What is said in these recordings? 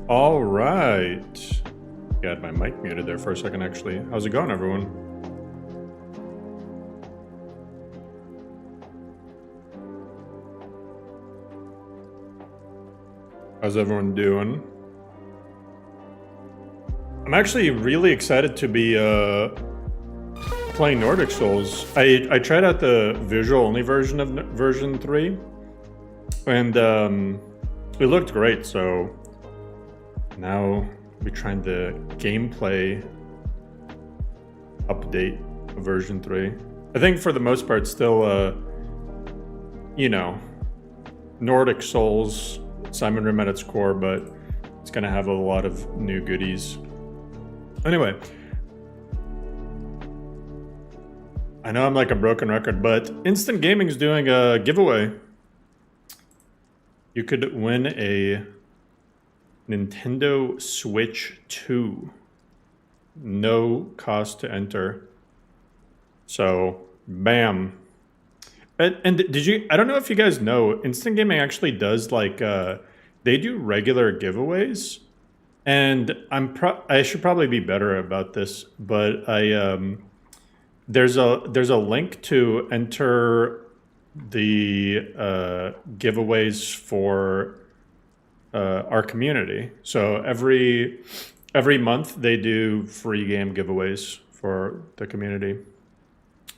All right. Got my mic muted there for a second, actually. How's it going, everyone? How's everyone doing? I'm actually really excited to be playing Nordic Souls. I tried out the visual-only version of version 3, and it looked great, so now we're trying the gameplay update of version 3. I think for the most part still, you know, Nordic Souls, Simon Rim at its core, but it's gonna have a lot of new goodies. Anyway, I know I'm like a broken record, but Instant Gaming's doing a giveaway. You could win a Nintendo Switch 2. No cost to enter. So, bam. And did you, I don't know if you guys know, Instant Gaming actually does like, they do regular giveaways. And I should probably be better about this, but there's a link to enter the giveaways for our community. So every month they do free game giveaways for the community,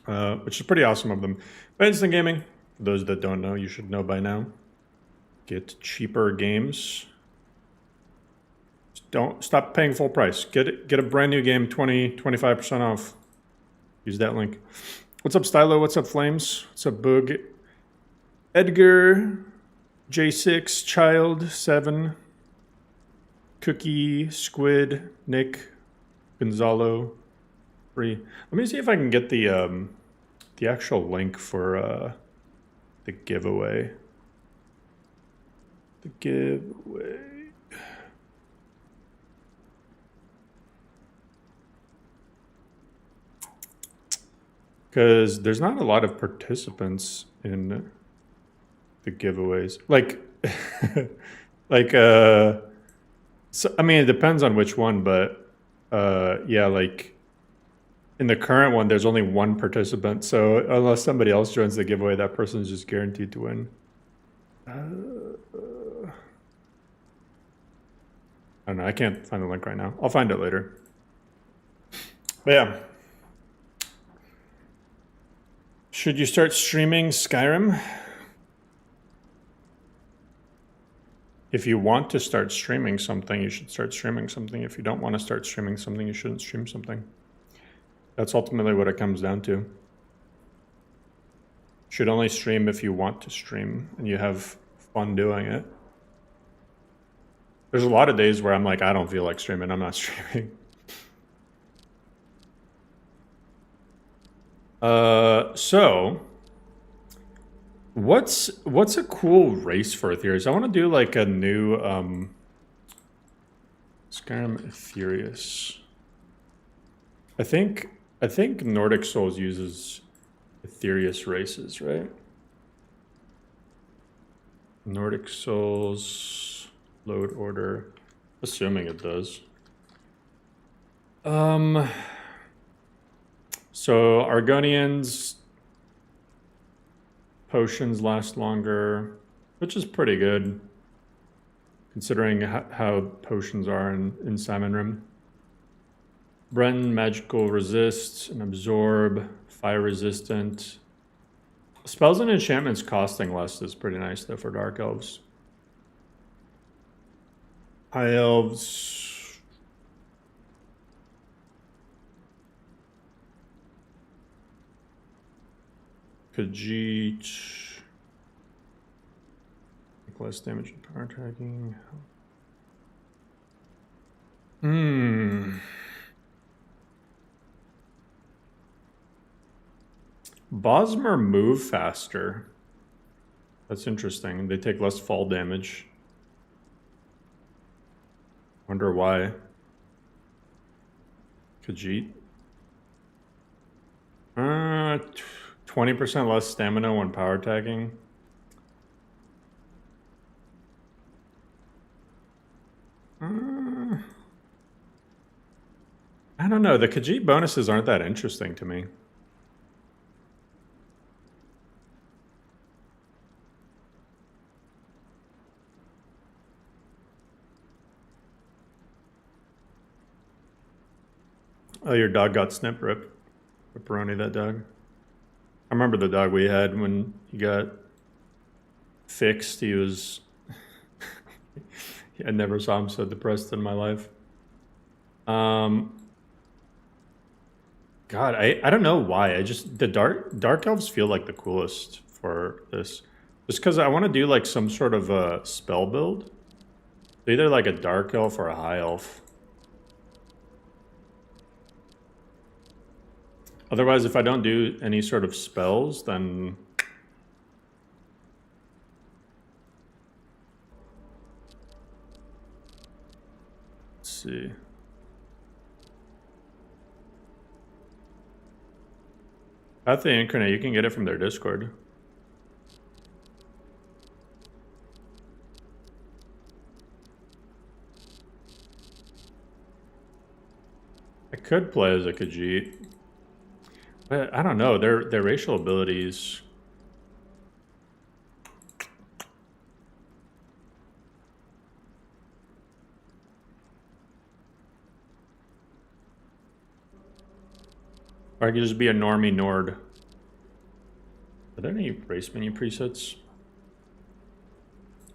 which is pretty awesome of them. But Instant Gaming, for those that don't know, you should know by now. Get cheaper games. Don't stop paying full price. Get a brand new game, 25% off. Use that link. What's up, Stylo? What's up, Flames? What's up, Boog? Edgar, J6, Child, 7, Cookie, Squid, Nick, Gonzalo, 3. Let me see if I can get the actual link for the giveaway. The giveaway. Because there's not a lot of participants in the giveaways. Like, so, I mean, it depends on which one, but yeah, like in the current one, there's only one participant. So unless somebody else joins the giveaway, that person is just guaranteed to win. I don't know. I can't find the link right now. I'll find it later. But yeah. Should you start streaming Skyrim? If you want to start streaming something, you should start streaming something. If you don't want to start streaming something, you shouldn't stream something. That's ultimately what it comes down to. You should only stream if you want to stream and you have fun doing it. There's a lot of days where I'm like, I don't feel like streaming, I'm not streaming. So what's a cool race for Aetherius? I want to do like a new Skyrim Aetherius. I think Nordic Souls uses Aetherius races, right? Nordic Souls load order, assuming it does. So Argonians, potions last longer, which is pretty good, considering how potions are in Simon Rim. Bren, magical resist and absorb, fire resistant. Spells and enchantments costing less is pretty nice though for Dark Elves. High Elves. Khajiit. Less damage and power tracking. Bosmer move faster. That's interesting. They take less fall damage. Wonder why. Khajiit. 20% less stamina when power tagging. I don't know. The Khajiit bonuses aren't that interesting to me. Oh, your dog got snip rip. Pepperoni, that dog. I remember the dog we had when he got fixed. He was... I never saw him so depressed in my life. God, I don't know why. I just... The dark elves feel like the coolest for this. Just because I want to do like some sort of a spell build. Either like a dark elf or a high elf. Otherwise, if I don't do any sort of spells, then... Let's see. Path the Incarnate, you can get it from their Discord. I could play as a Khajiit. But I don't know, their racial abilities... Or I could just be a normie Nord. Are there any race menu presets?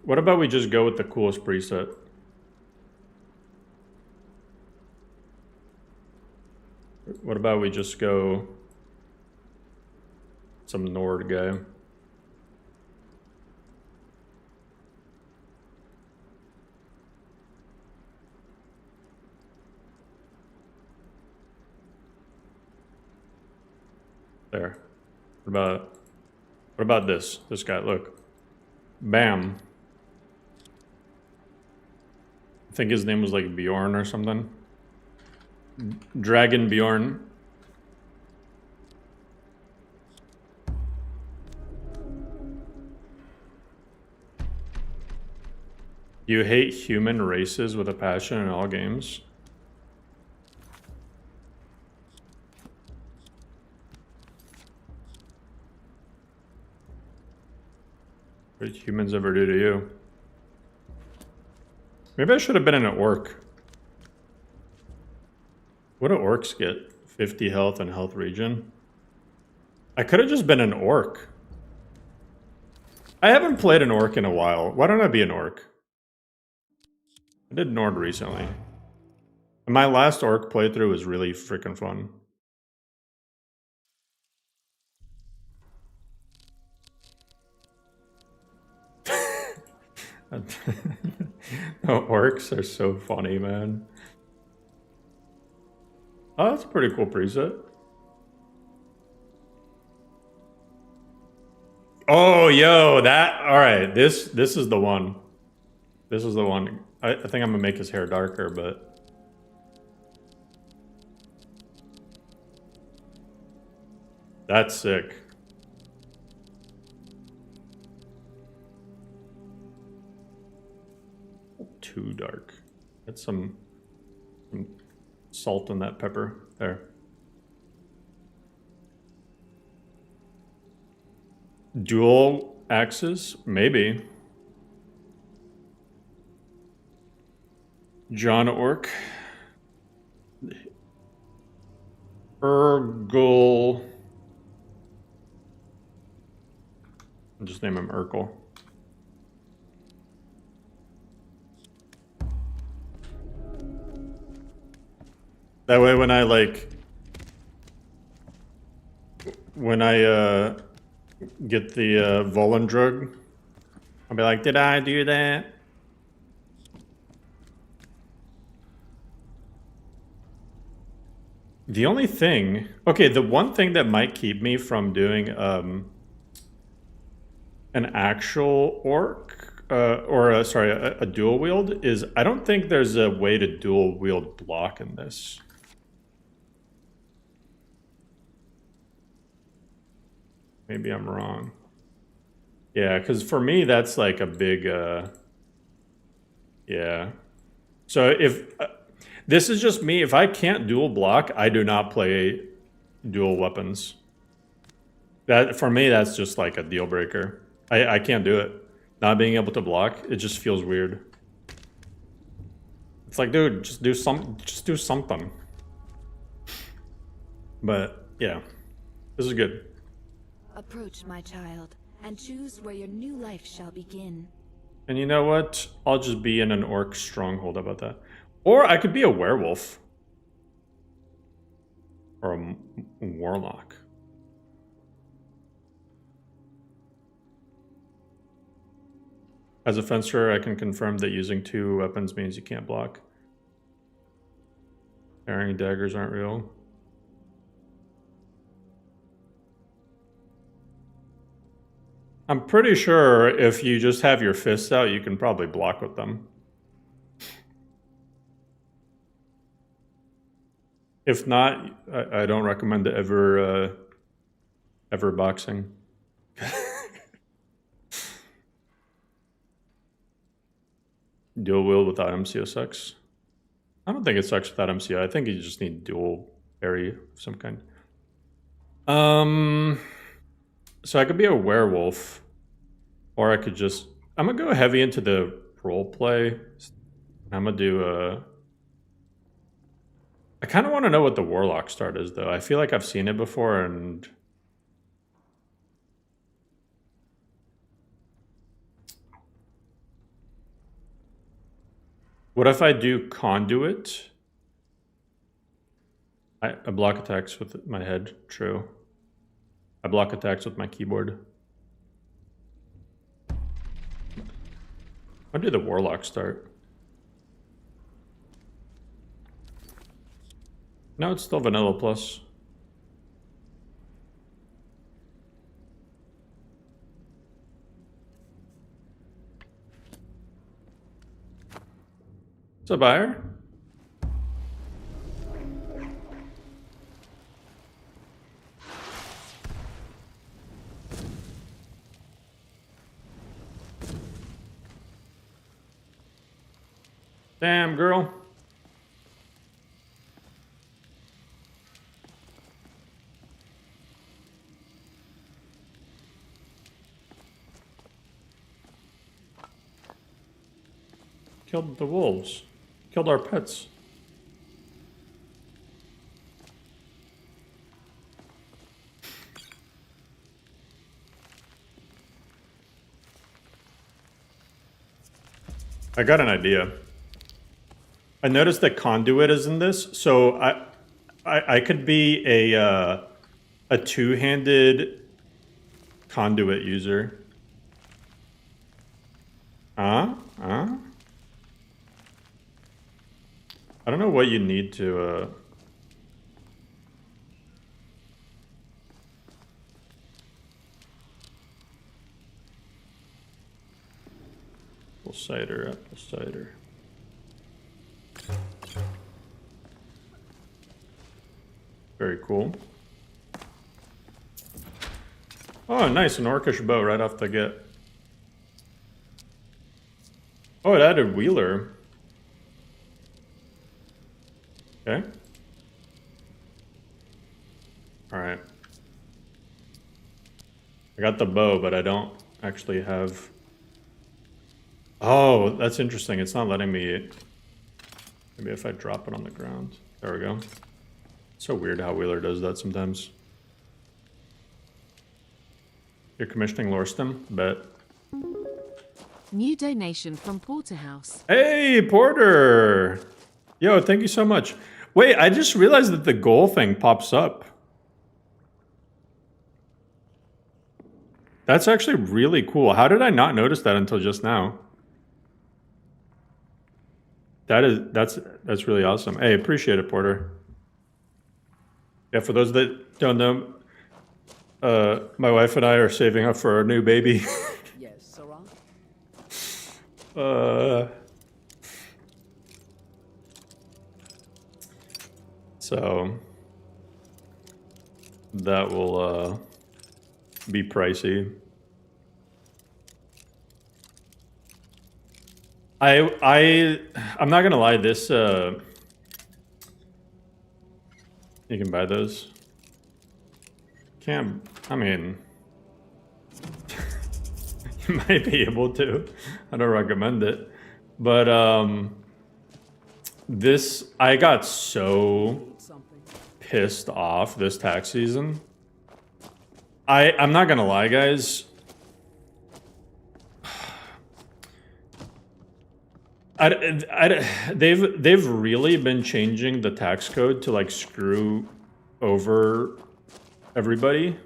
What about we just go with the coolest preset? What about we just go... some Nord guy? There. What about this? This guy, look. Bam. I think his name was like Bjorn or something. Dragon Bjorn. You hate human races with a passion in all games? What did humans ever do to you? Maybe I should have been an orc. What do orcs get? 50 health and health regen? I could have just been an orc. I haven't played an orc in a while. Why don't I be an orc? I did Nord recently. And my last orc playthrough was really freaking fun. No, orcs are so funny, man. Oh, that's a pretty cool preset. Oh, yo, that... Alright, this is the one. This is the one. I think I'm gonna make his hair darker, but... That's sick. Too dark. Get some salt in that pepper. There. Dual axes? Maybe. John Orc. Urgle. I'll just name him Urkel. That way when I get the Volan drug, I'll be like, did I do that? The only thing... Okay, the one thing that might keep me from doing an actual orc, sorry, a dual wield is I don't think there's a way to dual wield block in this. Maybe I'm wrong. Yeah, because for me, that's like a big, yeah. So if this is just me, if I can't dual block, I do not play dual weapons. That for me, that's just like a deal breaker. I can't do it. Not being able to block, it just feels weird. It's like, dude, just do something. But yeah, this is good. Approach, my child, and choose where your new life shall begin. And you know what? I'll just be in an orc stronghold. How about that? Or I could be a werewolf. Or a warlock. As a fencer, I can confirm that using 2 weapons means you can't block. Carrying daggers aren't real. I'm pretty sure if you just have your fists out, you can probably block with them. If not, I don't recommend ever boxing. Dual wield without MCO sucks. I don't think it sucks without MCO. I think you just need dual parry of some kind. So I could be a werewolf, or I could just. I'm gonna go heavy into the role play. I'm gonna do a. I kind of want to know what the warlock start is, though. I feel like I've seen it before, and. What if I do conduit? I block attacks with my head. True. I block attacks with my keyboard. When did the warlock start? No, it's still vanilla plus. What's up, buyer? Damn, girl. Killed the wolves. Killed our pets. I got an idea. I noticed that conduit is in this, so I could be a two-handed conduit user. I don't know what you need to apple cider. Very cool. Oh, nice, an orcish bow right off the get. Oh, it added Wheeler. Okay. Alright. I got the bow, but I don't actually have... Oh, that's interesting. It's not letting me... Maybe if I drop it on the ground. There we go. It's so weird how Wheeler does that sometimes. You're commissioning Lorstem? Bet. New donation from Porterhouse. Hey, Porter! Yo, thank you so much. Wait, I just realized that the goal thing pops up. That's actually really cool. How did I not notice that until just now? That's really awesome. Hey, appreciate it, Porter. Yeah, for those that don't know, my wife and I are saving up for our new baby. Yes, So that will be pricey. I I'm not gonna lie, this you can buy those. Can't, I mean, you might be able to. I don't recommend it. But this, I got so pissed off this tax season. I'm not gonna lie, guys. They've really been changing the tax code to like screw over everybody.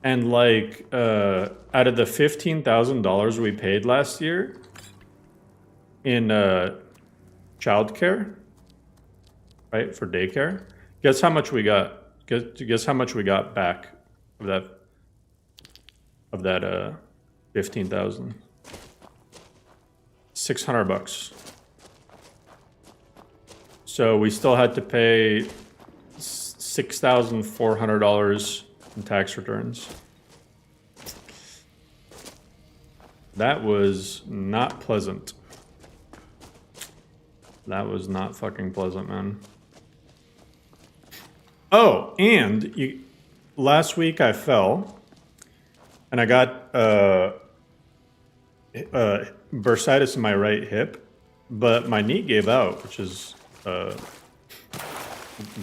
And like out of the $15,000 we paid last year in childcare, right, for daycare, guess how much we got? Guess how much we got back of that 15,000. $600. So we still had to pay $6,400 in tax returns. That was not pleasant. That was not fucking pleasant, man. Oh, and last week I fell, and I got bursitis in my right hip, but my knee gave out, which is the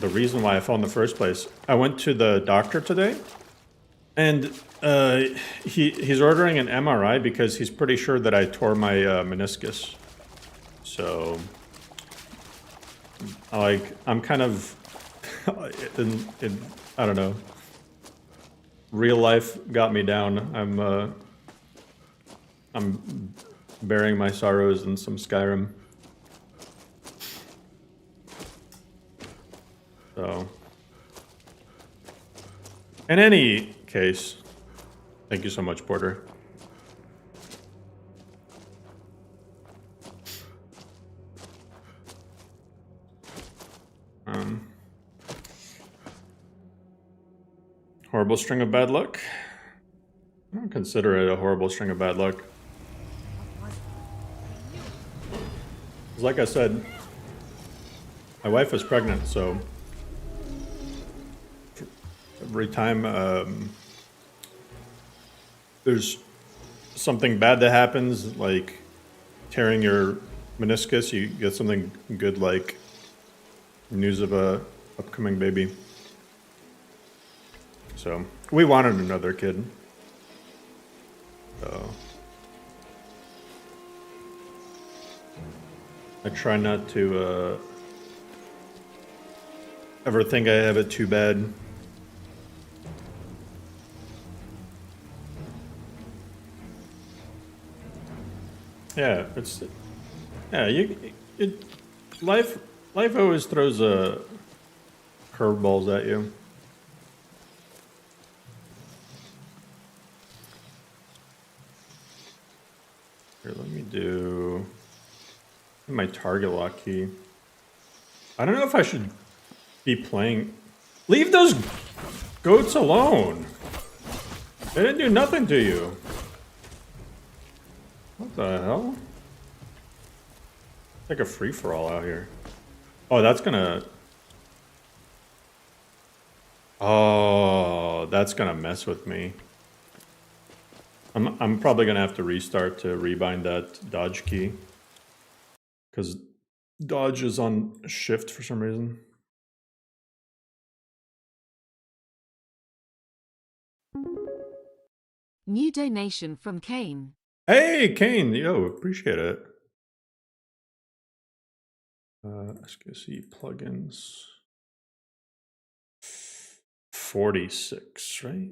reason why I fell in the first place. I went to the doctor today, and he's ordering an MRI because he's pretty sure that I tore my meniscus. So, like, I'm kind of, I don't know. Real life got me down. I'm burying my sorrows in some Skyrim. So, in any case, thank you so much, Porter. Horrible string of bad luck. I don't consider it a horrible string of bad luck. Like I said, my wife was pregnant, so every time there's something bad that happens, like tearing your meniscus, you get something good like news of a upcoming baby. So we wanted another kid. So I try not to ever think I have it too bad. Yeah, life always throws curveballs at you. Here, let me do my target lock key. I don't know if I should be playing. Leave those goats alone. They didn't do nothing to you. What the hell? It's like a free-for-all out here. Oh, that's gonna... Oh, that's gonna mess with me. I'm probably gonna have to restart to rebind that dodge key. Because dodge is on shift for some reason. New donation from Kane. Hey, Kane! Yo, appreciate it. SKC plugins. 46, right?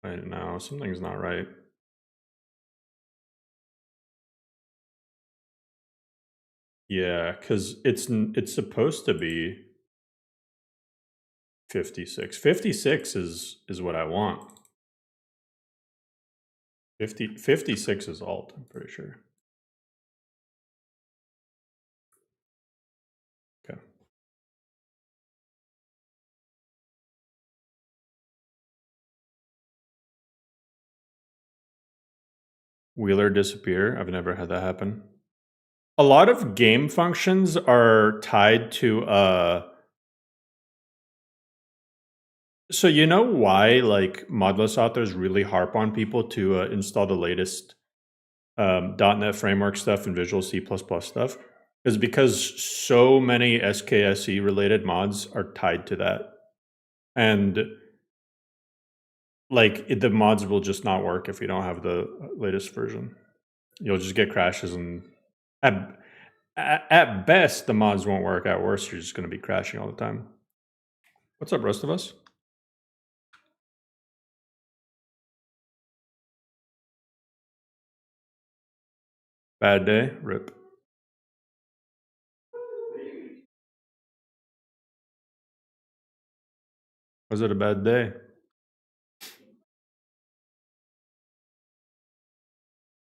Right now, something's not right. Yeah, because it's supposed to be 56. 56 is what I want. 56 is alt, I'm pretty sure. Okay. Wheeler disappear. I've never had that happen. A lot of game functions are tied to so you know why like Modlist authors really harp on people to install the latest .NET framework stuff and Visual C++ stuff is because so many SKSE related mods are tied to that. And like the mods will just not work if you don't have the latest version. You'll just get crashes, and at best the mods won't work. At worst, you're just going to be crashing all the time. What's up, rest of us? Bad day, rip. Was it a bad day?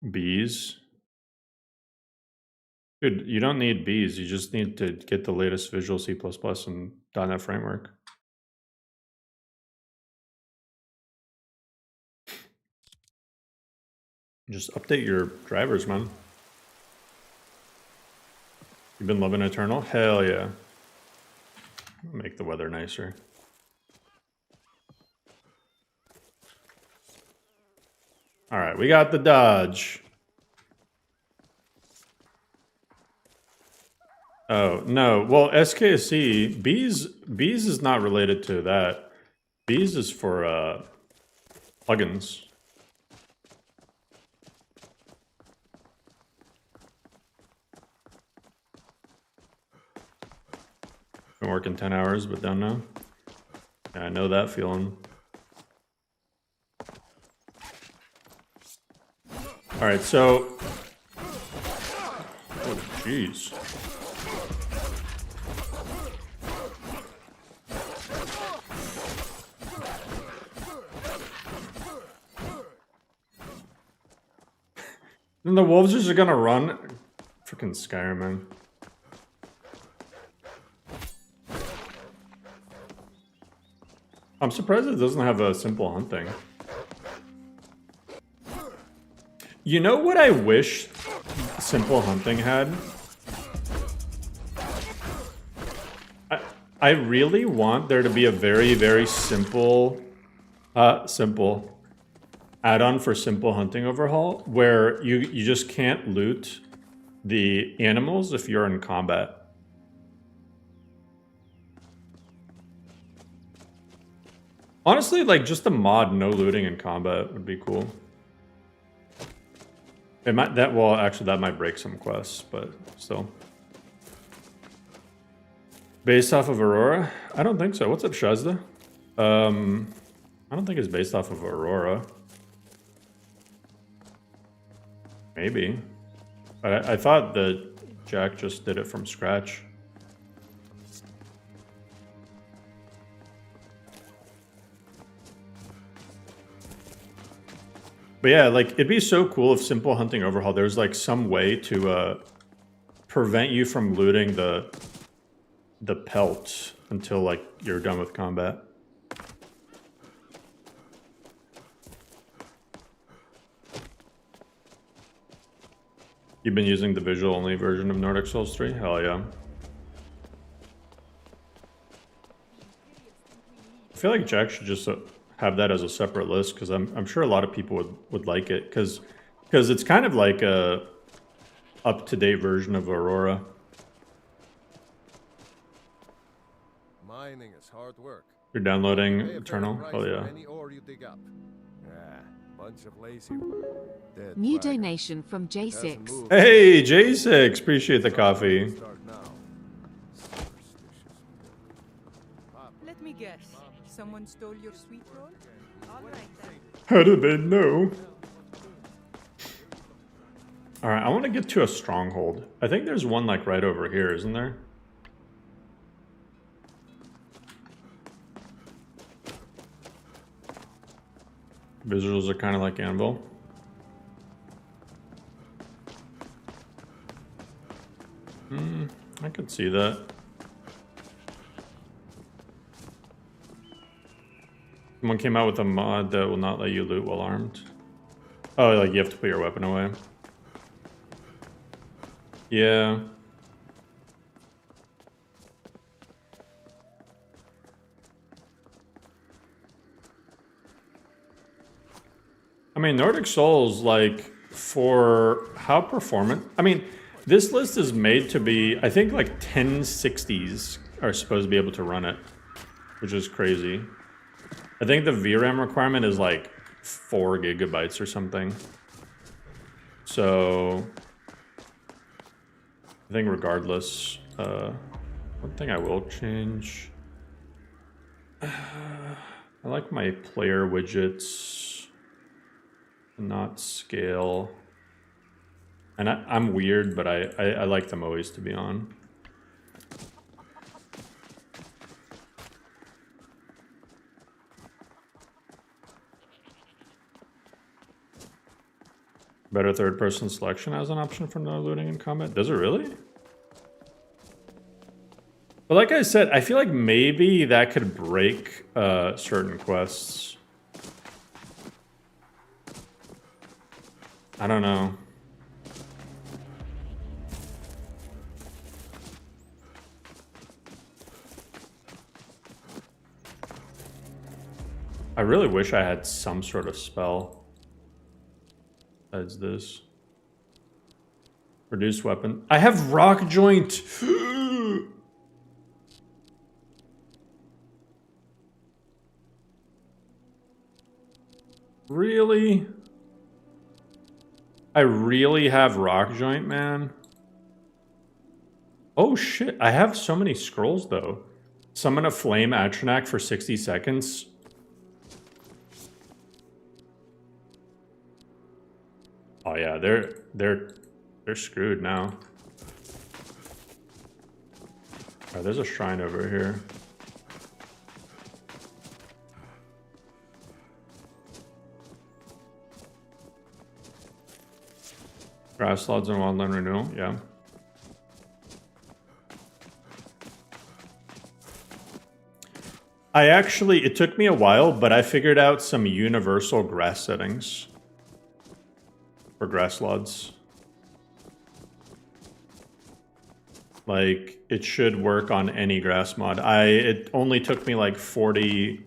Bees? Dude, you don't need bees. You just need to get the latest Visual C++ and .NET framework. Just update your drivers, man. You've been loving Eternal? Hell yeah. Make the weather nicer. All right, we got the dodge. Oh, no. Well, SKC, bees is not related to that. Bees is for plugins. Been working 10 hours, but done now. Yeah, I know that feeling. All right, so... Oh, jeez. And the wolves are just gonna run. Freaking Skyrim, man. I'm surprised it doesn't have a simple hunting. You know what I wish simple hunting had? I really want there to be a very, very simple add-on for simple hunting overhaul where you just can't loot the animals if you're in combat. Honestly, like just the mod no looting in combat would be cool. It might that might break some quests, but still. Based off of Aurora? I don't think so. What's up, Shazda? I don't think it's based off of Aurora. Maybe. But I thought that Jack just did it from scratch. But yeah, like it'd be so cool if simple hunting overhaul, there's like some way to prevent you from looting the pelt until like you're done with combat. You've been using the visual only version of Nordic Souls 3? Hell yeah. I feel like Jack should just have that as a separate list because I'm sure a lot of people would like it because it's kind of like a up-to-date version of Aurora. Mining is hard work. You're downloading Eternal? Oh yeah. Bunch of lazy dead New wagons. donation from J6. Hey, J6, appreciate the coffee. Let me guess. Someone stole your sweet roll? All right then. How did they know? All right, I want to get to a stronghold. I think there's one like right over here, isn't there? Visuals are kind of like Anvil. I could see that. Someone came out with a mod that will not let you loot while armed. Oh, like you have to put your weapon away. Yeah. I mean, Nordic Souls, like, for how performant... I mean, this list is made to be... I think, like, 1060s are supposed to be able to run it, which is crazy. I think the VRAM requirement is, like, 4 gigabytes or something. So... I think regardless... one thing I will change... I like my player widgets... not scale. And I'm weird, but I like them always to be on. Better third-person selection as an option for no looting in combat. Does it really? But like I said, I feel like maybe that could break certain quests. I don't know. I really wish I had some sort of spell besides this. Reduce weapon. I have rock joint. Really? I really have rock joint, man. Oh shit, I have so many scrolls though. Summon a flame Atronak for 60 seconds. Oh yeah, they're screwed now. Oh, there's a shrine over here. Grass slots and wildland renewal, yeah. It took me a while, but I figured out some universal grass settings for grass lods. Like, it should work on any grass mod. It only took me like 40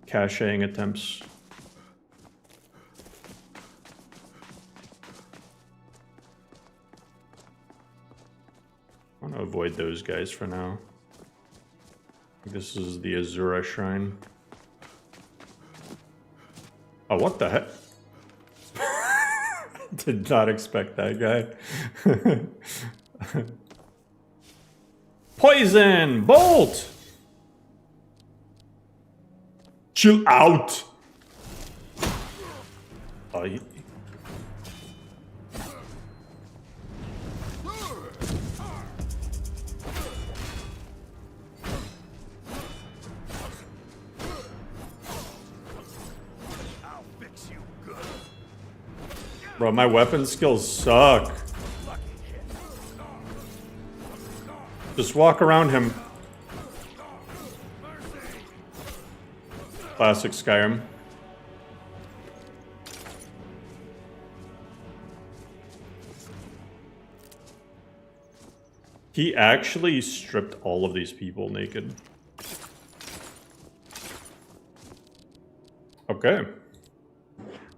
caching attempts. I want to avoid those guys for now. This is the Azura shrine. Oh, what the heck? Did not expect that guy. Poison! Bolt! Chill out! Oh, bro, my weapon skills suck. Just walk around him. Classic Skyrim. He actually stripped all of these people naked. Okay.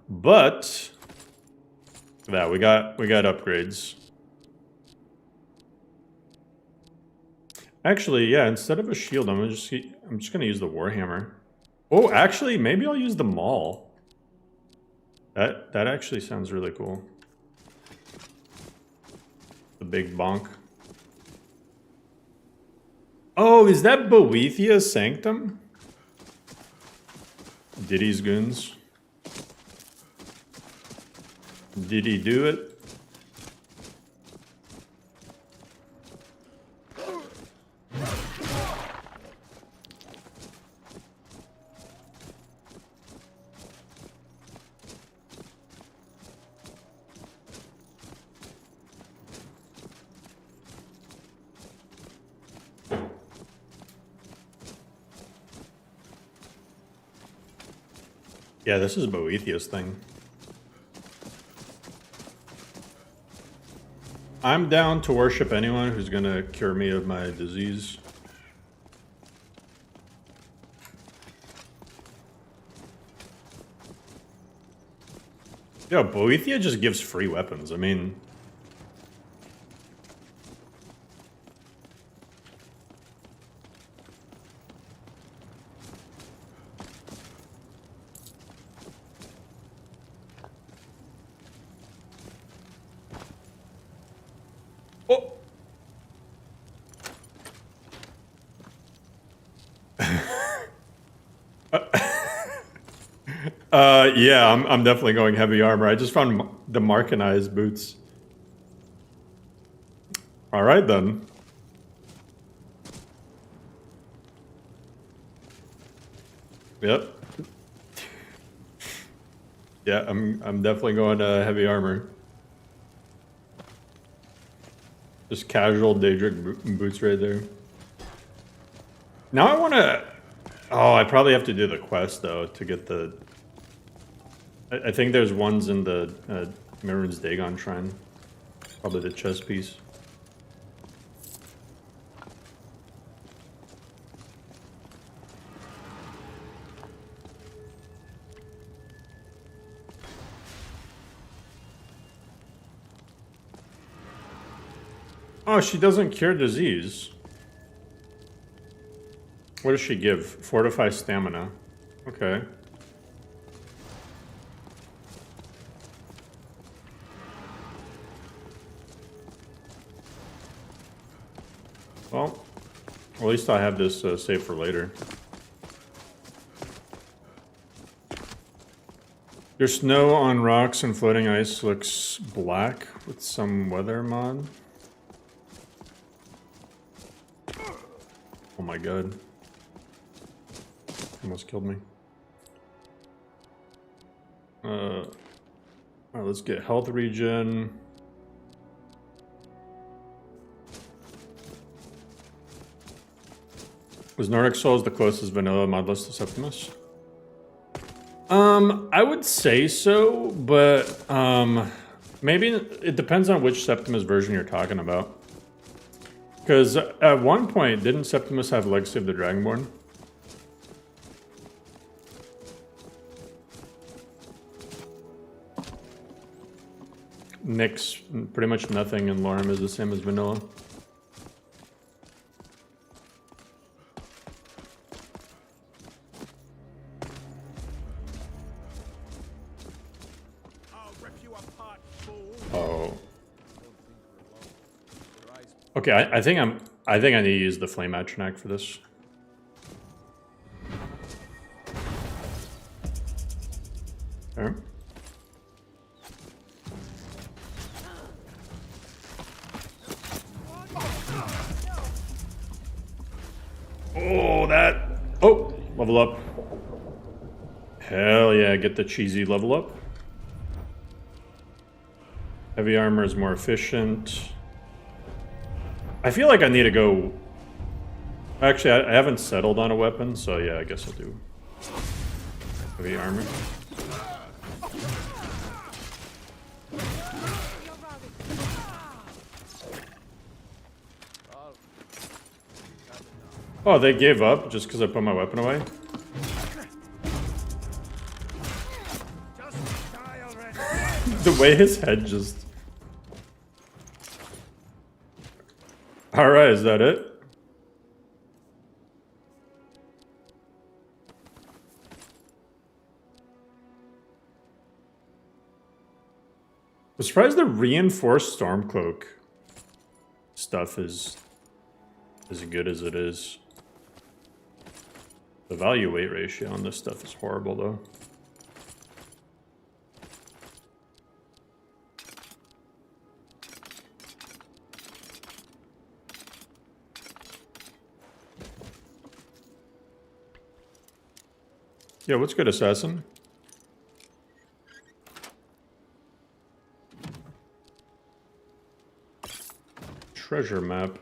But that we got upgrades. Actually, yeah, instead of a shield, I'm just gonna use the Warhammer. Oh, actually, maybe I'll use the Maul. That actually sounds really cool. The big bonk. Oh, is that Boethiah's Sanctum? Diddy's goons. Did he do it? Yeah, this is Boethiah's thing. I'm down to worship anyone who's gonna cure me of my disease. Yo, Boethiah just gives free weapons. I mean... Oh! Yeah, I'm definitely going heavy armor. I just found the Markanized boots. Alright then. Yep. Yeah, I'm definitely going heavy armor. Just casual Daedric boots right there. Now I want to... Oh, I probably have to do the quest, though, to get the... I think there's ones in the Mehrunes Dagon Shrine. Probably the chess piece. Oh, she doesn't cure disease. What does she give? Fortify stamina. Okay. Well, at least I have this saved for later. Your snow on rocks and floating ice looks black with some weather mod. Oh my god. Almost killed me. Alright, let's get health regen. Was Nordic Souls the closest vanilla Modlist to Septimus? I would say so, but maybe it depends on which Septimus version you're talking about. Because at one point, didn't Septimus have Legacy of the Dragonborn? Nyx, pretty much nothing in Lorem is the same as vanilla. Oh. Okay, I think I need to use the Flame Atronach for this. There. Oh, that... Oh, level up. Hell yeah, get the cheesy level up. Heavy armor is more efficient. I feel like I need to go... Actually, I haven't settled on a weapon, so yeah, I guess I'll do heavy armor. Oh, they gave up just because I put my weapon away? The way his head just... Alright, is that it? I'm surprised the reinforced Stormcloak stuff is as good as it is. The value-weight ratio on this stuff is horrible, though. Yeah, what's good, Assassin? Treasure map.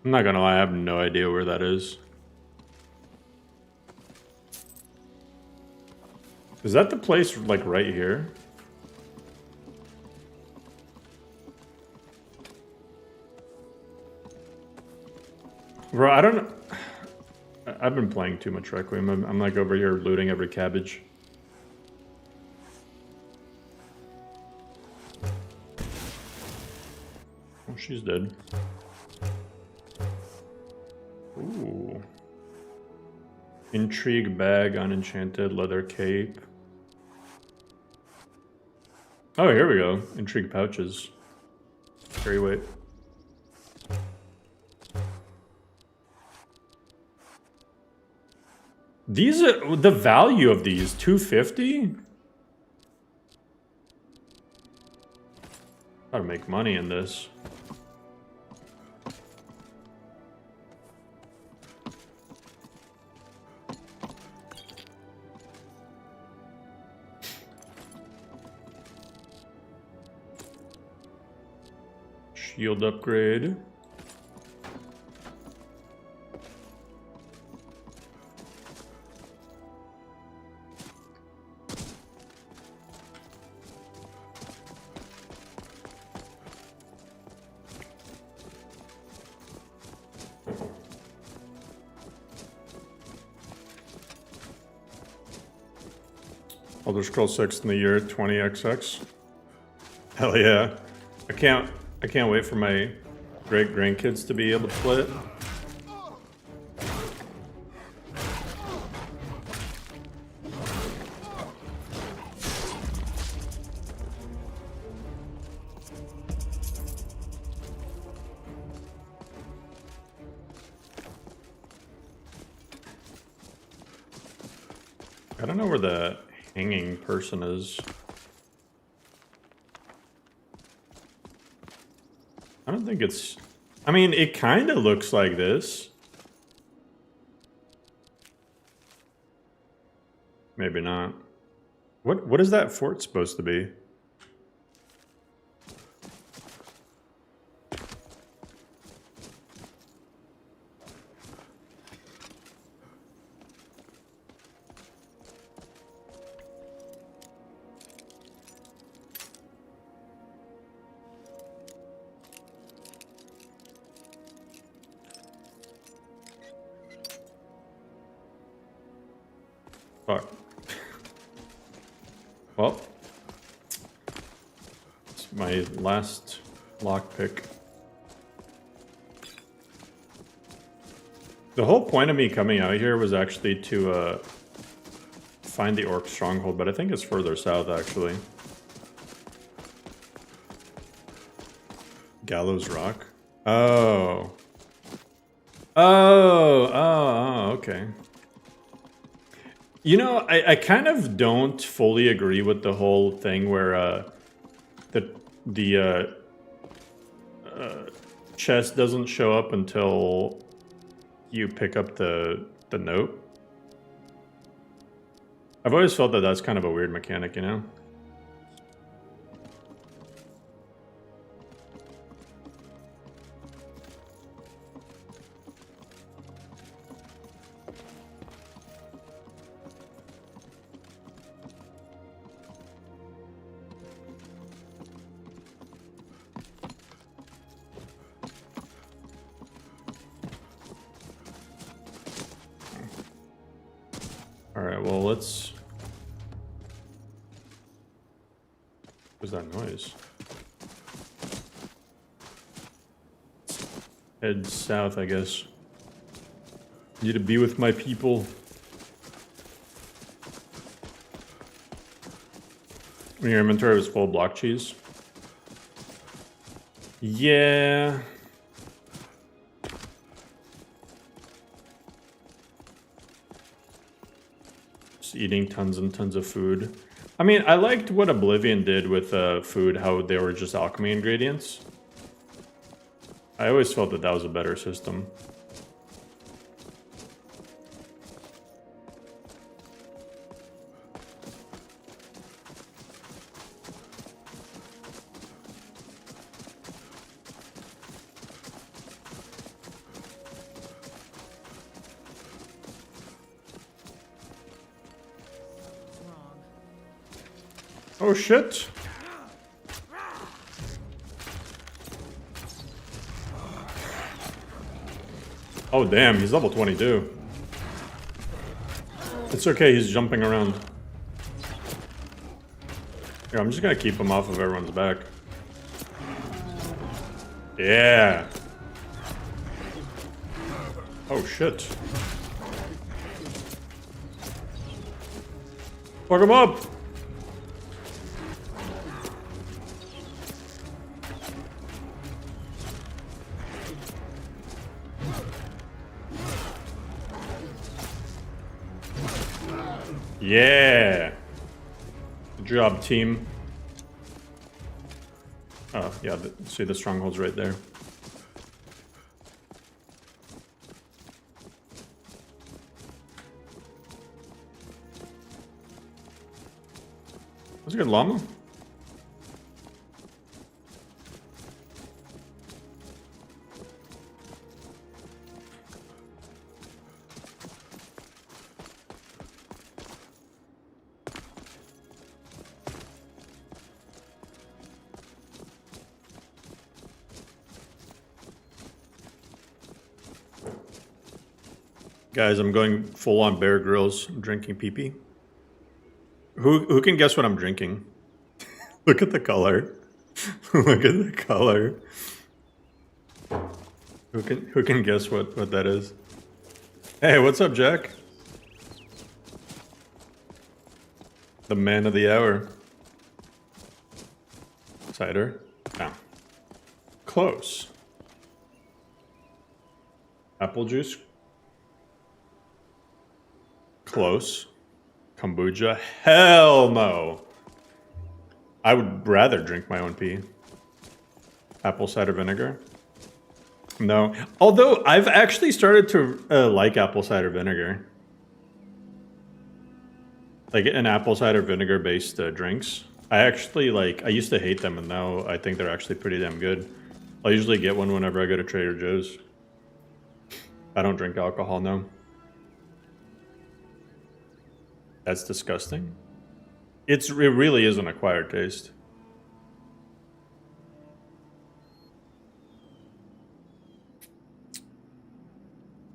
I'm not gonna lie, I have no idea where that is. Is that the place, like, right here? Bro, I don't know. I've been playing too much Requiem. I'm like over here looting every cabbage. Oh, she's dead. Ooh. Intrigue bag, unenchanted leather cape. Oh, here we go. Intrigue pouches. Carry weight. These are the value of these, 250? Gotta make money in this. Shield upgrade. Elder Scrolls 6 in the year 20XX. Hell yeah. I can't wait for my great grandkids to be able to play it. I don't know where the hanging person is. I don't think it's... I mean, it kind of looks like this. Maybe not. What is that fort supposed to be? Fuck. Well, it's my last lockpick. The whole point of me coming out here was actually to find the Orc Stronghold, but I think it's further south, actually. Gallows Rock? Oh. Oh, okay. You know, I kind of don't fully agree with the whole thing where the chest doesn't show up until you pick up the note. I've always felt that that's kind of a weird mechanic, you know? Alright, well, let's... What was that noise? Head south, I guess. Need to be with my people. When your inventory was full of block cheese? Yeah... eating tons and tons of food. I mean, I liked what Oblivion did with food, how they were just alchemy ingredients. I always felt that that was a better system. Oh shit. Oh damn, he's level 22. It's okay, he's jumping around. Here, I'm just gonna keep him off of everyone's back. Yeah. Oh shit. Fuck him up! Yeah! Good job, team. Oh, yeah, see the stronghold's right there. That's a good llama. Guys, I'm going full on Bear Grylls. I'm drinking pee-pee. Who can guess what I'm drinking? Look at the color. Look at the color. Who can guess what that is? Hey, what's up, Jack? The man of the hour. Cider? No. Close. Apple juice? Close. Kombucha? Hell no. I would rather drink my own pee. Apple cider vinegar? No. Although I've actually started to like apple cider vinegar. Like an apple cider vinegar based drinks. I actually I used to hate them and now I think they're actually pretty damn good. I'll usually get one whenever I go to Trader Joe's. I don't drink alcohol, no. That's disgusting. It really is an acquired taste.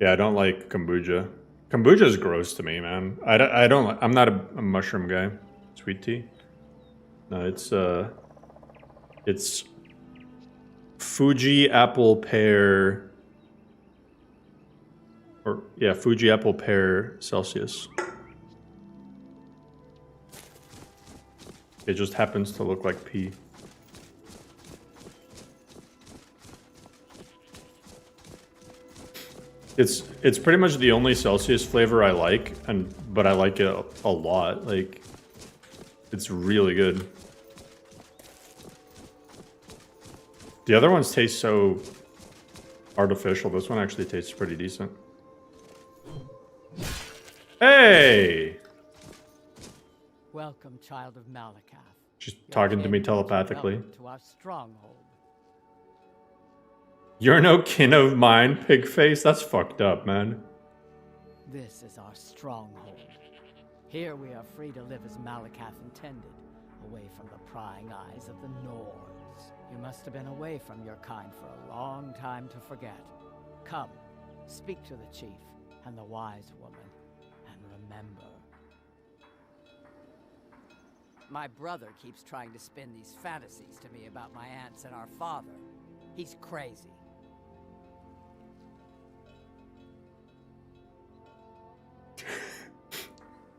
Yeah, I don't like kombucha. Kombucha is gross to me, man. I don't. I'm not a mushroom guy. Sweet tea. No, it's Fuji apple pear. Or yeah, Fuji apple pear Celsius. It just happens to look like pee. It's pretty much the only Celsius flavor I like, but I like it a lot. Like, it's really good. The other ones taste so artificial. This one actually tastes pretty decent. Hey! Welcome, child of Malakath. She's talking to me telepathically. Welcome to our stronghold. You're no kin of mine, pig face. That's fucked up, man. This is our stronghold. Here we are free to live as Malakath intended, away from the prying eyes of the Nords. You must have been away from your kind for a long time to forget. Come, speak to the chief and the wise woman, and remember. My brother keeps trying to spin these fantasies to me about my aunts and our father. He's crazy.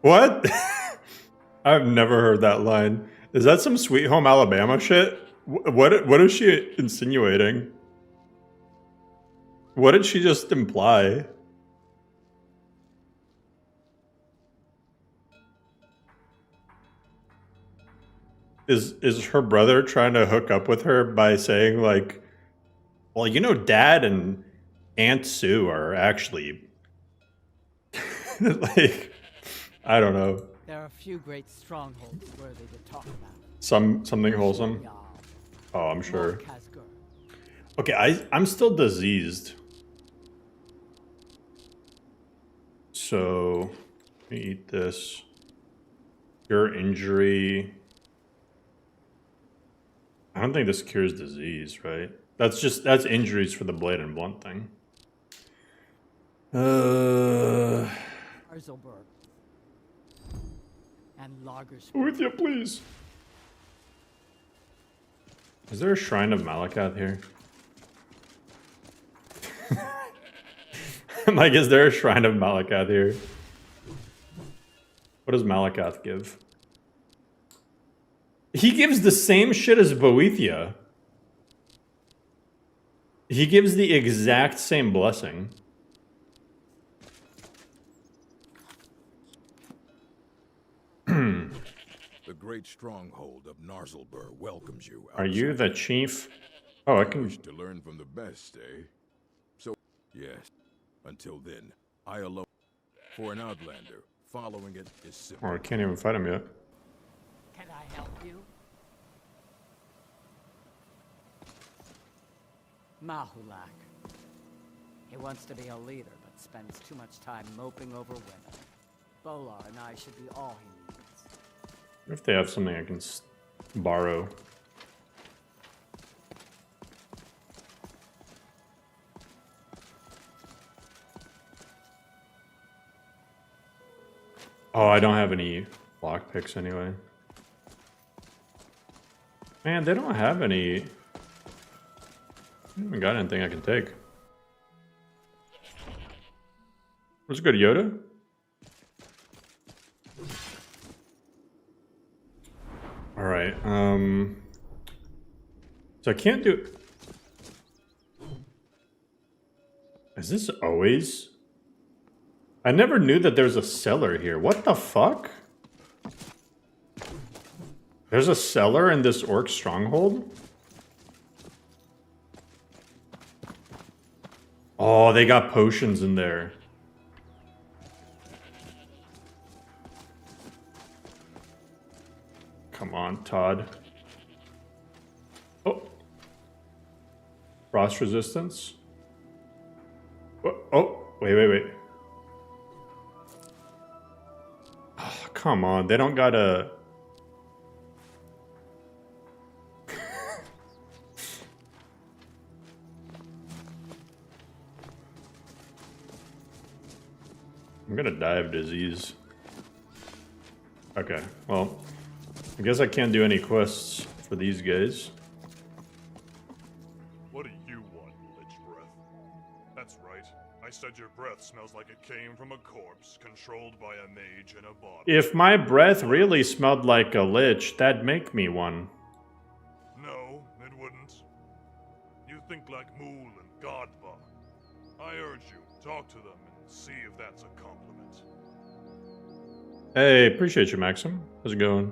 What? I've never heard that line. Is that some Sweet Home Alabama shit? What is she insinuating? What did she just imply? Is her brother trying to hook up with her by saying like, well, you know, Dad and Aunt Sue are actually like, I don't know. There are a few great strongholds worthy to talk about. Something wholesome. Oh, I'm sure. Okay, I'm still diseased. So let me eat this. Your injury. I don't think this cures disease, right? That's injuries for the blade and blunt thing. Arzelberg. And Lager's. With you, please. Is there a shrine of Malacath here? Like, is there a shrine of Malacath here? What does Malacath give? He gives the same shit as Boethiah. He gives the exact same blessing. The great stronghold of Narzelbur welcomes you. Are you the chief? Oh, I can... Wish to learn from the best, eh? So, yes. Until then, I alone. For an outlander, following it is simple. Oh, I can't even fight him yet. Can I help you? Mahulak. He wants to be a leader, but spends too much time moping over women. Bolar and I should be all he needs. What if they have something I can borrow? Oh, I don't have any lockpicks anyway. Man, they don't have any... I haven't got anything I can take. What's good, Yoda? Alright, so I can't do... Is this always... I never knew that there's a cellar here. What the fuck? There's a cellar in this orc stronghold? Oh, they got potions in there. Come on, Todd. Oh. Frost resistance. Oh, wait. Oh, come on, they don't got a... I'm gonna die of disease. Okay, well, I guess I can't do any quests for these guys. What do you want, Lich Breath? That's right. I said your breath smells like it came from a corpse controlled by a mage in a bottle. If my breath really smelled like a lich, that'd make me one. No, it wouldn't. You think like Mool and Godva. I urge you, talk to them and see if that's a compliment. Hey, appreciate you, Maxim. How's it going?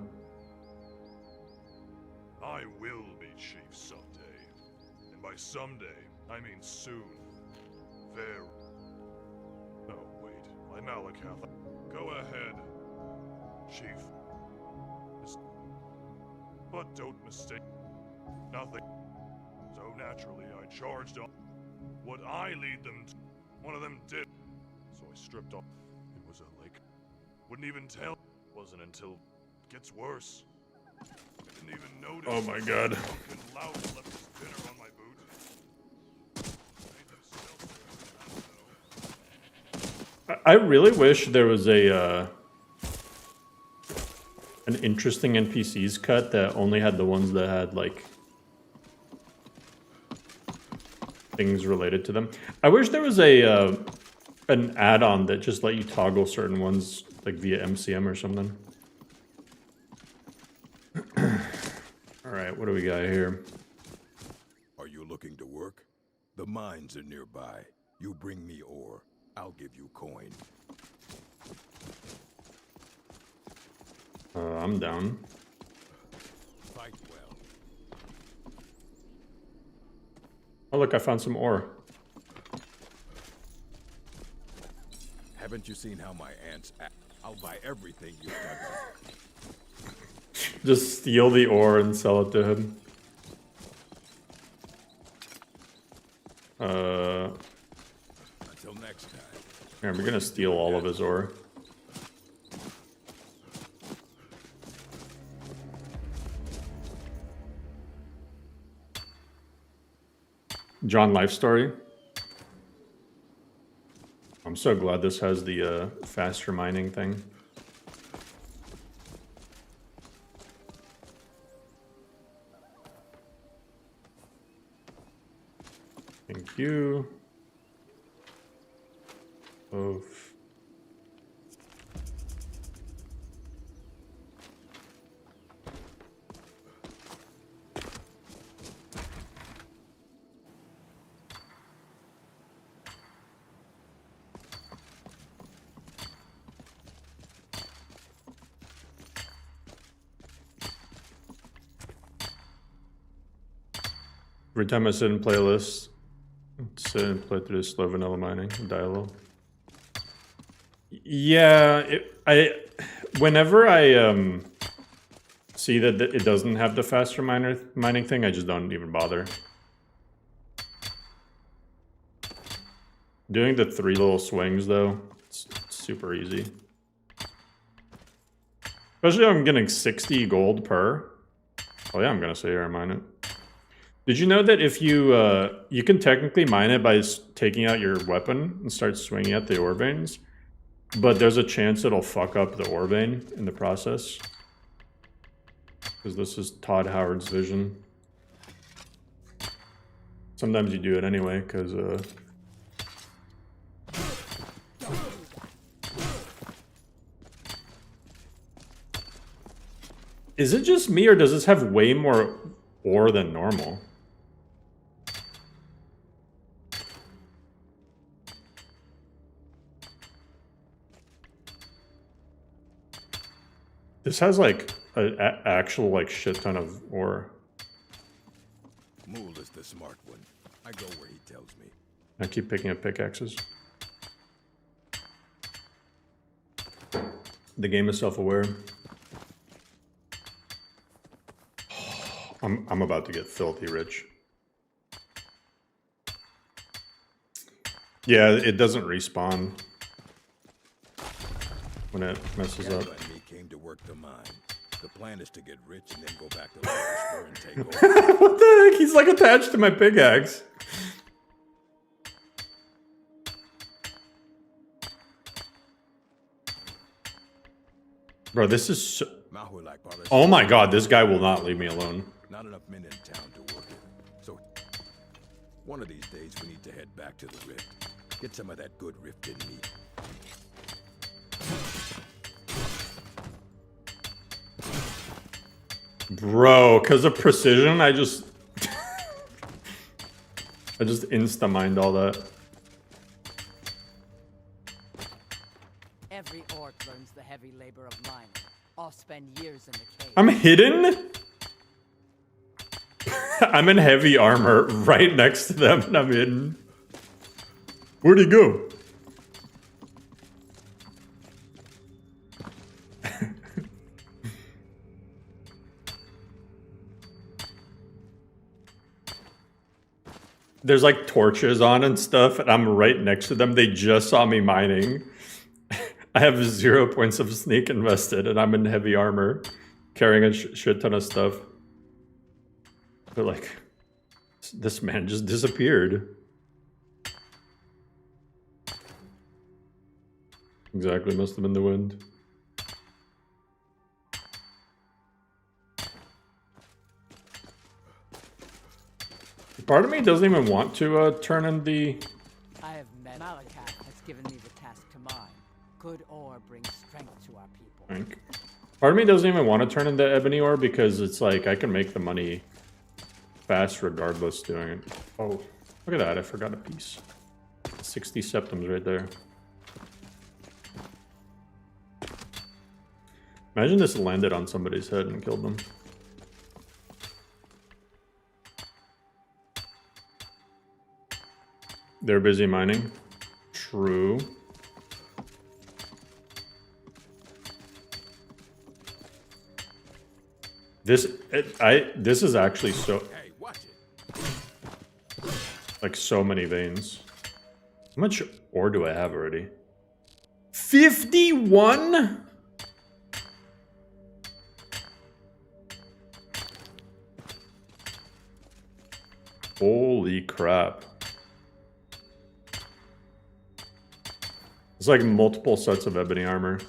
I will be chief someday. And by someday, I mean soon. Very. Oh, wait. My Malakath. Go ahead, Chief. But don't mistake. Nothing. So naturally, I charged on what I lead them to. One of them did. So I stripped off. It was a lake. Wouldn't even tell. Wasn't until it gets worse. I didn't even notice. Oh my god. Fucking loud left his spinner on my boot. I really wish there was a an interesting NPCs cut that only had the ones that had like things related to them. I wish there was a an add-on that just let you toggle certain ones like via MCM or something. All right, what do we got here? Are you looking to work? The mines are nearby. You bring me ore. I'll give you coin. I'm down. Fight well. Oh look, I found some ore. Haven't you seen how my ants act? I'll buy everything you've done. Just steal the ore and sell it to him. Until next time. Here, we're gonna steal all of his ore. John Life Story. I'm so glad this has the faster mining thing. Thank you. Both. Every time I sit in playlists, sit and play through this slow vanilla mining dialogue. Yeah, whenever I see that it doesn't have the faster mining thing, I just don't even bother. Doing the 3 little swings though, it's super easy. Especially if I'm getting 60 gold per. Oh yeah, I'm gonna sit here and mine it. Did you know that if you you can technically mine it by taking out your weapon and start swinging at the ore veins, but there's a chance it'll fuck up the ore vein in the process. Because this is Todd Howard's vision. Sometimes you do it anyway, because is it just me, or does this have way more ore than normal? This has like an actual like shit ton of ore. Mool is the smart one. I go where he tells me. I keep picking up pickaxes. The game is self-aware. I'm about to get filthy rich. Yeah, it doesn't respawn when it messes up. Kappa and me came to work the mine. The plan is to get rich and then go back to Lover's and take over. What the heck? He's like attached to my pickaxe. Bro, this is so... Oh my god, this guy will not leave me alone. Not enough men in town to work it. So one of these days we need to head back to the rift. Get some of that good rifted meat. Bro, because of precision, I just... I just insta-mined all that. Every orc learns the heavy labor of mining. I'll spend years in the cave. I'm hidden? I'm in heavy armor right next to them and I'm hidden. Where'd he go? There's like torches on and stuff and I'm right next to them. They just saw me mining. I have 0 points of sneak invested and I'm in heavy armor carrying a shit ton of stuff. But like, this man just disappeared. Exactly, must have been the wind. Part of me doesn't even want to turn in the... I have met Malacath has given me the task to mine. Good ore brings strength to our people. Part of me doesn't even want to turn into ebony ore because it's like I can make the money fast regardless doing it. Oh, look at that. I forgot a piece. 60 septums right there. Imagine this landed on somebody's head and killed them. They're busy mining. True. This is actually so... Hey, watch it. Like so many veins. How much ore do I have already? 51? Holy crap. It's like multiple sets of ebony armor.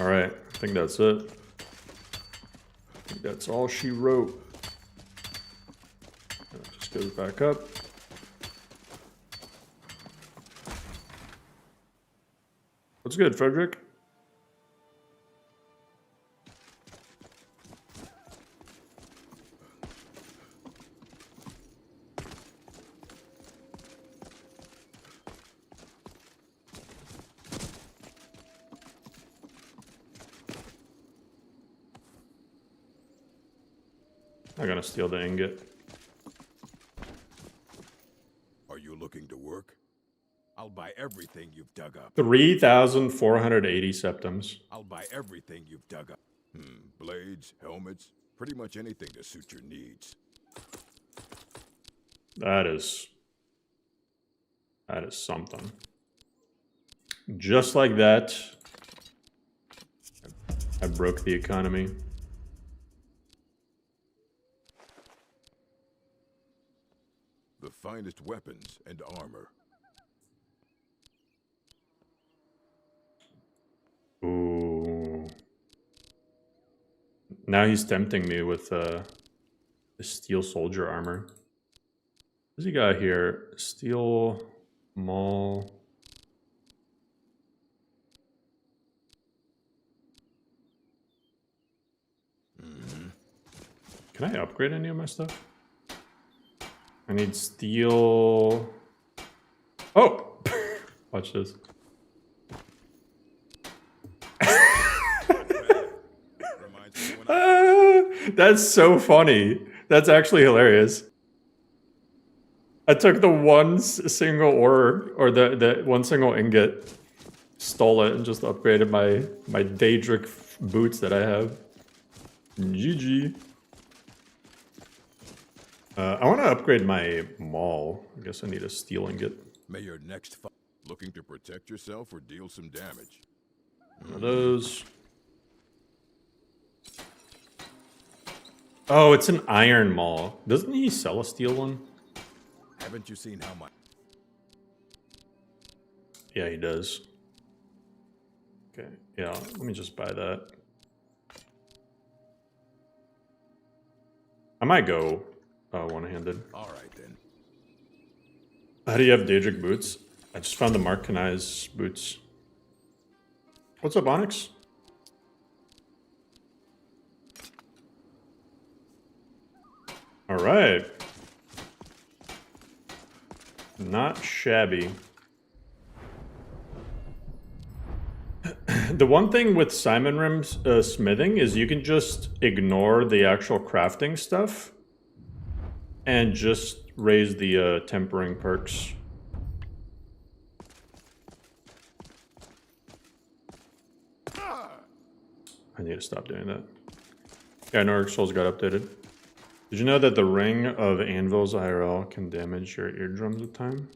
Alright, I think that's it. I think that's all she wrote. It just goes back up. What's good, Frederick? I'm gonna steal the ingot. Are you looking to work? I'll buy everything you've dug up. 3,480 septums. I'll buy everything you've dug up. Blades, helmets, pretty much anything to suit your needs. That is something. Just like that, I broke the economy. The finest weapons and armor. Ooh. Now he's tempting me with the steel soldier armor. What's he got here? Steel maul. Can I upgrade any of my stuff? I need steel. Oh! Watch this. That's so funny. That's actually hilarious. I took the one single ore, or the one single ingot, stole it, and just upgraded my Daedric boots that I have. GG. I want to upgrade my maul. I guess I need a steel ingot. May your next fight looking to protect yourself or deal some damage. One of those. Oh, it's an iron maul. Doesn't he sell a steel one? Haven't you seen how much? Yeah, he does. Okay, yeah, let me just buy that. I might go one-handed. All right, then. How do you have Daedric boots? I just found the Markanized boots. What's up, Onyx? All right. Not shabby. The one thing with Simon Rim's smithing is you can just ignore the actual crafting stuff and just raise the tempering perks. I need to stop doing that. Yeah, Nordic Souls got updated. Did you know that the Ring of Anvil's IRL can damage your eardrums with time?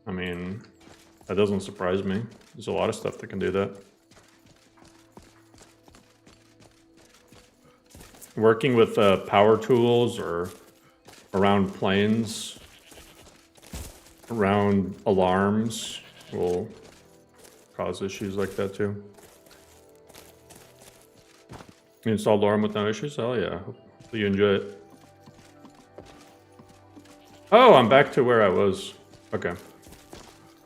I mean, that doesn't surprise me. There's a lot of stuff that can do that. Working with power tools or around planes, around alarms will cause issues like that too. You installed Lorem with no issues? Hell yeah. Hopefully you enjoy it. Oh, I'm back to where I was. Okay.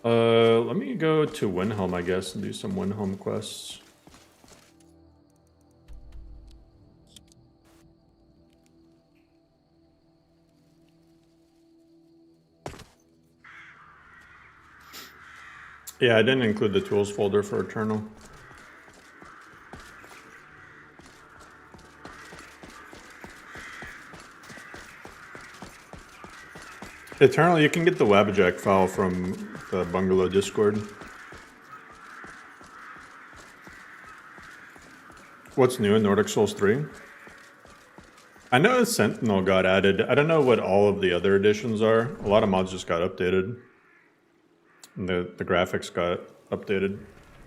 Let me go to Windhelm, I guess, and do some Windhelm quests. Yeah, I didn't include the tools folder for Eternal. Eternal, you can get the Wabbajack file from the Bungalow Discord. What's new in Nordic Souls 3? I know Sentinel got added. I don't know what all of the other additions are. A lot of mods just got updated. And the graphics got updated.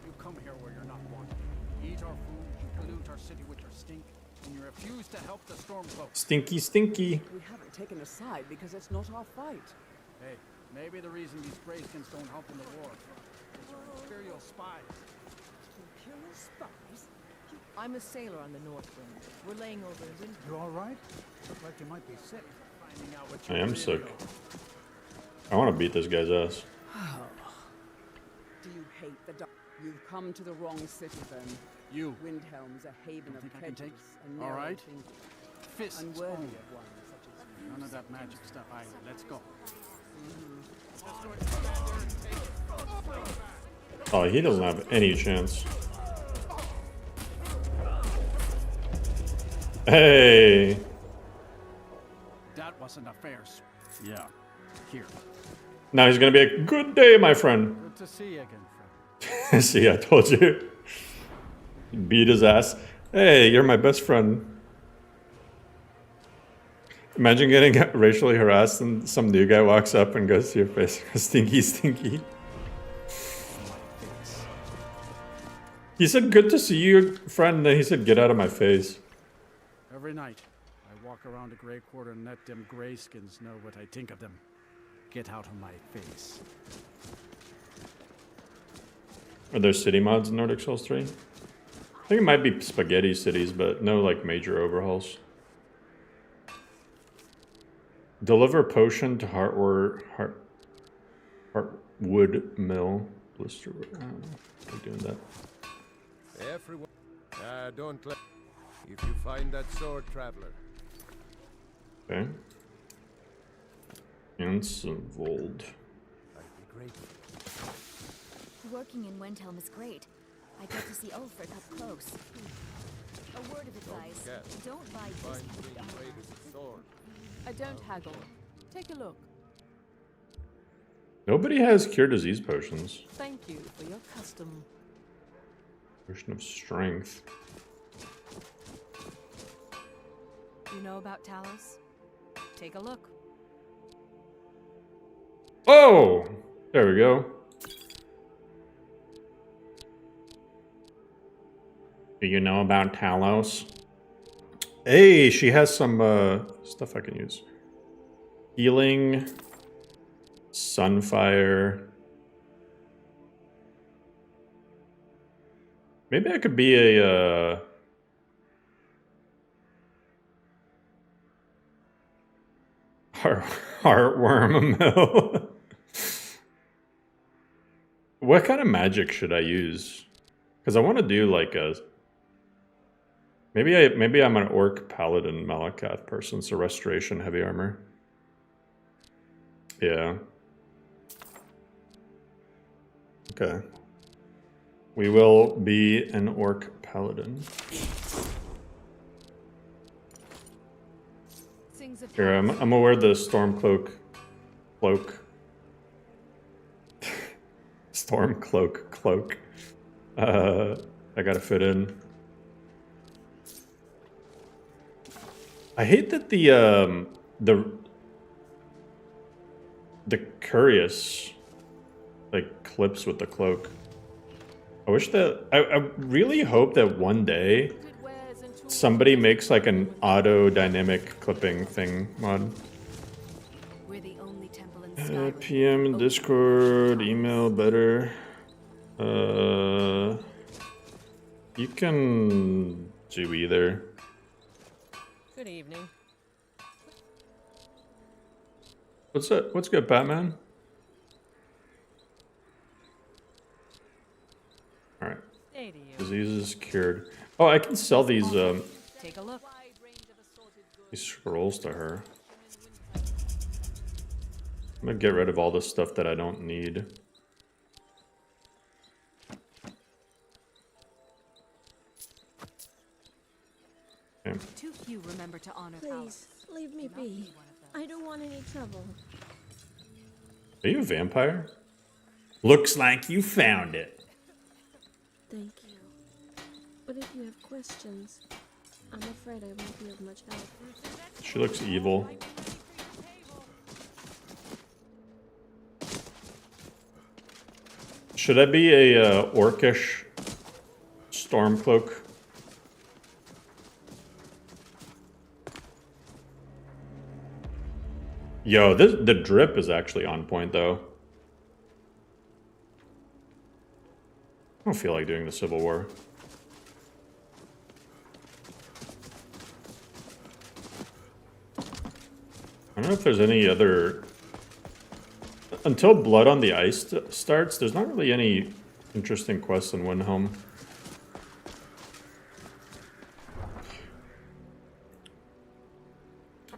You come here where you're not wanted. You eat our food, you pollute our city with your stink, and you refuse to help the Stormcloak. Stinky, stinky. We haven't taken a side because it's not our fight. Hey, maybe the reason these Greyskins don't help in the war is your Imperial spies. Imperial spies? I'm a sailor on the North Wind. We're laying over in Windhelm. You all right? Look like you might be sick. Finding out what I you am really sick. know. I want to beat this guy's ass. Do you hate the dark? You've come to the wrong city, then. You. Windhelm's a haven of Think I can take? prejudice and All narrow right. thinking, Fists. unworthy only. of one such as you. None of that magic stuff either. Let's go. Oh, he doesn't have any chance. Hey! That wasn't a fair. Yeah. Here. Now he's gonna be a good day, my friend. Good to see you again, friend. See, I told you. Beat his ass. Hey, you're my best friend. Imagine getting racially harassed and some new guy walks up and goes to your face, stinky, stinky. He said, good to see you, friend. And he said, get out of my face. Every night, I walk around the Grey Quarter and let them Greyskins know what I think of them. Get out of my face. Are there city mods in Nordic Souls 3? I think it might be spaghetti cities, but no like major overhauls. Deliver potion to Heartwood Mill. Blister. I don't know. I'm doing that. Everyone, don't let. If you find that sword, traveler. Okay. Vold. I'd be grateful. Working in Windhelm is great. I get to see Ulfric up close. A word of advice: don't buy this. I don't haggle. Take a look. Nobody has cure disease potions. Thank you for your custom. Potion of strength. You know about Talos? Take a look. Oh! There we go. Do you know about Talos? Hey, she has some stuff I can use. Healing. Sunfire. Maybe I could be a heartworm mill. What kind of magic should I use? Because I want to do like a. Maybe I'm an orc paladin Malakath person, so restoration heavy armor. Yeah. Okay. We will be an orc paladin. Here, I'm gonna wear the storm cloak. Storm cloak. I gotta fit in. I hate that the curious like clips with the cloak. I wish that I really hope that one day somebody makes like an auto dynamic clipping thing mod. We're the only temple in Skyrim. PM in Discord, email better. You can do either. Good evening. What's that? What's good, Batman? All right. Diseases cured. Oh, I can sell these Take a look. these scrolls to her. I'm gonna get rid of all this stuff that I don't need. Okay. Too few remember to honor Please, leave me be. I don't want any trouble. Are you a vampire? Looks like you found it. Thank you. But if you have questions, I'm afraid I won't be of much help. She looks evil. Should I be a orcish Stormcloak? Yo, the drip is actually on point, though. I don't feel like doing the Civil War. I don't know if there's any other... Until Blood on the Ice starts, there's not really any interesting quests in Windhelm.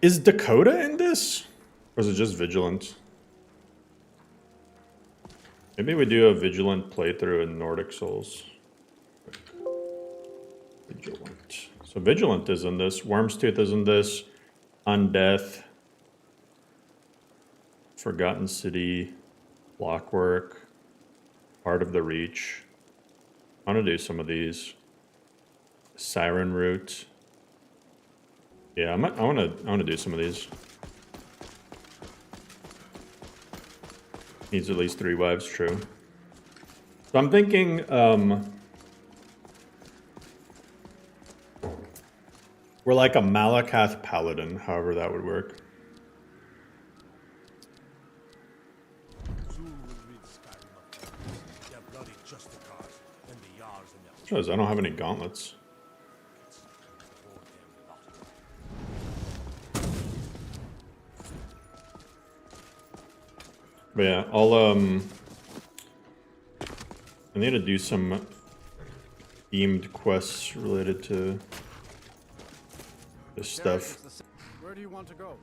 Is Dakota in this? Or is it just Vigilant? Maybe we do a Vigilant playthrough in Nordic Souls. Vigilant. So Vigilant is in this. Wormstooth is in this. Undeath. Forgotten City. Blockwork. Part of the Reach. I want to do some of these. Siren Root. Yeah, I want to do some of these. Needs at least 3 wives, true. So I'm thinking, we're like a Malakath Paladin, however that would work. I don't have any gauntlets. But yeah, I need to do some themed quests related to this stuff. Where do you want to go?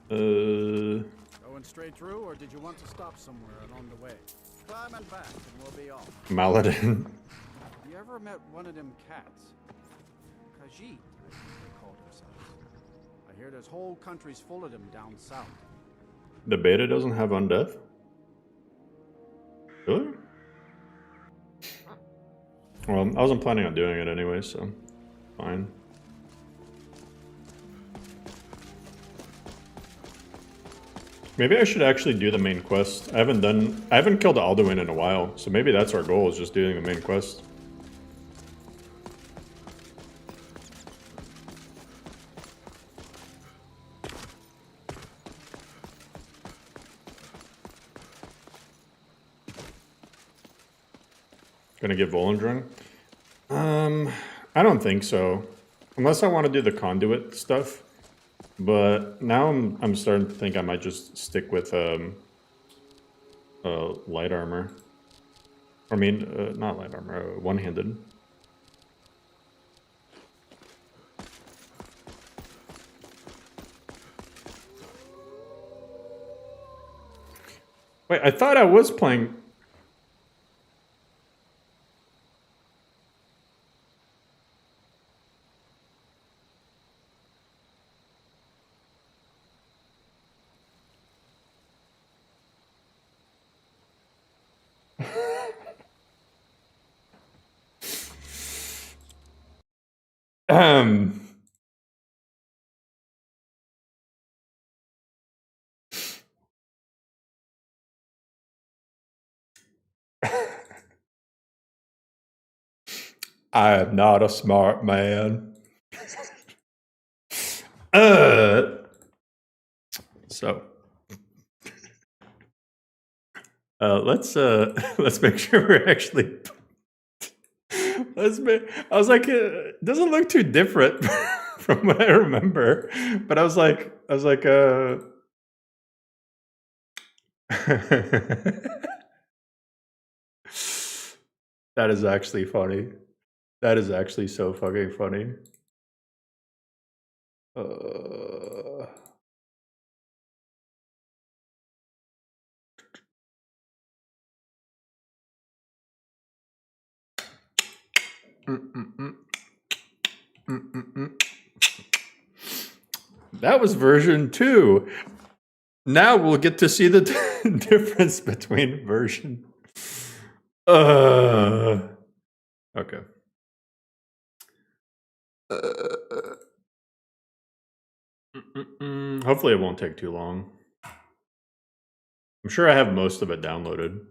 Going straight through, or did you want to stop somewhere along the way? Climb and back, and we'll be off. Maladin. You ever met one of them cats? Khajiit, I think they called themselves. I hear there's whole countries full of them down south. The beta doesn't have undeath? Really? Well, I wasn't planning on doing it anyway, so fine. Maybe I should actually do the main quest. I haven't killed Alduin in a while, so maybe that's our goal, is just doing the main quest. Gonna get Volendrung? I don't think so. Unless I want to do the conduit stuff. But now I'm starting to think I might just stick with light armor. I mean, not light armor, one-handed. Wait, I thought I was playing... I am not a smart man. So let's make sure we're actually. I was like, it doesn't look too different from what I remember, but I was like, that is actually funny. That is actually so fucking funny. That was version 2. Now we'll get to see the difference between version. Okay. Hopefully it won't take too long. I'm sure I have most of it downloaded.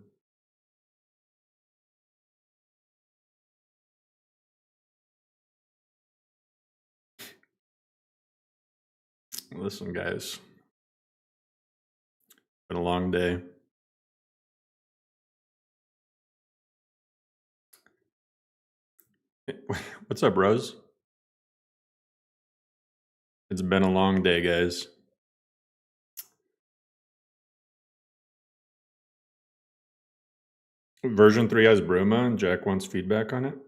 Listen, guys. Been a long day. What's up, Rose? It's been a long day, guys. Version 3 has Bruma, and Jack wants feedback on it.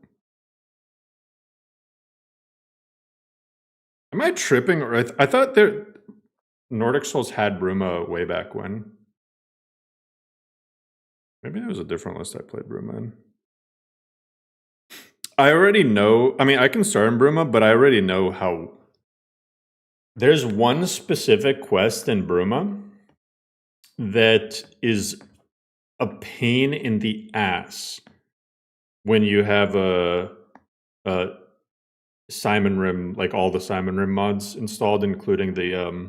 Am I tripping? Or I thought that Nordic Souls had Bruma way back when. Maybe there was a different list I played Bruma in. I already know. I mean, I can start in Bruma, but I already know how. There's one specific quest in Bruma that is a pain in the ass when you have a Simon Rim, like all the Simon Rim mods installed, including the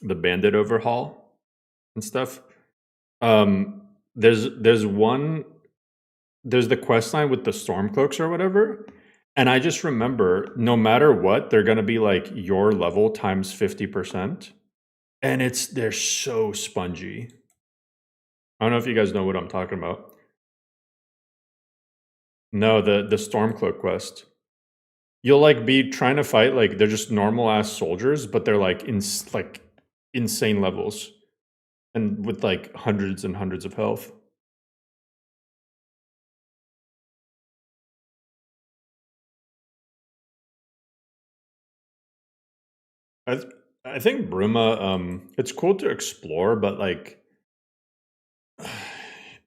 Bandit overhaul and stuff. There's the quest line with the Stormcloaks or whatever, and I just remember no matter what, they're gonna be like your level times 50%, and they're so spongy. I don't know if you guys know what I'm talking about. No, the Stormcloak quest. You'll like be trying to fight like they're just normal ass soldiers, but they're like insane levels, and with like hundreds and hundreds of health. I think Bruma, it's cool to explore, but like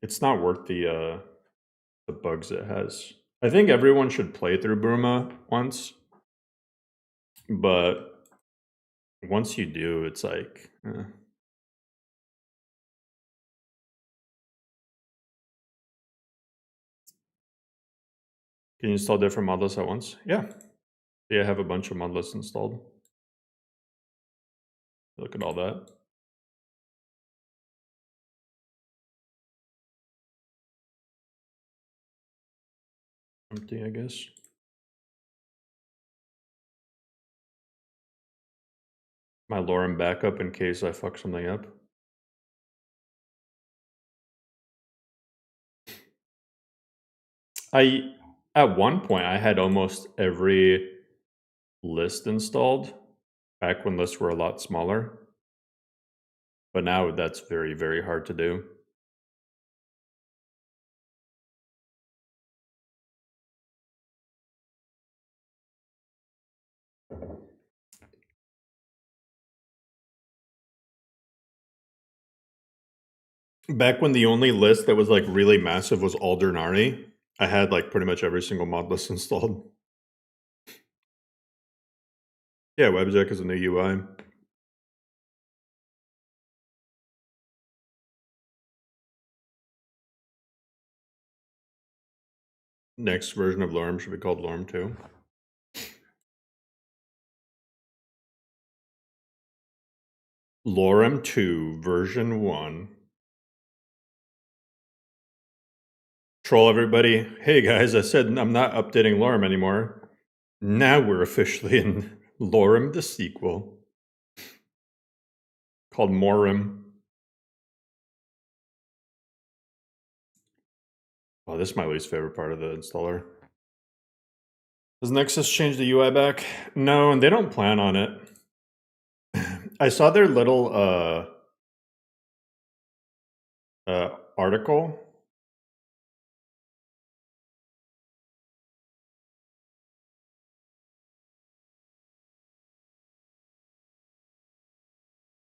it's not worth the bugs it has. I think everyone should play through Bruma once, but once you do, it's like Can you install different modlists at once? Yeah. Yeah, I have a bunch of modlists installed. Look at all that. Empty, I guess. My Lorem backup in case I fuck something up. At one point, I had almost every list installed back when lists were a lot smaller. But now that's very, very hard to do. Back when the only list that was like really massive was Aldernari, I had like pretty much every single mod list installed. Yeah, WebJack is a new UI. Next version of Lorem should be called Lorem 2. Lorem 2, version 1. Troll everybody. Hey guys, I said I'm not updating Lorem anymore. Now we're officially in Lorem the sequel. Called Morrem. Oh, this is my least favorite part of the installer. Does Nexus change the UI back? No, and they don't plan on it. I saw their little article.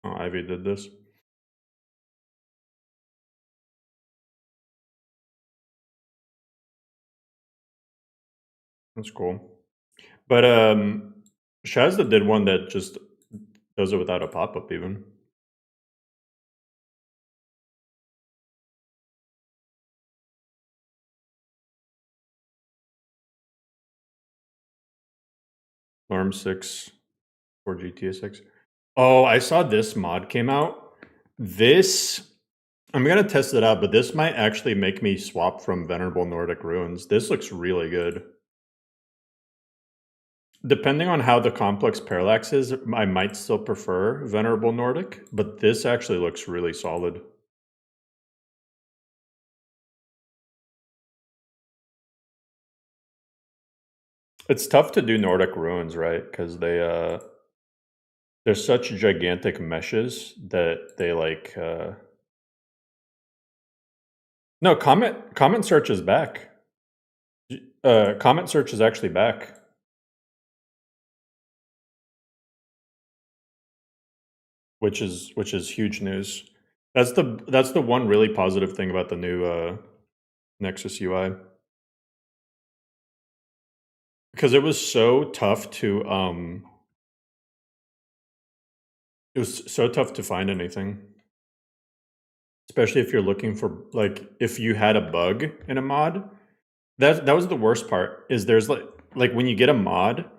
Oh, Ivy did this. That's cool. But Shazda did one that just does it without a pop-up even. Lorem 6 for GTA 6. Oh, I saw this mod came out. This, I'm going to test it out, but this might actually make me swap from Venerable Nordic Ruins. This looks really good. Depending on how the complex Parallax is, I might still prefer Venerable Nordic, but this actually looks really solid. It's tough to do Nordic ruins, right? Because they're such gigantic meshes that they like. No, comment search is back. Comment search is actually back. Which is huge news. That's the one really positive thing about the new Nexus UI. Because it was so tough to find anything. Especially if you're looking for, like, if you had a bug in a mod. That was the worst part, is there's like when you get a mod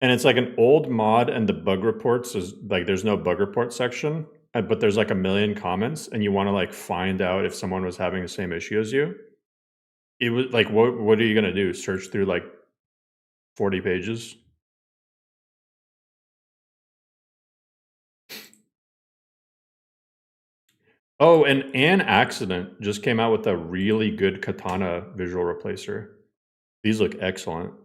and it's like an old mod and the bug reports is like there's no bug report section, but there's like a million comments and you want to like find out if someone was having the same issue as you. It was like, what are you gonna do? Search through like 40 pages? Oh, and An Accident just came out with a really good katana visual replacer. These look excellent.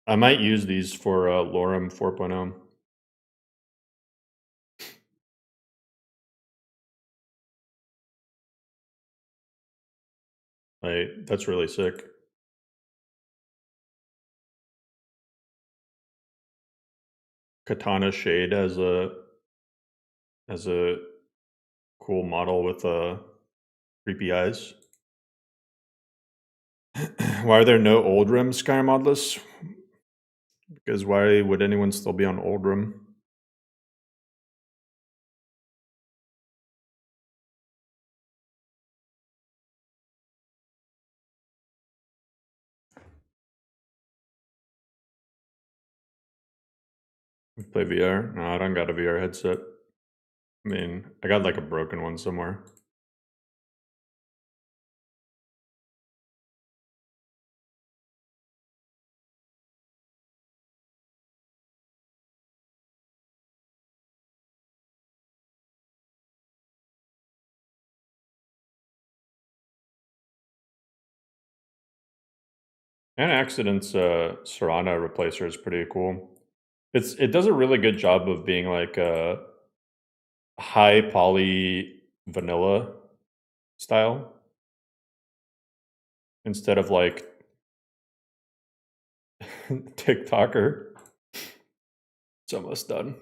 I might use these for Lorem 4.0. That's really sick. Katana Shade as a cool model with creepy eyes. Why are there no Oldrim Skyrim Modlist? Because why would anyone still be on Oldrim? Play VR? No, I don't got a VR headset. I mean, I got like a broken one somewhere. And Accident's Serana replacer is pretty cool. It does a really good job of being like a high poly vanilla style instead of like TikToker. It's almost done.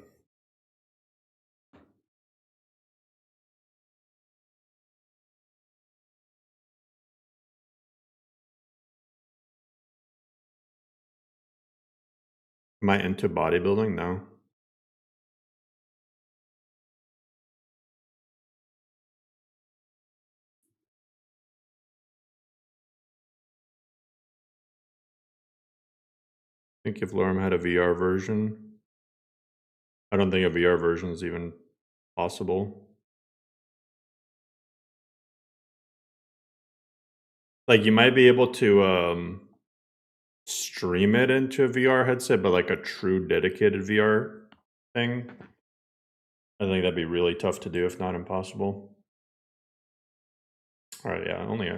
Am I into bodybuilding? No. I think if Lorem had a VR version, I don't think a VR version is even possible. Like, you might be able to stream it into a VR headset, but like a true dedicated VR thing, I think that'd be really tough to do, if not impossible. All right, yeah, only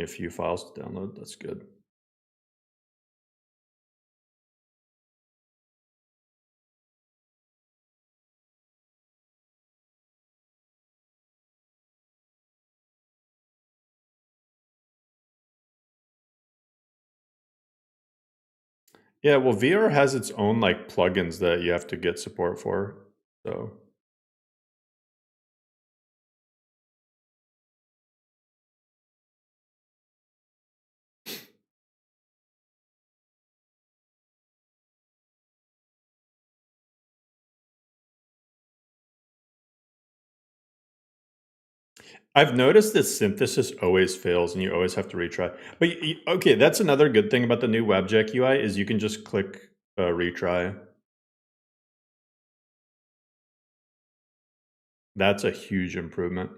a few files to download. That's good. Yeah, well, VR has its own like plugins that you have to get support for. So I've noticed that synthesis always fails and you always have to retry. But okay, that's another good thing about the new WebJack UI is you can just click retry. That's a huge improvement.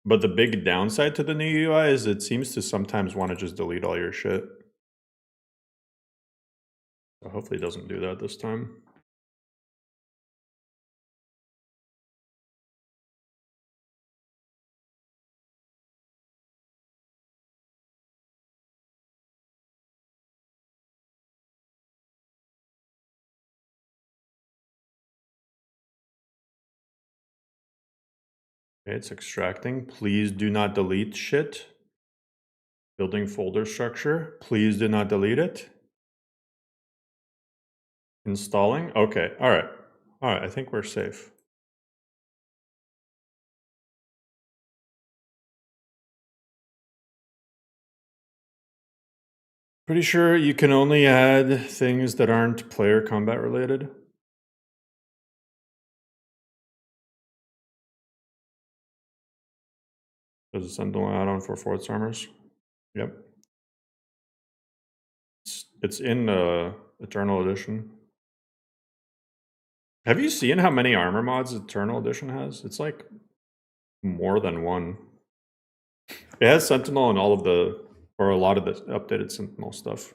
But the big downside to the new UI is it seems to sometimes want to just delete all your shit. So hopefully it doesn't do that this time. Okay, it's extracting. Please do not delete shit. Building folder structure. Please do not delete it. Installing. Okay, all right. All right, I think we're safe. Pretty sure you can only add things that aren't player combat related. There's a Sentinel add-on for Force Armors. Yep. It's in Eternal Edition. Have you seen how many armor mods Eternal Edition has? It's like more than one. It has Sentinel and all of the, or a lot of the updated Sentinel stuff.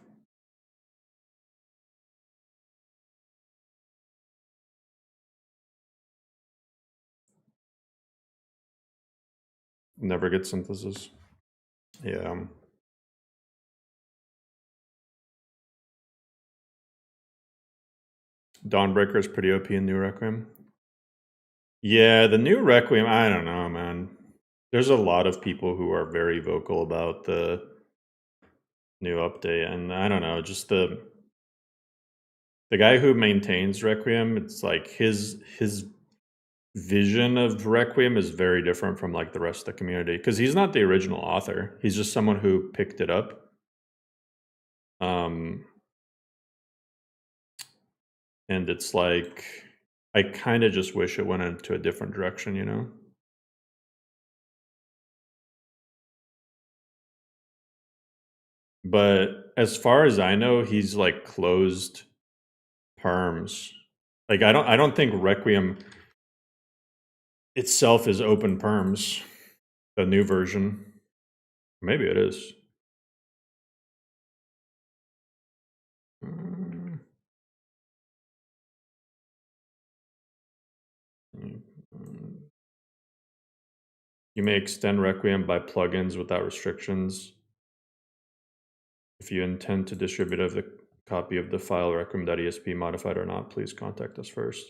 Never get synthesis. Yeah. Dawnbreaker is pretty OP in New Requiem. Yeah, the new Requiem, I don't know, man. There's a lot of people who are very vocal about the new update, and I don't know, just the guy who maintains Requiem, it's like his vision of Requiem is very different from like the rest of the community, because he's not the original author. He's just someone who picked it up. And it's like, I kind of just wish it went into a different direction, you know? But as far as I know, he's like closed perms. Like I don't think Requiem itself is open perms, the new version. Maybe it is. You may extend Requiem by plugins without restrictions. If you intend to distribute a copy of the file requiem.esp modified or not, please contact us first.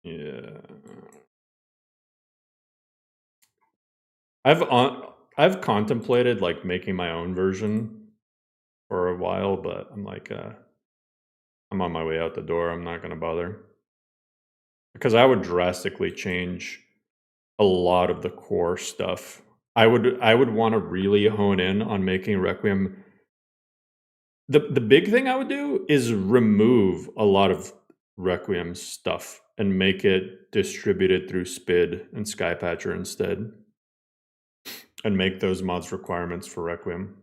Yeah. I've contemplated like making my own version for a while, but I'm like I'm on my way out the door. I'm not going to bother. Because I would drastically change a lot of the core stuff. I would want to really hone in on making Requiem. The big thing I would do is remove a lot of Requiem stuff and make it distributed through SPID and Skypatcher instead. And make those mods requirements for Requiem.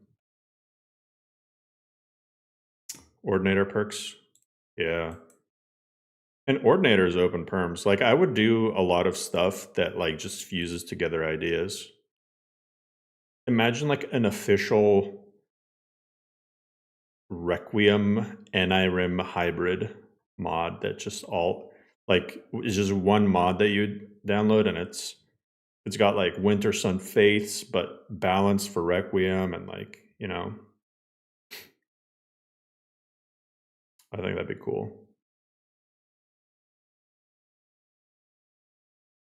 Ordinator perks. Yeah. And Ordinator is open perms. Like I would do a lot of stuff that like just fuses together ideas. Imagine like an official Requiem NIRIM hybrid mod that just all like is just one mod that you download, and it's got like Winter Sun Faiths but balanced for Requiem, and like, you know, I think that'd be cool.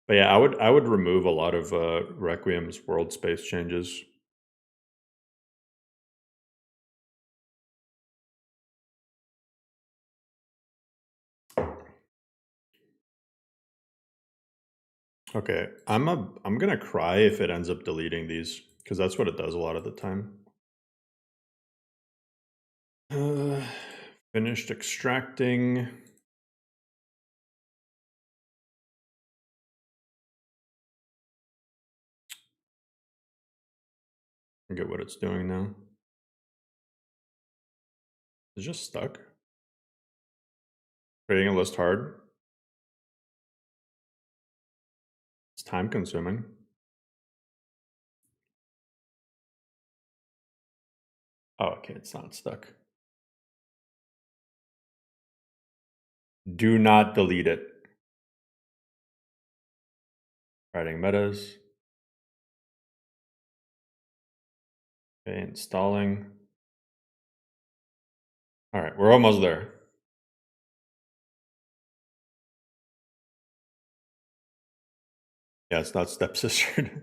But yeah, I would remove a lot of Requiem's world space changes. Okay, I'm gonna cry if it ends up deleting these, because that's what it does a lot of the time. Finished extracting. Get what it's doing now. It's just stuck. Creating a list hard. It's time consuming. Oh, okay, it's not stuck. Do not delete it. Writing metas. Okay, installing. All right, we're almost there. Yeah, it's not stepsister.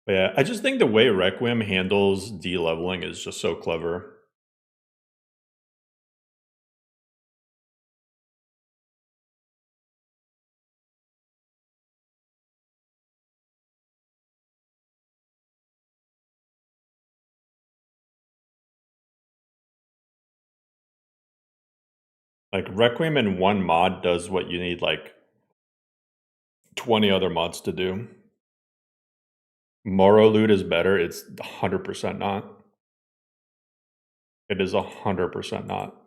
But yeah, I just think the way Requiem handles deleveling is just so clever. Like Requiem in one mod does what you need like 20 other mods to do. Morrowloot is better. It's 100% not. It is 100% not.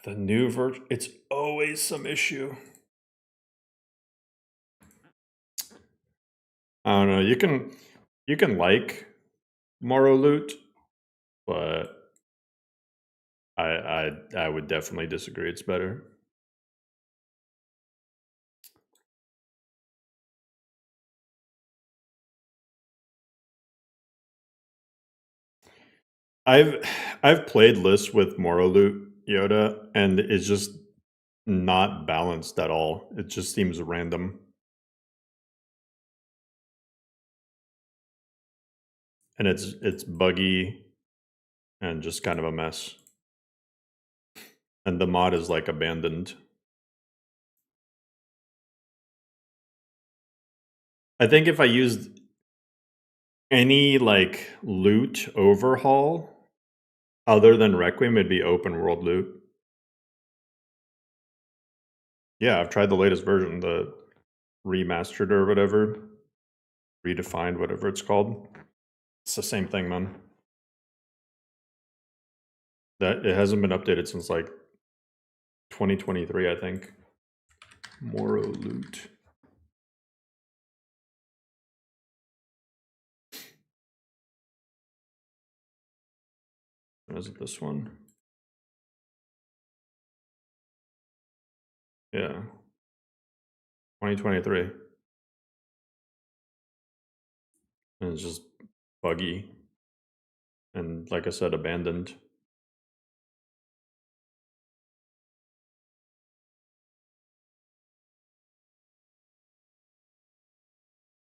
The new version, it's always some issue. I don't know. You can like Morrowloot, but I would definitely disagree. It's better. I've played lists with Morrowloot Yoda, and it's just not balanced at all. It just seems random. And it's buggy and just kind of a mess. And the mod is like abandoned. I think if I used any like loot overhaul other than Requiem, it'd be open world loot. Yeah, I've tried the latest version, the remastered or whatever, redefined, whatever it's called. It's the same thing, man. That it hasn't been updated since like 2023, I think. Morrowloot. Is it this one? Yeah. 2023. And it's just buggy. And like I said, abandoned.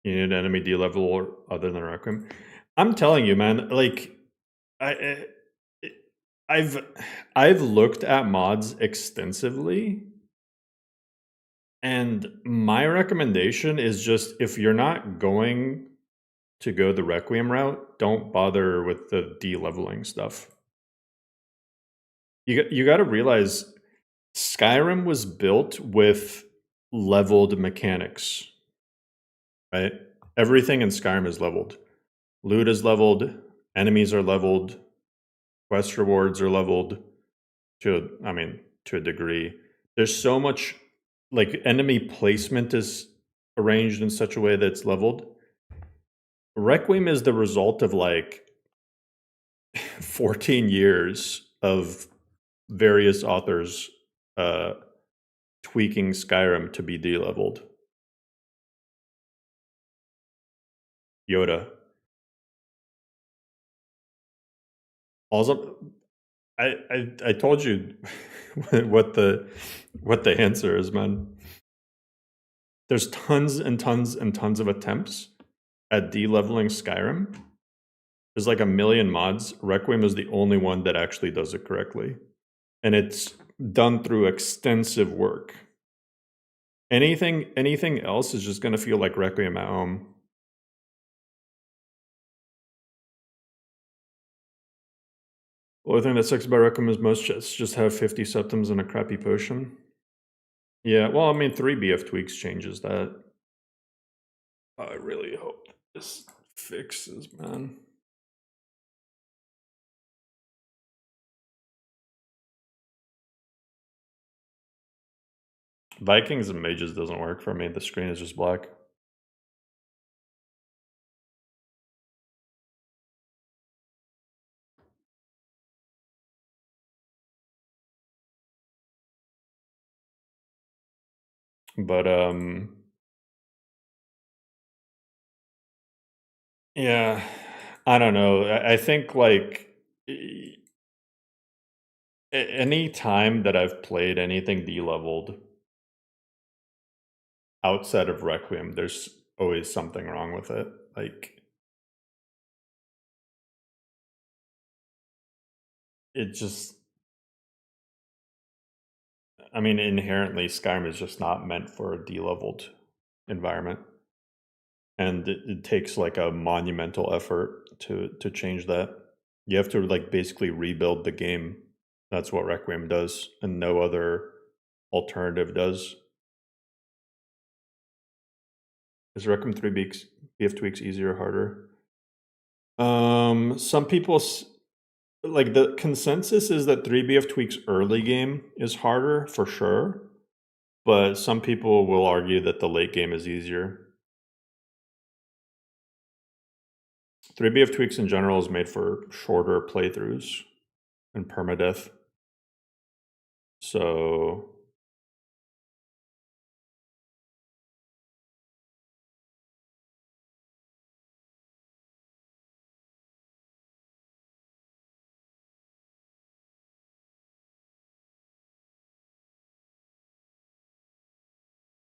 You need an enemy D-level other than Requiem. I'm telling you, man, like I've looked at mods extensively, and my recommendation is just if you're not going to go the Requiem route, don't bother with the D-leveling stuff. You got to realize Skyrim was built with leveled mechanics, right? Everything in Skyrim is leveled. Loot is leveled, enemies are leveled, quest rewards are leveled to a degree. There's so much like enemy placement is arranged in such a way that it's leveled. Requiem is the result of like 14 years of various authors tweaking Skyrim to be de-leveled. Yoda. Also, I told you what the answer is, man. There's tons and tons and tons of attempts at de-leveling Skyrim. There's like a million mods. Requiem is the only one that actually does it correctly. And it's done through extensive work. Anything else is just going to feel like Requiem at home. The only thing that sucks about Requiem is most chests just have 50 septums and a crappy potion. Yeah, well, I mean, 3 BF tweaks changes that. I really hope this Fixes, man. Vikings and mages doesn't work for me. The screen is just black. But yeah, I don't know. I think like any time that I've played anything D-leveled outside of Requiem, there's always something wrong with it. Like it just, I mean, inherently Skyrim is just not meant for a D-leveled environment. And it takes like a monumental effort to change that. You have to like basically rebuild the game. That's what Requiem does, and no other alternative does. Is Requiem 3 BF tweaks easier or harder? Some people like the consensus is that 3 BF tweaks early game is harder for sure, but some people will argue that the late game is easier. 3 BF tweaks in general is made for shorter playthroughs and permadeath. So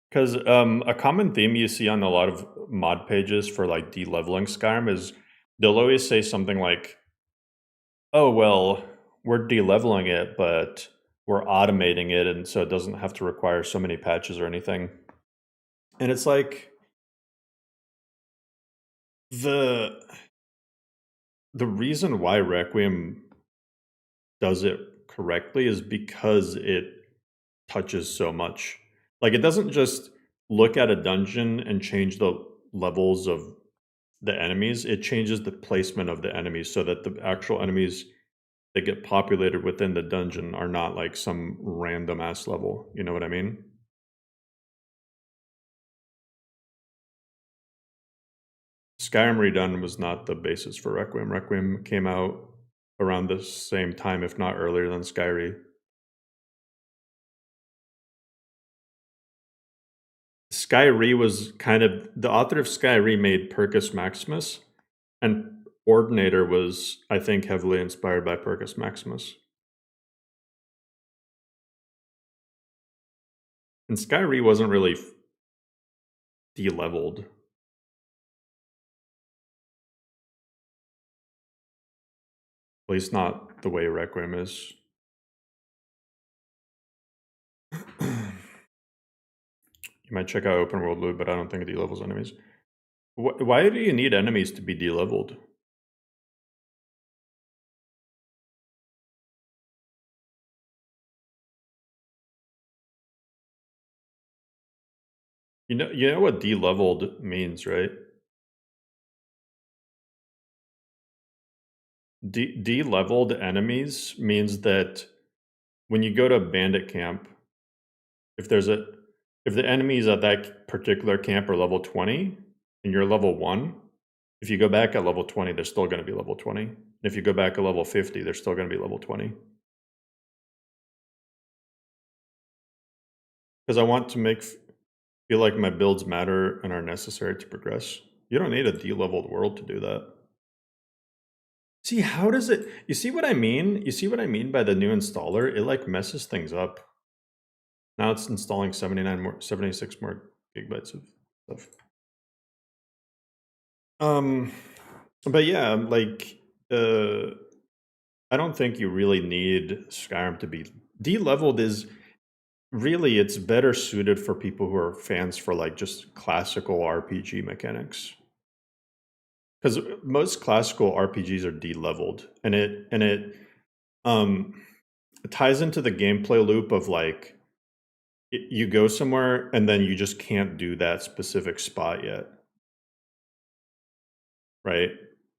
because a common theme you see on a lot of mod pages for like de-leveling Skyrim is they'll always say something like, oh, well, we're de-leveling it, but we're automating it, and so it doesn't have to require so many patches or anything. And it's like the reason why Requiem does it correctly is because it touches so much. Like it doesn't just look at a dungeon and change the levels of the enemies, it changes the placement of the enemies so that the actual enemies that get populated within the dungeon are not like some random ass level. You know what I mean? Skyrim Redone was not the basis for Requiem. Requiem came out around the same time, if not earlier than Skyrim. Skyrim was kind of the author of Skyrim made Percus Maximus, and Ordinator was, I think, heavily inspired by Percus Maximus. And Skyrim wasn't really de-leveled. At least not the way Requiem is. You might check out Open World Loot, but I don't think it de-levels enemies. Why do you need enemies to be de-leveled? You know what de-leveled means, right? De-leveled enemies means that when you go to bandit camp, if the enemies at that particular camp are level 20 and you're level 1, if you go back at level 20, they're still going to be level 20. And if you go back at level 50, they're still going to be level 20. Because I want to feel like my builds matter and are necessary to progress. You don't need a de-leveled world to do that. See, how does it... You see what I mean? You see what I mean by the new installer? It like messes things up. Now it's installing 76 more gigabytes of stuff. But yeah, like, I don't think you really need Skyrim to be de-leveled. Is really, it's better suited for people who are fans for like just classical RPG mechanics. Because most classical RPGs are de-leveled, and it ties into the gameplay loop of like you go somewhere and then you just can't do that specific spot yet. right?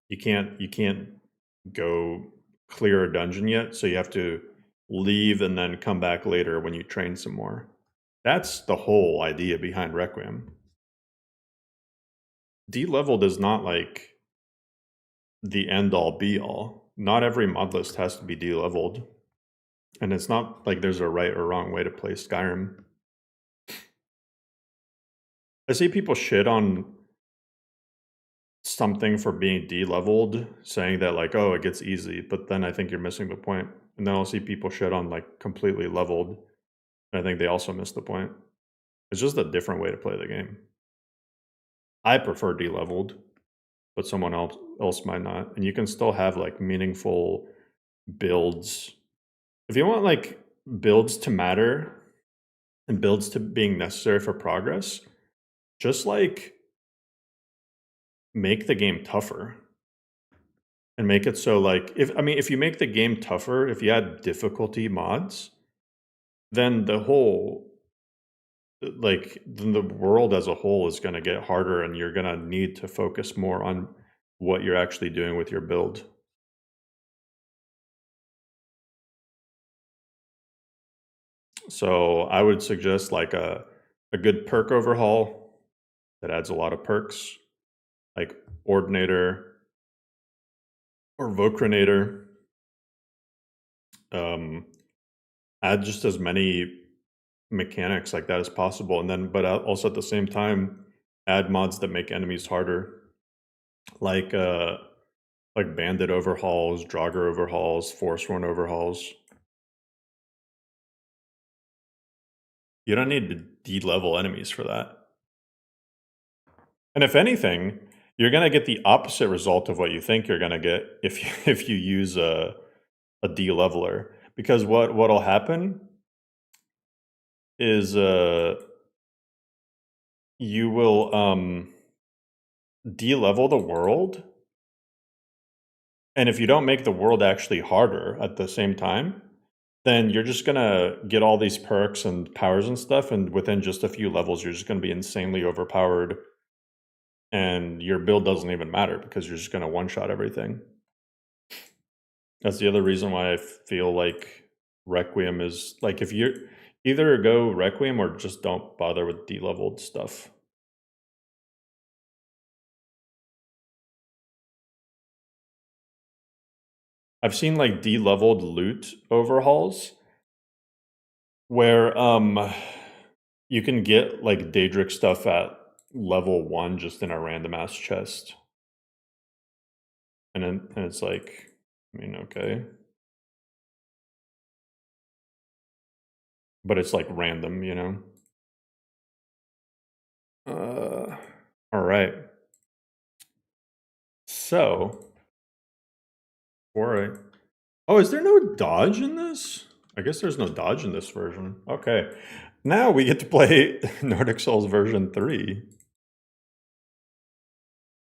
You can't go clear a dungeon yet, so you have to leave and then come back later when you train some more. That's the whole idea behind Requiem. D-leveled is not like the end-all be-all. Not every Modlist has to be D-leveled. And it's not like there's a right or wrong way to play Skyrim. I see people shit on something for being D-leveled, saying that like, oh, it gets easy, but then I think you're missing the point. And then I'll see people shit on like completely leveled, and I think they also miss the point. It's just a different way to play the game. I prefer D-leveled, but someone else might not. And you can still have like meaningful builds. If you want like builds to matter and builds to being necessary for progress, just like make the game tougher. And make it so like if you make the game tougher, if you add difficulty mods, then the world as a whole is going to get harder, and you're going to need to focus more on what you're actually doing with your build. So I would suggest like a good perk overhaul that adds a lot of perks, like Ordinator or Vocrinator. Add just as many mechanics like that as possible, and then but also at the same time add mods that make enemies harder, like bandit overhauls, Draugr overhauls, Forsworn overhauls. You don't need to de-level enemies for that. And if anything, you're going to get the opposite result of what you think you're going to get if you use a de-leveler. Because what'll happen is you will de-level the world, and if you don't make the world actually harder at the same time, then you're just gonna get all these perks and powers and stuff, and within just a few levels you're just gonna be insanely overpowered, and your build doesn't even matter because you're just gonna one-shot everything. That's the other reason why I feel like Requiem is like, if you either go Requiem or just don't bother with de-leveled stuff. I've seen like de-leveled loot overhauls where you can get like Daedric stuff at level 1 just in a random ass chest. And it's like, I mean, okay. But it's like random, you know? All right. So, alright. Oh, is there no dodge in this? I guess there's no dodge in this version. Okay. Now we get to play Nordic Souls version 3.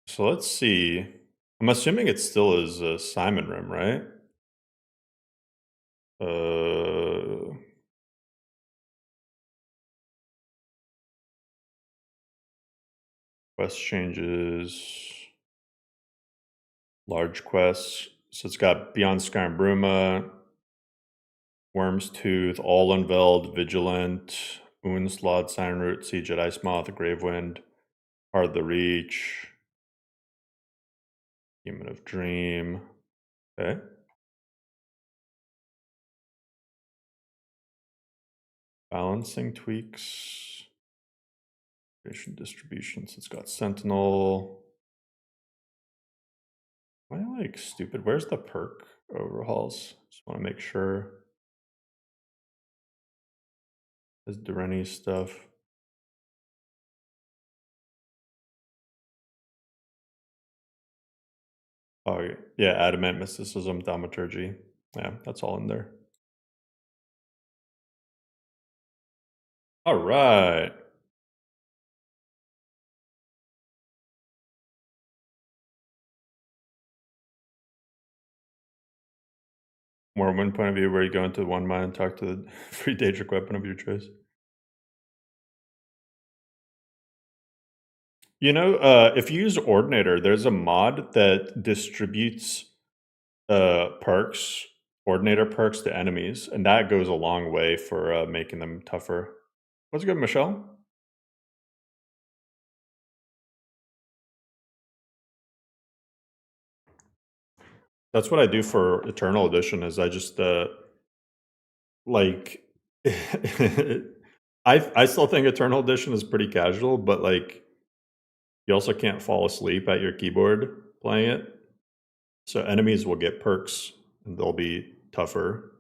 So let's see. I'm assuming it still is Simon Rim, right? Quest changes. Large quests. So it's got Beyond Skyrim Bruma, Worm's Tooth, All Unveiled, Vigilant, Unslaught, Siren Root, Siege at Icemoth, Gravewind, Hard the Reach, Demon of Dream. Okay. Balancing tweaks. Distribution. So it's got Sentinel. Am I like stupid? Where's the perk overhauls? Just want to make sure. There's Durrani stuff. Oh, yeah, Adamant, Mysticism, Thaumaturgy. Yeah, that's all in there. All right. More one point of view where you go into one mine and talk to the free Daedric weapon of your choice. You know, if you use Ordinator, there's a mod that distributes perks, Ordinator perks to enemies, and that goes a long way for making them tougher. What's good, Michelle? That's what I do for Eternal Edition. Is I just like I still think Eternal Edition is pretty casual, but like you also can't fall asleep at your keyboard playing it. So enemies will get perks and they'll be tougher.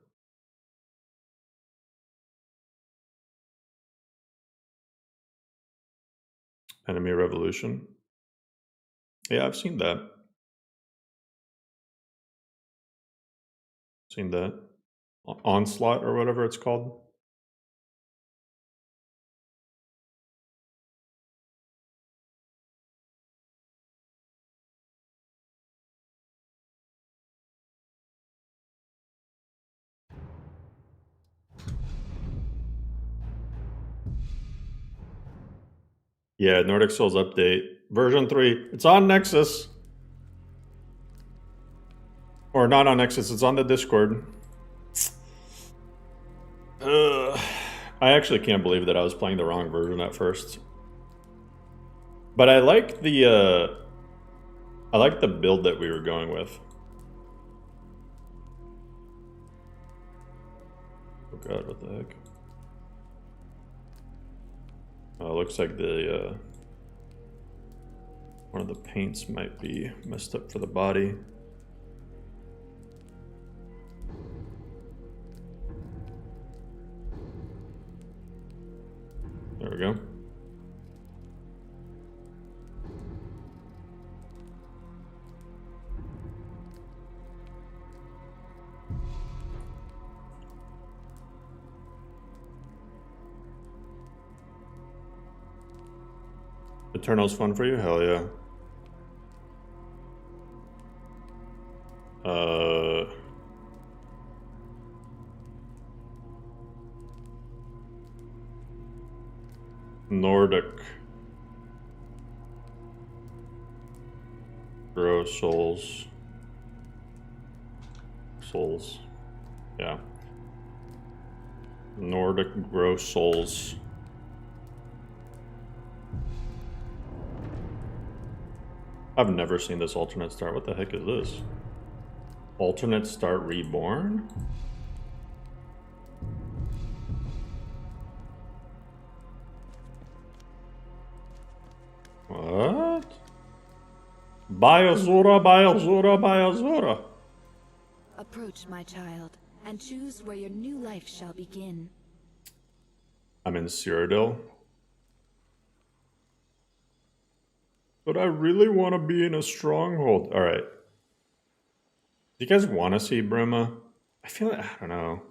Enemy Revolution. Yeah, I've seen that. Seen that. Onslaught or whatever it's called. Yeah, Nordic Souls update. Version 3. It's on Nexus. Or not on Nexus, it's on the Discord. I actually can't believe that I was playing the wrong version at first. But I like the build that we were going with. Oh god, what the heck? Oh, it looks like the one of the paints might be messed up for the body. There we go. Eternal's fun for you? Hell yeah. Nordic Souls. Yeah. Nordic Souls. I've never seen this alternate start. What the heck is this? Alternate start reborn? What? By Azura, by Azura, by Azura. Approach, my child, and choose where your new life shall begin. I'm in Cyrodiil. But I really want to be in a stronghold. Alright. Do you guys want to see Bruma? I feel like, I don't know.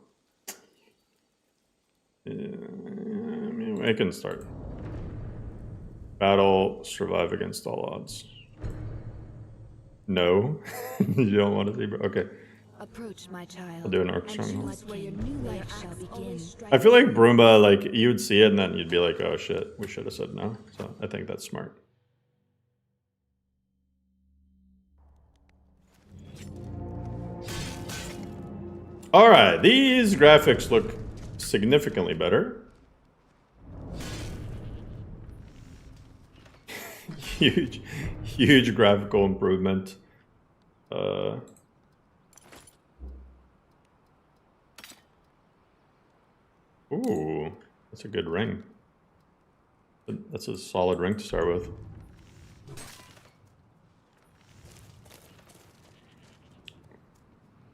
I mean, I can start. Battle, survive against all odds. No? You don't want to see Bruma? Okay. Approach, my child. I'll do an Orc Stronghold. Where your new life shall begin. I feel like Bruma, like, you would see it and then you'd be like, oh shit, we should have said no. So I think that's smart. Alright, these graphics look significantly better. huge graphical improvement. Ooh, that's a good ring. That's a solid ring to start with.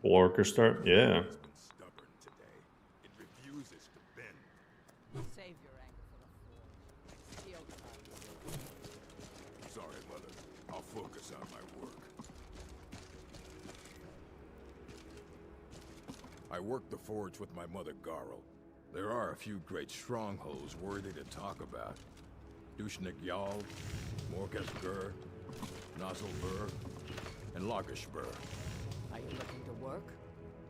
Orc start? Yeah. Stubborn today. It refuses to bend. Save your anger for the floor. Sorry, Mother. I'll focus on my work. I work the forge with my mother, Garl. There are a few great strongholds worthy to talk about. Dushnik Yal, Morkas Gur, Nozzlebur, and Lagershbur. Are you looking to work?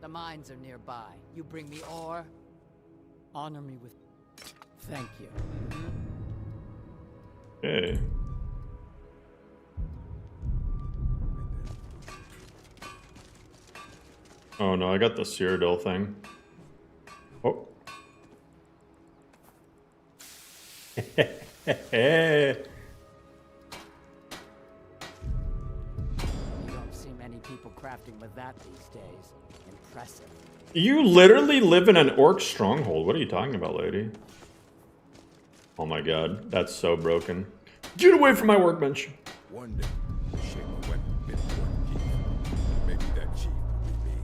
The mines are nearby. You bring me ore. Honor me with... Thank you. Okay. Oh no, I got the Cyrodiil thing. Oh. You don't see many people crafting with that these days. Impressive. You literally live in an orc stronghold. What are you talking about, lady? Oh my god, that's so broken. Get away from my workbench. One day, shape a weapon fit one chief. Maybe that chief will be me.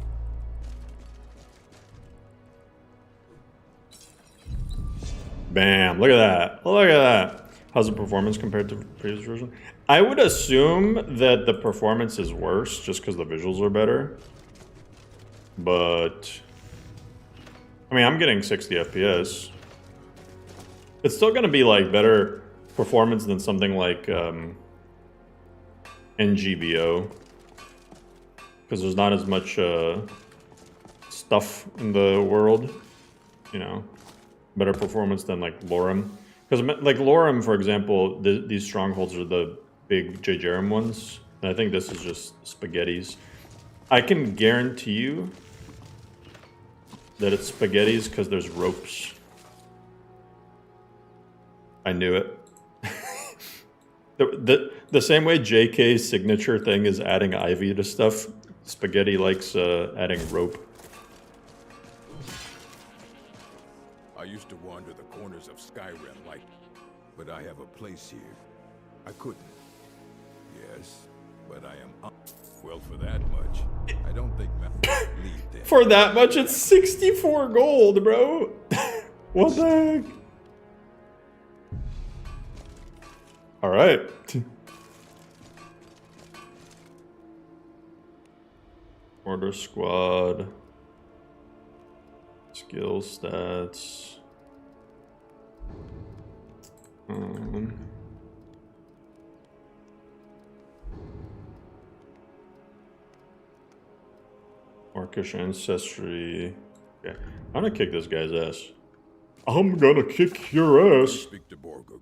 Bam, look at that. Look at that. How's the performance compared to the previous version? I would assume that the performance is worse just because the visuals are better. But I mean, I'm getting 60 FPS. It's still going to be like better performance than something like NGBO, because there's not as much stuff in the world, you know. Better performance than like Lorem, because like Lorem, for example, these strongholds are the big J-Jerem ones, and I think this is just spaghettis. I can guarantee you that it's spaghettis because there's ropes. I knew it. The same way JK's signature thing is adding ivy to stuff, Spaghetti likes adding rope. I used to wander the corners of Skyrim like, but I have a place here. I couldn't. Yes, but I am well for that much. I don't think leave For that much, it's 64 gold, bro. What the heck? All right. Order squad. Skill stats. Orcish ancestry. Okay. I'm gonna kick this guy's ass. I'm gonna kick your ass. Speak to Borgug.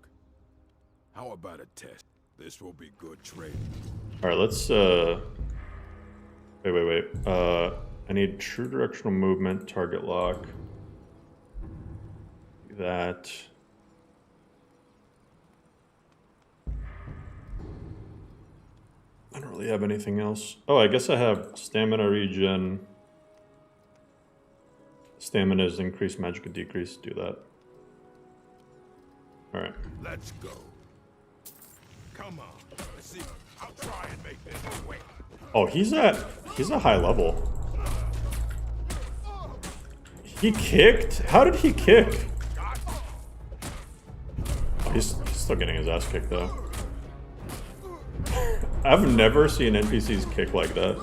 How about a test? This will be good training. All right, let's wait. I need true directional movement, target lock. That. I don't really have anything else. Oh, I guess I have stamina regen. Stamina is increased, magic decrease. Do that. All right. Let's go. Come on. Let's see. I'll try and make this quick. Oh, he's a high level. He kicked? How did he kick? Oh, he's still getting his ass kicked though. I've never seen NPCs kick like that.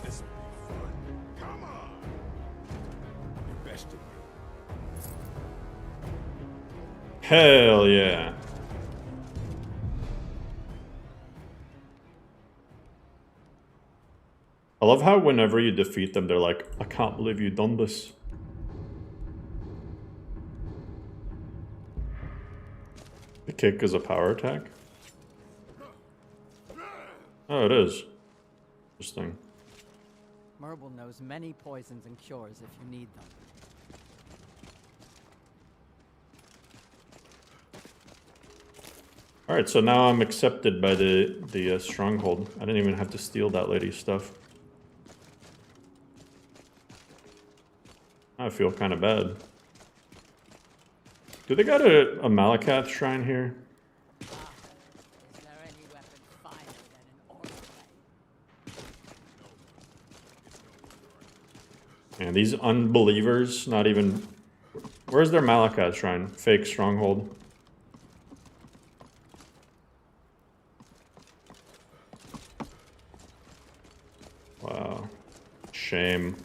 This will be fun. Come on. You bested me. Hell yeah. I love how whenever you defeat them, they're like, I can't believe you've done this. The kick is a power attack? Oh, it is. Interesting. Merble knows many poisons and cures if you need them. Alright, so now I'm accepted by the Stronghold. I didn't even have to steal that lady's stuff. I feel kind of bad. Do they got a Malakath shrine here? Is there any weapon finer than an orc blade? And these unbelievers, not even... Where's their Malakath shrine? Fake Stronghold. Wow. Shame.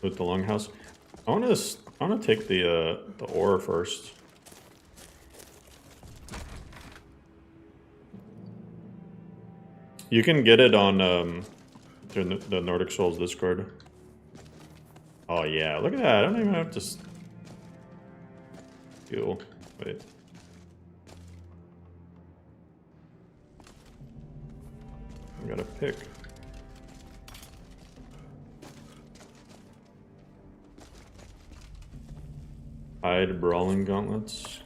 With the Longhouse. I wanna take the ore first. You can get it on the Nordic Souls Discord. Oh yeah, look at that. I don't even have to steal. Wait. I gotta pick. Hide brawling gauntlets.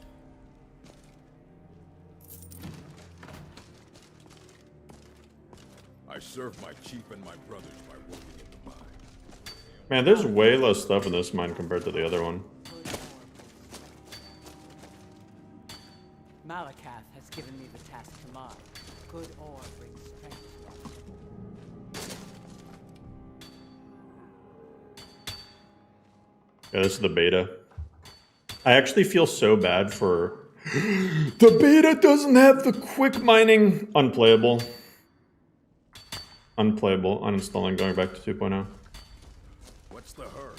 I serve my chief and my brothers by working in the mine. Man, there's way less stuff in this mine compared to the other one. Malakath has given me the task to mine. Good ore brings strength. Yeah, this is the beta. I actually feel so bad for... The beta doesn't have the quick mining. Unplayable. Unplayable. Uninstalling, going back to 2.0. What's the hurry?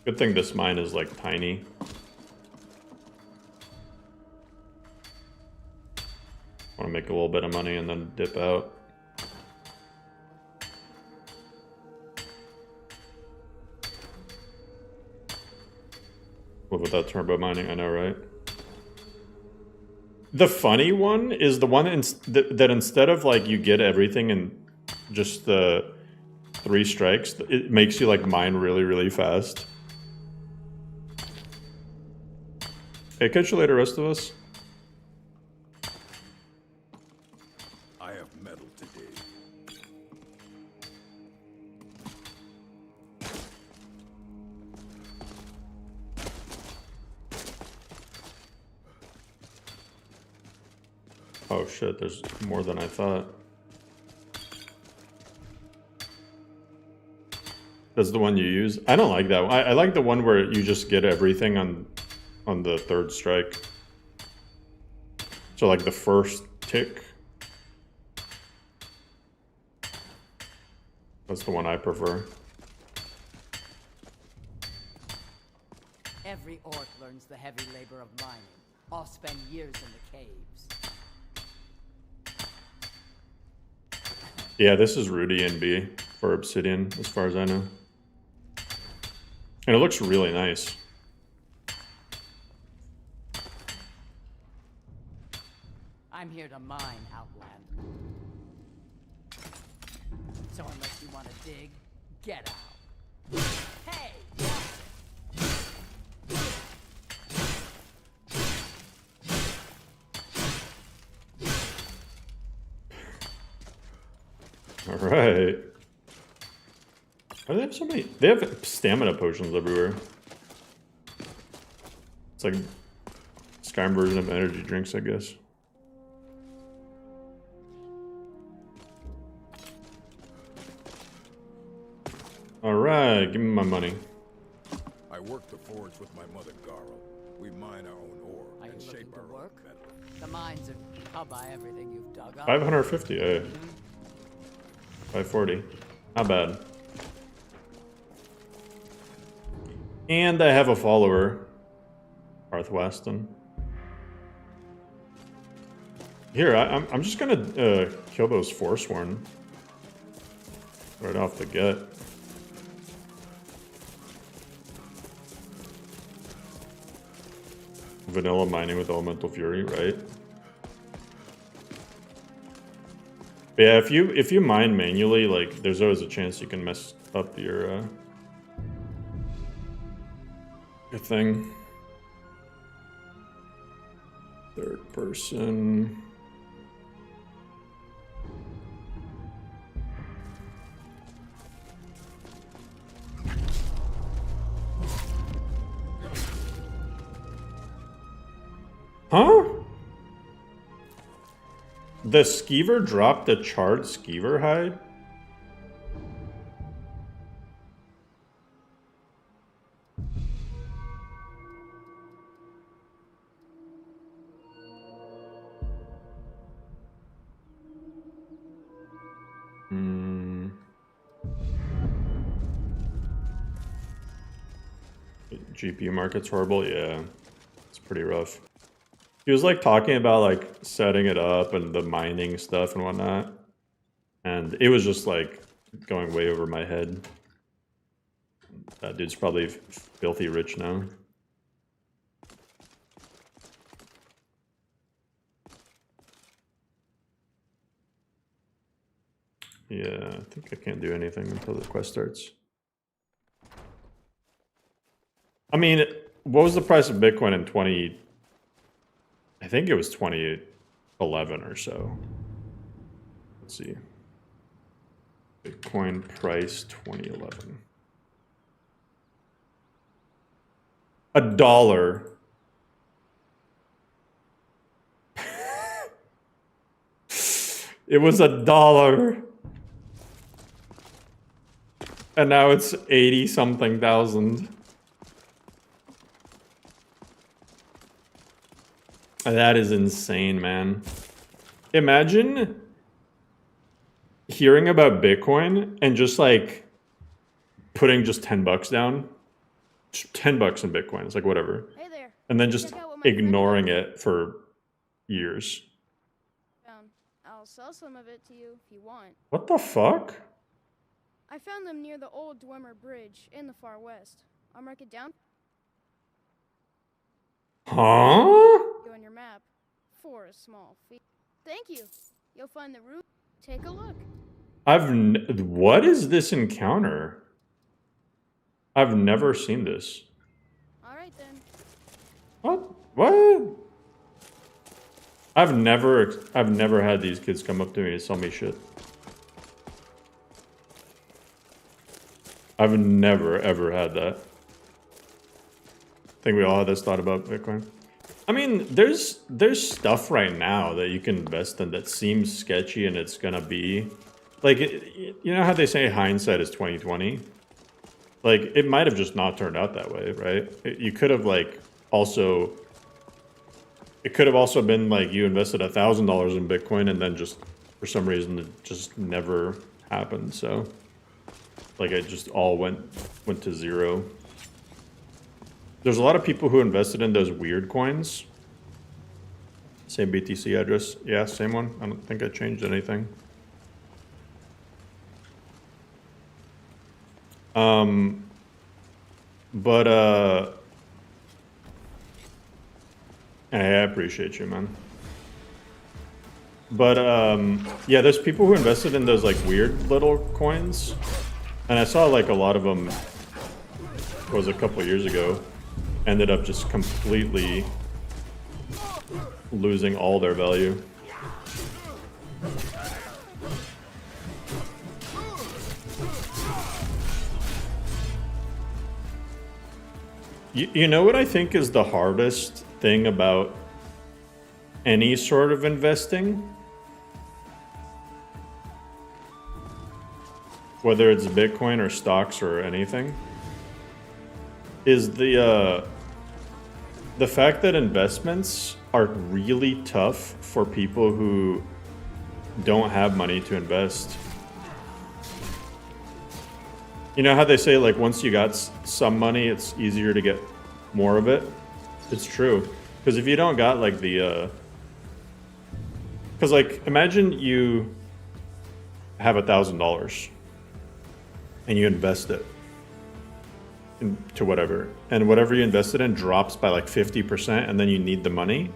Good thing this mine is like tiny. Want to make a little bit of money and then dip out. Live without turbo mining, I know, right? The funny one is the one that instead of like you get everything in just the 3 strikes, it makes you like mine really, really fast. Hey, catch you later, rest of us. I have metal today. Oh shit, there's more than I thought. That's the one you use? I don't like that one. I like the one where you just get everything on the 3rd strike. So like the first tick. That's the one I prefer. Every orc learns the heavy labor of mining. All spend years in the caves. Yeah, this is Rudy and B for Obsidian, as far as I know. And it looks really nice. I'm here to mine, Outland. So unless you want to dig, get out. Hey! Alright. Why do they have so many? They have stamina potions everywhere. It's like Skyrim version of energy drinks, I guess. Alright, give me my money. I work the forge with my mother Garl. We mine our own ore and shape our own metal. The mines are... I'll buy everything you've dug up. 550, yeah. 540. Not bad. And I have a follower. Arth Weston. Here, I'm just gonna kill those Forsworn. Right off the get. Vanilla mining with Elemental Fury, right? But yeah, if you mine manually, like there's always a chance you can mess up your thing. 3rd person. Huh? The skeever dropped the charred skeever hide? GPU market's horrible? Yeah. It's pretty rough. He was like talking about like setting it up and the mining stuff and whatnot. And it was just like going way over my head. That dude's probably filthy rich now. Yeah, I think I can't do anything until the quest starts. I mean, what was the price of Bitcoin in 20... I think it was 2011 or so. Let's see. Bitcoin price 2011. $1. It was $1. And now it's 80-something thousand. That is insane, man. Imagine hearing about Bitcoin and just like putting just $10 down. Just $10 in Bitcoin. It's like whatever. Hey there. And then just ignoring it for years. I'll sell some of it to you if you want. What the fuck? I found them near the old Dwemer Bridge in the far west. I'll mark it down. Huh? You on your map for a small fee. Thank you. You'll find the route. Take a look. What is this encounter? I've never seen this. All right then. What? I've never had these kids come up to me to sell me shit. I've never ever had that. I think we all had this thought about Bitcoin. I mean, there's stuff right now that you can invest in that seems sketchy, and it's gonna be like, you know how they say hindsight is 20/20? Like, it might have just not turned out that way, right? You could have like also. It could have also been like you invested $1,000 in Bitcoin and then just for some reason it just never happened. So like it just all went to zero. There's a lot of people who invested in those weird coins. Same BTC address. Yeah, same one. I don't think I changed anything. Hey, I appreciate you, man. But, yeah, there's people who invested in those, like, weird little coins. And I saw, like, a lot of them, was a couple years ago, ended up just completely losing all their value. You know what I think is the hardest thing about any sort of investing? Whether it's Bitcoin or stocks or anything, is the fact that investments are really tough for people who don't have money to invest. You know how they say, like, once you got some money, it's easier to get more of it? It's true. Because if you don't got, like, the... Because, like, imagine you have $1,000 and you invest it into whatever. And whatever you invested in drops by, like, 50% and then you need the money.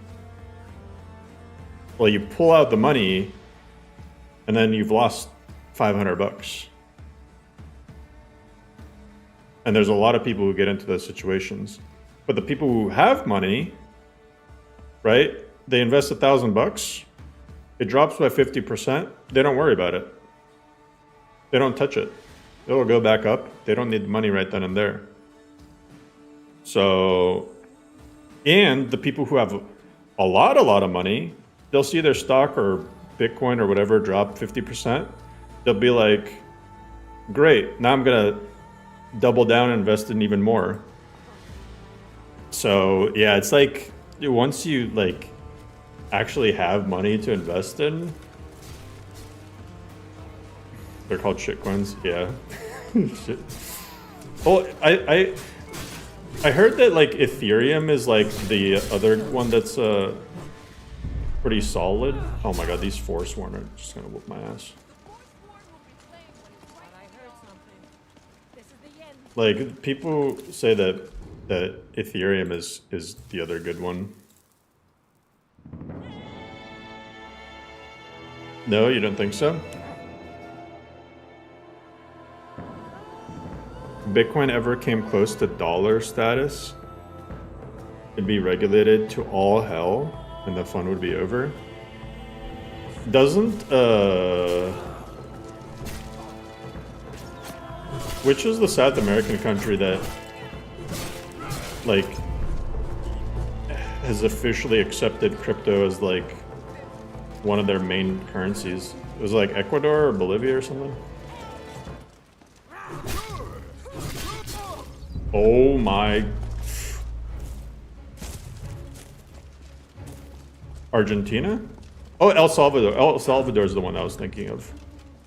Well, you pull out the money and then you've lost $500. And there's a lot of people who get into those situations. But the people who have money, right? They invest $1,000. It drops by 50%. They don't worry about it. They don't touch it. It'll go back up. They don't need the money right then and there. So, and the people who have a lot of money, they'll see their stock or Bitcoin or whatever drop 50%. They'll be like, great, now I'm going to double down and invest in even more. So yeah, it's like once you like actually have money to invest in, they're called shitcoins. Yeah. Shit. Well, I heard that like Ethereum is like the other one that's pretty solid. Oh my god, these Forsworn are just gonna whoop my ass. Like, people say that Ethereum is the other good one. No, you don't think so? Bitcoin ever came close to dollar status, it'd be regulated to all hell and the fun would be over. Doesn't, which is the South American country that, like, has officially accepted crypto as, like, one of their main currencies? It was, like, Ecuador or Bolivia or something? Oh my... Argentina? Oh, El Salvador. El Salvador is the one I was thinking of.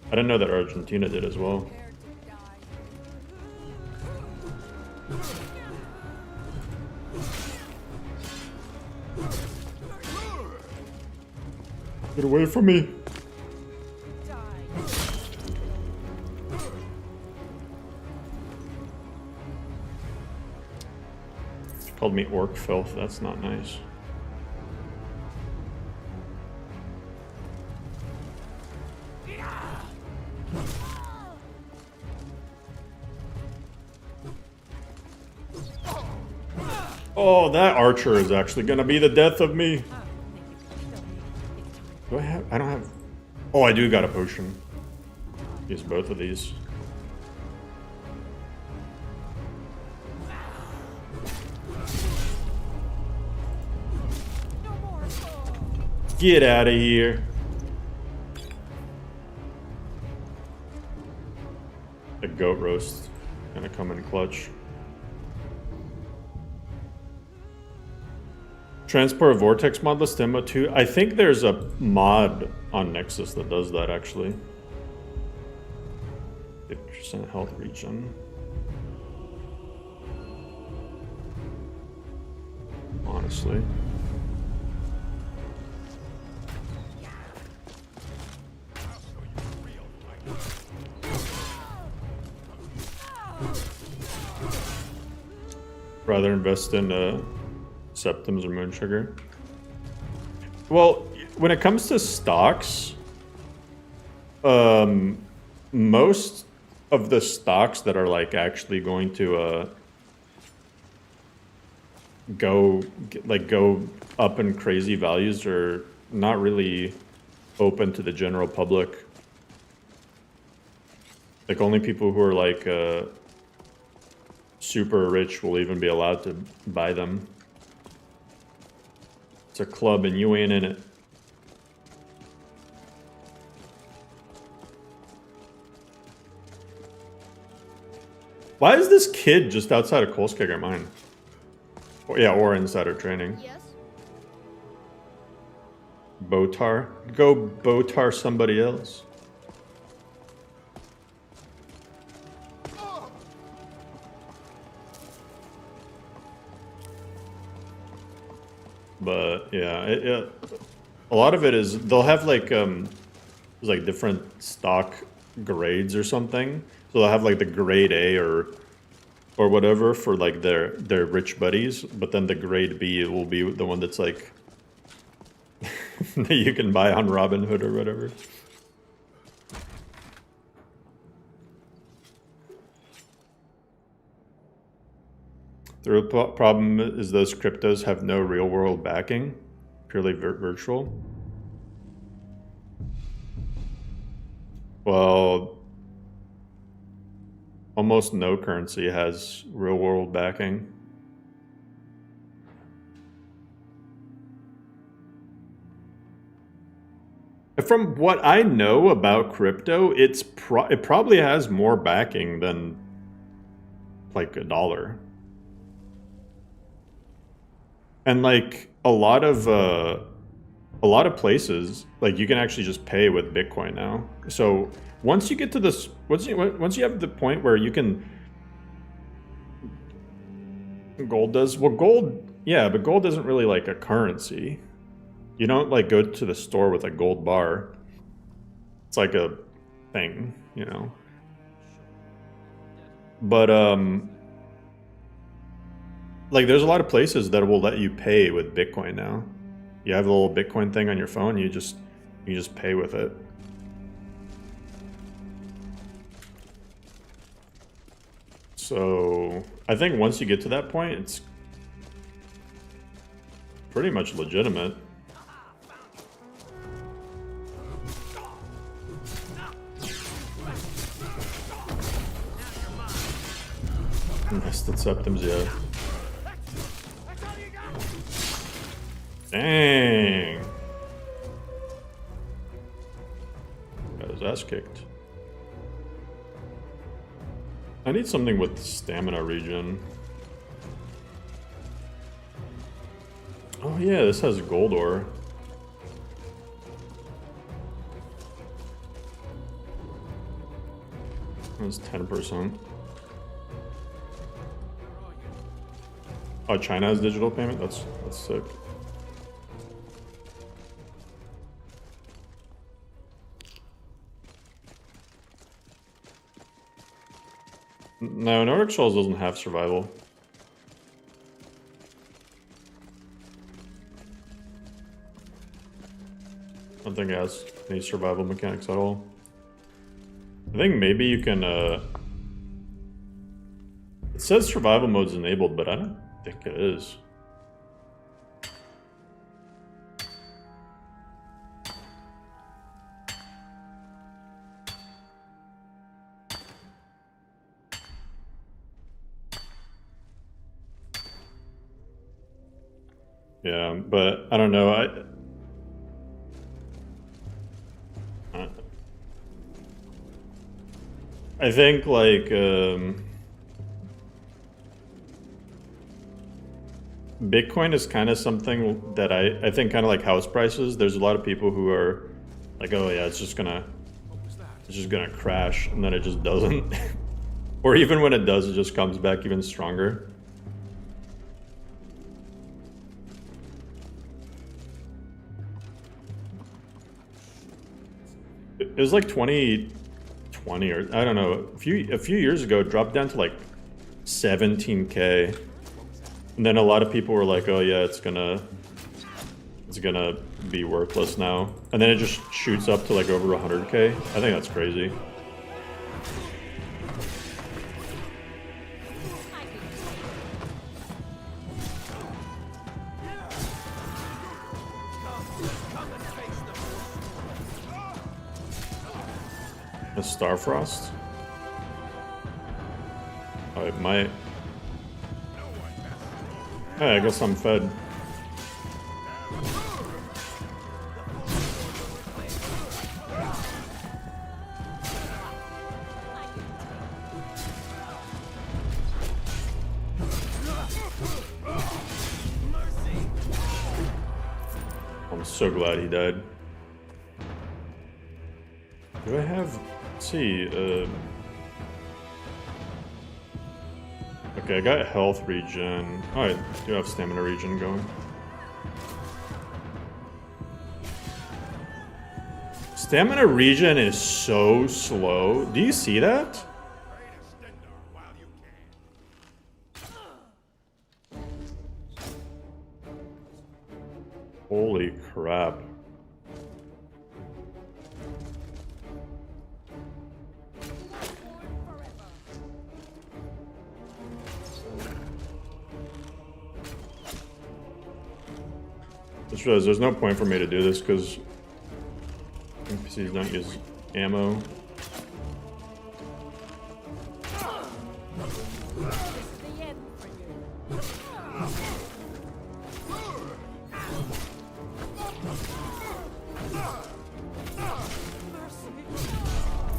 I didn't know that Argentina did as well. Get away from me. She called me orc filth. That's not nice. Oh, that archer is actually gonna be the death of me. Do I have? I don't have. Oh, I do got a potion. Use both of these. Get out of here. The goat roast gonna come in clutch. Transport Vortex Modlist demo 2. I think there's a mod on Nexus that does that actually. 50% health regen. Honestly. Rather invest in Septims or Moon Sugar. Well, when it comes to stocks, most of the stocks that are like actually going to go up in crazy values are not really open to the general public. Like only people who are like super rich will even be allowed to buy them. It's a club and you ain't in it. Why is this kid just outside of Kolskegger mine? Oh, yeah, or insider training. Yes? Botar? Go Botar somebody else. But yeah, a lot of it is they'll have like different stock grades or something. So they'll have like the grade A or whatever for like their rich buddies, but then the grade B will be the one that's like that you can buy on Robinhood or whatever. The real problem is those cryptos have no real world backing, purely virtual. Well, almost no currency has real world backing. From what I know about crypto, it probably has more backing than like $1. And like a lot of places, like you can actually just pay with Bitcoin now. So once you get to this, once you have the point where you can, gold does well. Gold, yeah, but gold isn't really like a currency. You don't like go to the store with a gold bar. It's like a thing, you know. But like there's a lot of places that will let you pay with Bitcoin now. You have a little Bitcoin thing on your phone, you just pay with it. So I think once you get to that point, it's pretty much legitimate. Nested septums, yeah. Dang. Got his ass kicked. I need something with stamina regen. Oh yeah, this has gold ore. That's 10%. Oh, China has digital payment? That's sick. No, Nordic Souls doesn't have survival. I don't think it has any survival mechanics at all. I think maybe you can, it says survival mode's enabled, but I don't think it is. Yeah, but I don't know. I think like Bitcoin is kind of something that I think kind of like house prices. There's a lot of people who are like, oh yeah, it's just gonna crash, and then it just doesn't. Or even when it does, it just comes back even stronger. It was like 2020 or I don't know, a few years ago, it dropped down to like 17K. And then a lot of people were like, oh yeah, it's gonna be worthless now. And then it just shoots up to like over 100K. I think that's crazy. A Starfrost? Oh, it might. Hey, I guess I'm fed. I'm so glad he died. Do I have... Let's see, okay, I got health regen. Oh, I do have stamina regen going. Stamina regen is so slow. Do you see that? Holy crap. Just realized there's no point for me to do this because NPCs don't use ammo.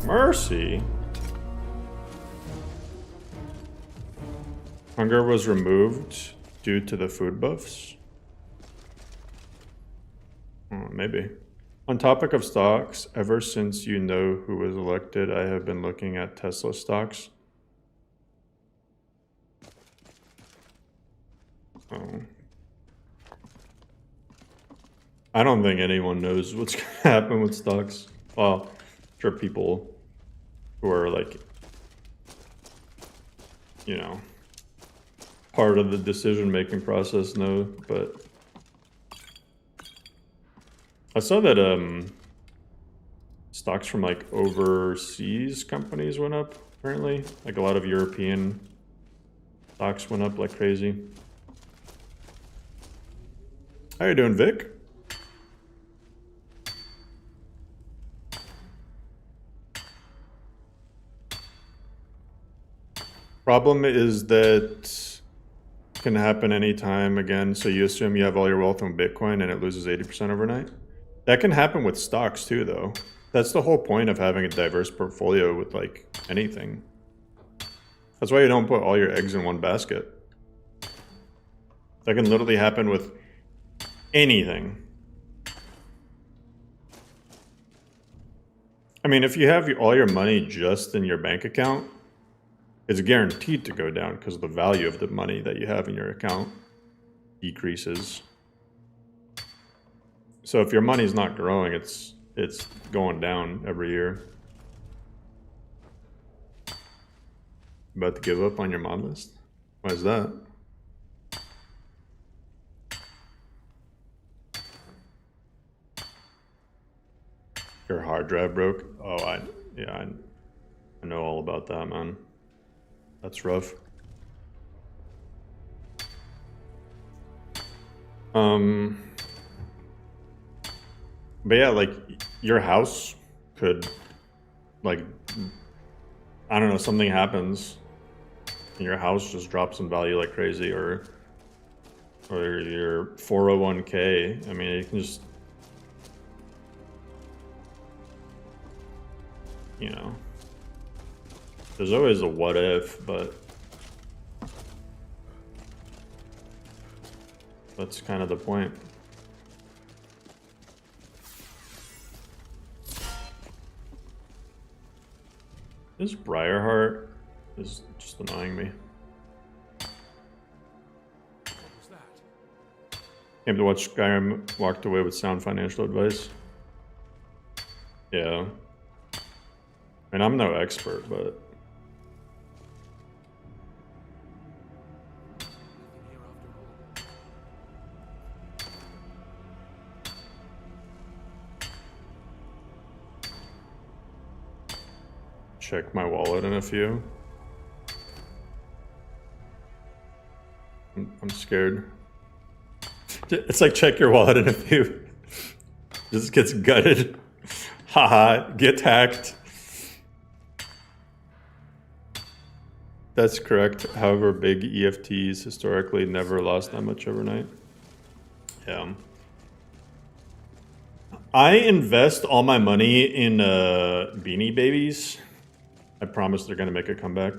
Mercy. Hunger was removed due to the food buffs. Maybe. On topic of stocks, ever since you know who was elected, I have been looking at Tesla stocks. Oh. I don't think anyone knows what's going to happen with stocks. Well, I'm sure people who are like, you know, part of the decision-making process know, but I saw that stocks from like overseas companies went up, apparently. Like a lot of European Stocks went up like crazy. How you doing, Vic? Problem is that can happen anytime again. So you assume you have all your wealth in Bitcoin and it loses 80% overnight. That can happen with stocks too, though. That's the whole point of having a diverse portfolio with like anything. That's why you don't put all your eggs in one basket. That can literally happen with anything. I mean, if you have all your money just in your bank account, it's guaranteed to go down because the value of the money that you have in your account decreases. So if your money's not growing, it's going down every year. About to give up on your Modlist? Why is that? Your hard drive broke? Oh, I know all about that, man. That's rough. But yeah, like your house could, like, I don't know, something happens and your house just drops in value like crazy, or your 401k. I mean, you can just, you know, there's always a what if, but that's kind of the point. This Briarheart is just annoying me. Came to watch Skyrim, walked away with sound financial advice. Yeah. And I'm no expert, but check my wallet in a few. I'm scared. It's like check your wallet in a few. Just gets gutted. Haha, get hacked. That's correct. However, big EFTs historically never lost that much overnight. Yeah. I invest all my money in Beanie Babies. I promise they're gonna make a comeback.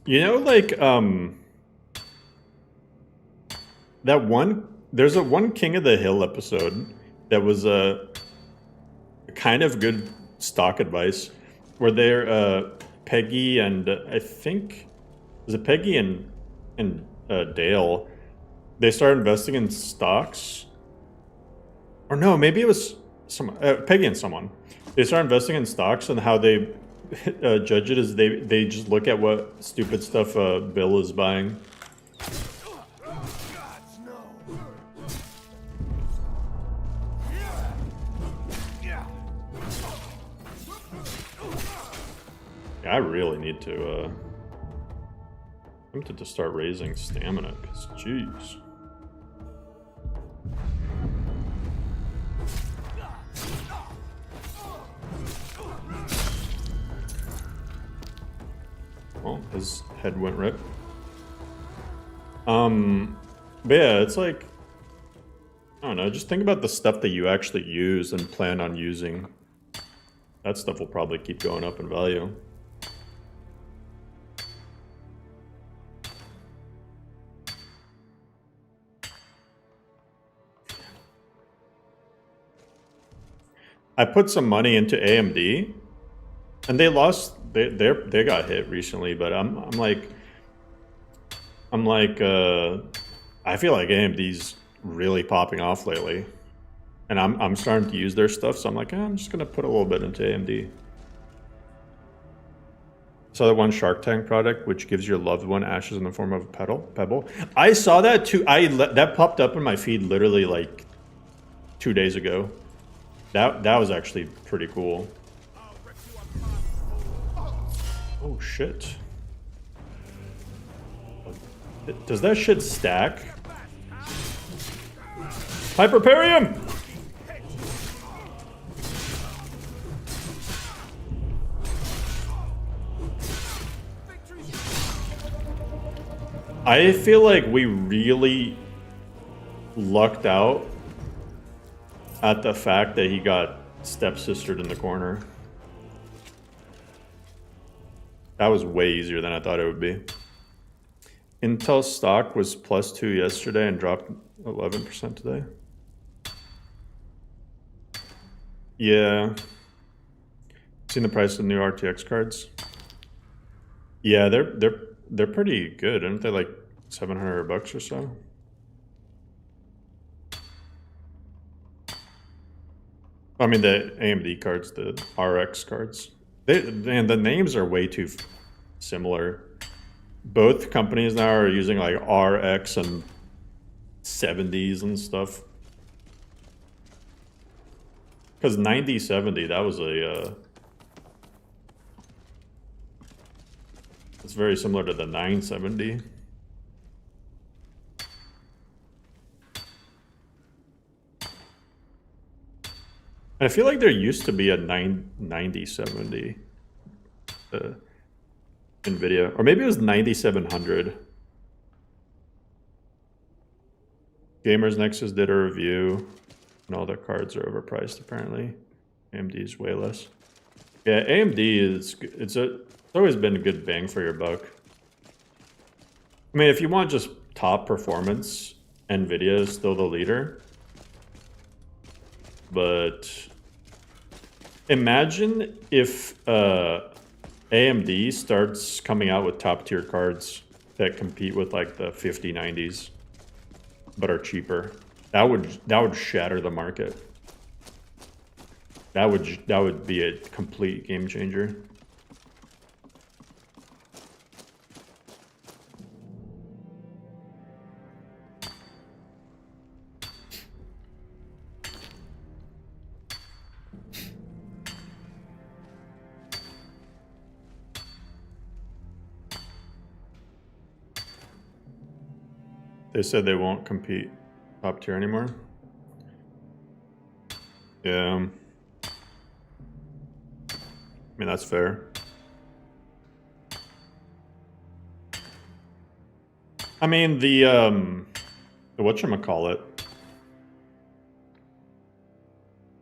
You know, like, that one, there's a one King of the Hill episode that was a kind of good stock advice where they're, Peggy and I think, was it Peggy and Dale, they started investing in stocks. Or no, maybe it was some Peggy and someone. They started investing in stocks, and how they judge it is they just look at what stupid stuff Bill is buying. Yeah, I really need to I'm tempted to start raising stamina, because jeez. Well, his head went right. But yeah, it's like, I don't know, just think about the stuff that you actually use and plan on using. That stuff will probably keep going up in value. I put some money into AMD, and they lost. They got hit recently, but I'm like, I feel like AMD's really popping off lately, and I'm starting to use their stuff. So I'm like, I'm just gonna put a little bit into AMD. Saw that one Shark Tank product which gives your loved one ashes in the form of a pebble. I saw that too. That popped up in my feed literally like 2 days ago. That was actually pretty cool. Oh shit. Does that shit stack? Hyperparium! I feel like we really lucked out at the fact that he got stepsistered in the corner. That was way easier than I thought it would be. Intel stock was +2 yesterday and dropped 11% today. Yeah. Seen the price of new RTX cards? Yeah, they're pretty good, aren't they? Like $700 or so. I mean, the AMD cards, the RX cards. And the names are way too similar. Both companies now are using like RX and 70s and stuff. Because 9070, that was a... it's very similar to the 970. I feel like there used to be a 9070 NVIDIA, or maybe it was 9700. Gamers Nexus did a review, and all their cards are overpriced apparently. AMD is way less. Yeah, AMD is it's always been a good bang for your buck. I mean, if you want just top performance, NVIDIA is still the leader. But imagine if AMD starts coming out with top tier cards that compete with like the 5090s, but are cheaper. That would shatter the market. That would be a complete game changer. They said they won't compete top tier anymore. Yeah. I mean, that's fair. I mean, the whatchamacallit.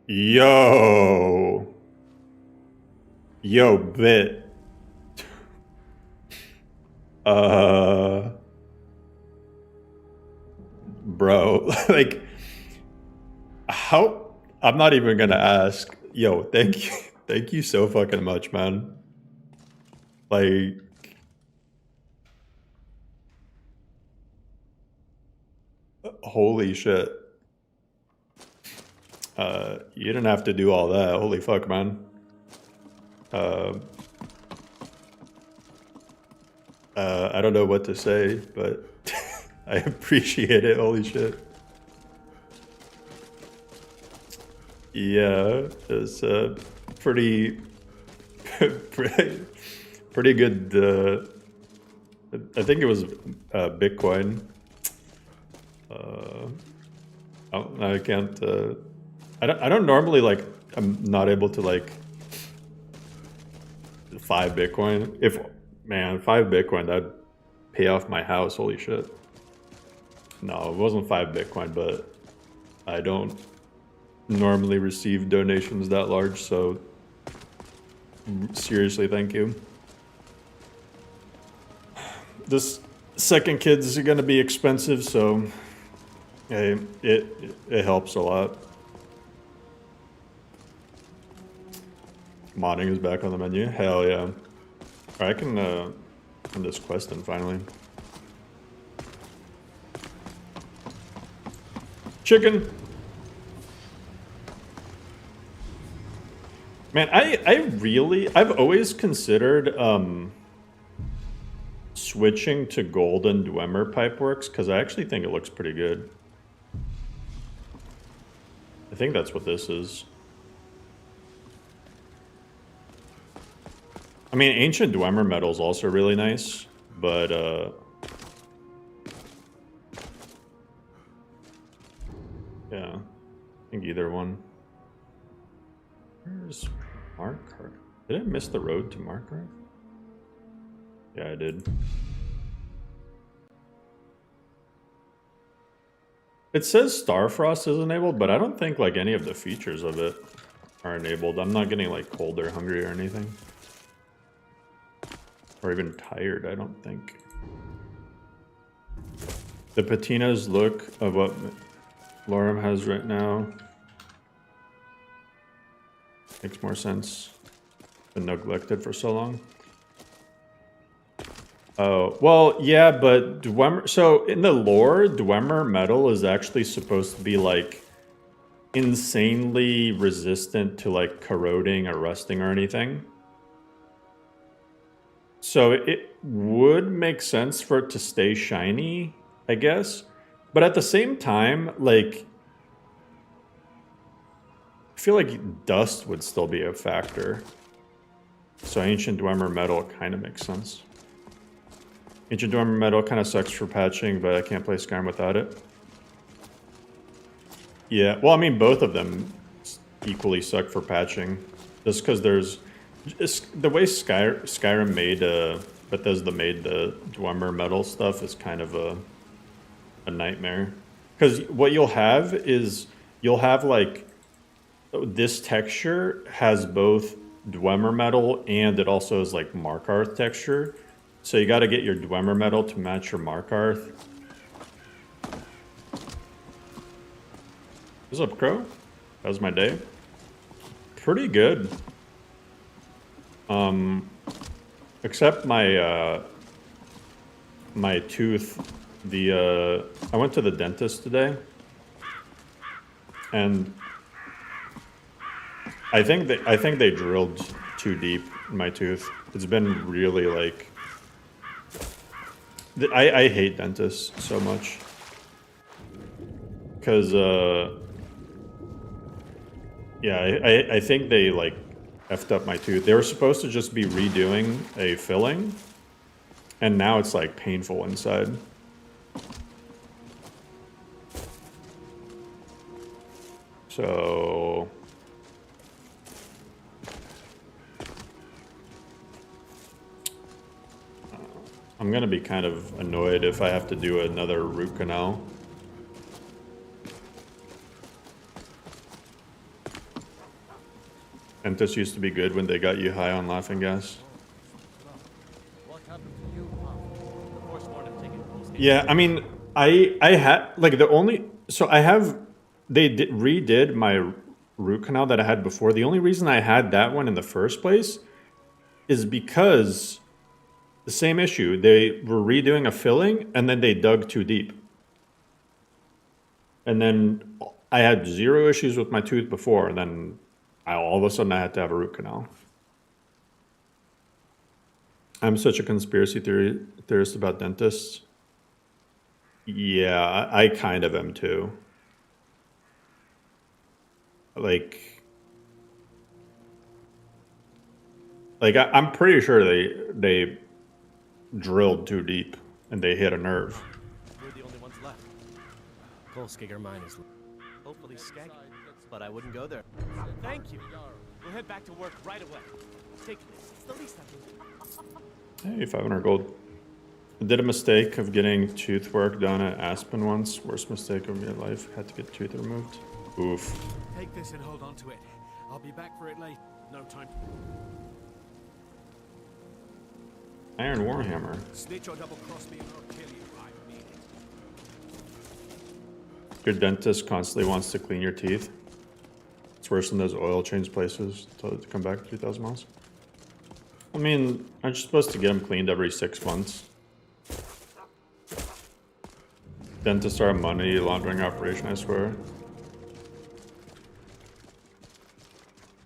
Yo, bit. Bro, like, how? I'm not even gonna ask. Yo, thank you so fucking much, man. Like, holy shit. You didn't have to do all that. Holy fuck, man. I don't know what to say, but I appreciate it. Holy shit. Yeah, it's pretty good. I think it was Bitcoin. I can't. I don't normally like. I'm not able to like 5 Bitcoin. If 5 Bitcoin, that'd pay off my house. Holy shit. No, it wasn't 5 Bitcoin, but I don't normally receive donations that large, so seriously, thank you. This second kid's gonna be expensive, so hey, it helps a lot. Modding is back on the menu. Hell yeah. Alright, I can end this quest then finally. Chicken. Man, I've always considered switching to golden Dwemer pipeworks because I actually think it looks pretty good. I think that's what this is. I mean, ancient Dwemer metal is also really nice, but yeah, I think either one. Where's Markarth? Did I miss the road to Markarth? Yeah, I did. It says Starfrost is enabled, but I don't think like any of the features of it are enabled. I'm not getting like cold or hungry or anything. Or even tired, I don't think. The patinas look of what Lorem has right now makes more sense. Been neglected for so long. Oh, well, yeah, but Dwemer... So, in the lore, Dwemer metal is actually supposed to be, like, insanely resistant to, like, corroding or rusting or anything. So, it would make sense for it to stay shiny, I guess. But at the same time, like... I feel like dust would still be a factor. So, ancient Dwemer metal kind of makes sense. Ancient Dwemer metal kind of sucks for patching, but I can't play Skyrim without it. Yeah, well, I mean, both of them equally suck for patching. Just because there's... the way Skyrim made, Bethesda made the Dwemer metal stuff is kind of a nightmare. Because what you'll have is, you'll have, like, this texture has both Dwemer metal and it also is, like, Markarth texture. So you got to get your Dwemer metal to match your Markarth. What's up, Crow? How's my day? Pretty good. Except my my tooth. I went to the dentist today, and I think they drilled too deep in my tooth. It's been really like. I hate dentists so much. Because, yeah, I think they, like, effed up my tooth. They were supposed to just be redoing a filling, and now it's, like, painful inside. So... I'm gonna be kind of annoyed if I have to do another root canal. Dentists used to be good when they got you high on laughing gas. Yeah, I mean, I had, like, the only... So I have... They redid my root canal that I had before. The only reason I had that one in the first place is because... The same issue. They were redoing a filling, and then they dug too deep. And then I had zero issues with my tooth before, and then all of a sudden I had to have a root canal. I'm such a conspiracy theorist about dentists. Yeah, I kind of am too. Like I'm pretty sure they drilled too deep and they hit a nerve. We're the only ones left. Kolskiger mine is hopefully skaggy, but I wouldn't go there. Thank you. We'll head back to work right away. Take this. It's the least I can do. Hey, 500 gold. I did a mistake of getting tooth work done at Aspen once. Worst mistake of my life. Had to get tooth removed. Oof. Take this and hold on to it. I'll be back for it later. No time. Iron Warhammer. Snitch or double cross me and I'll kill you. I mean it. Your dentist constantly wants to clean your teeth. It's worse than those oil change places to come back 3,000 miles. I mean, aren't you supposed to get them cleaned every 6 months? Dentists are a money laundering operation, I swear.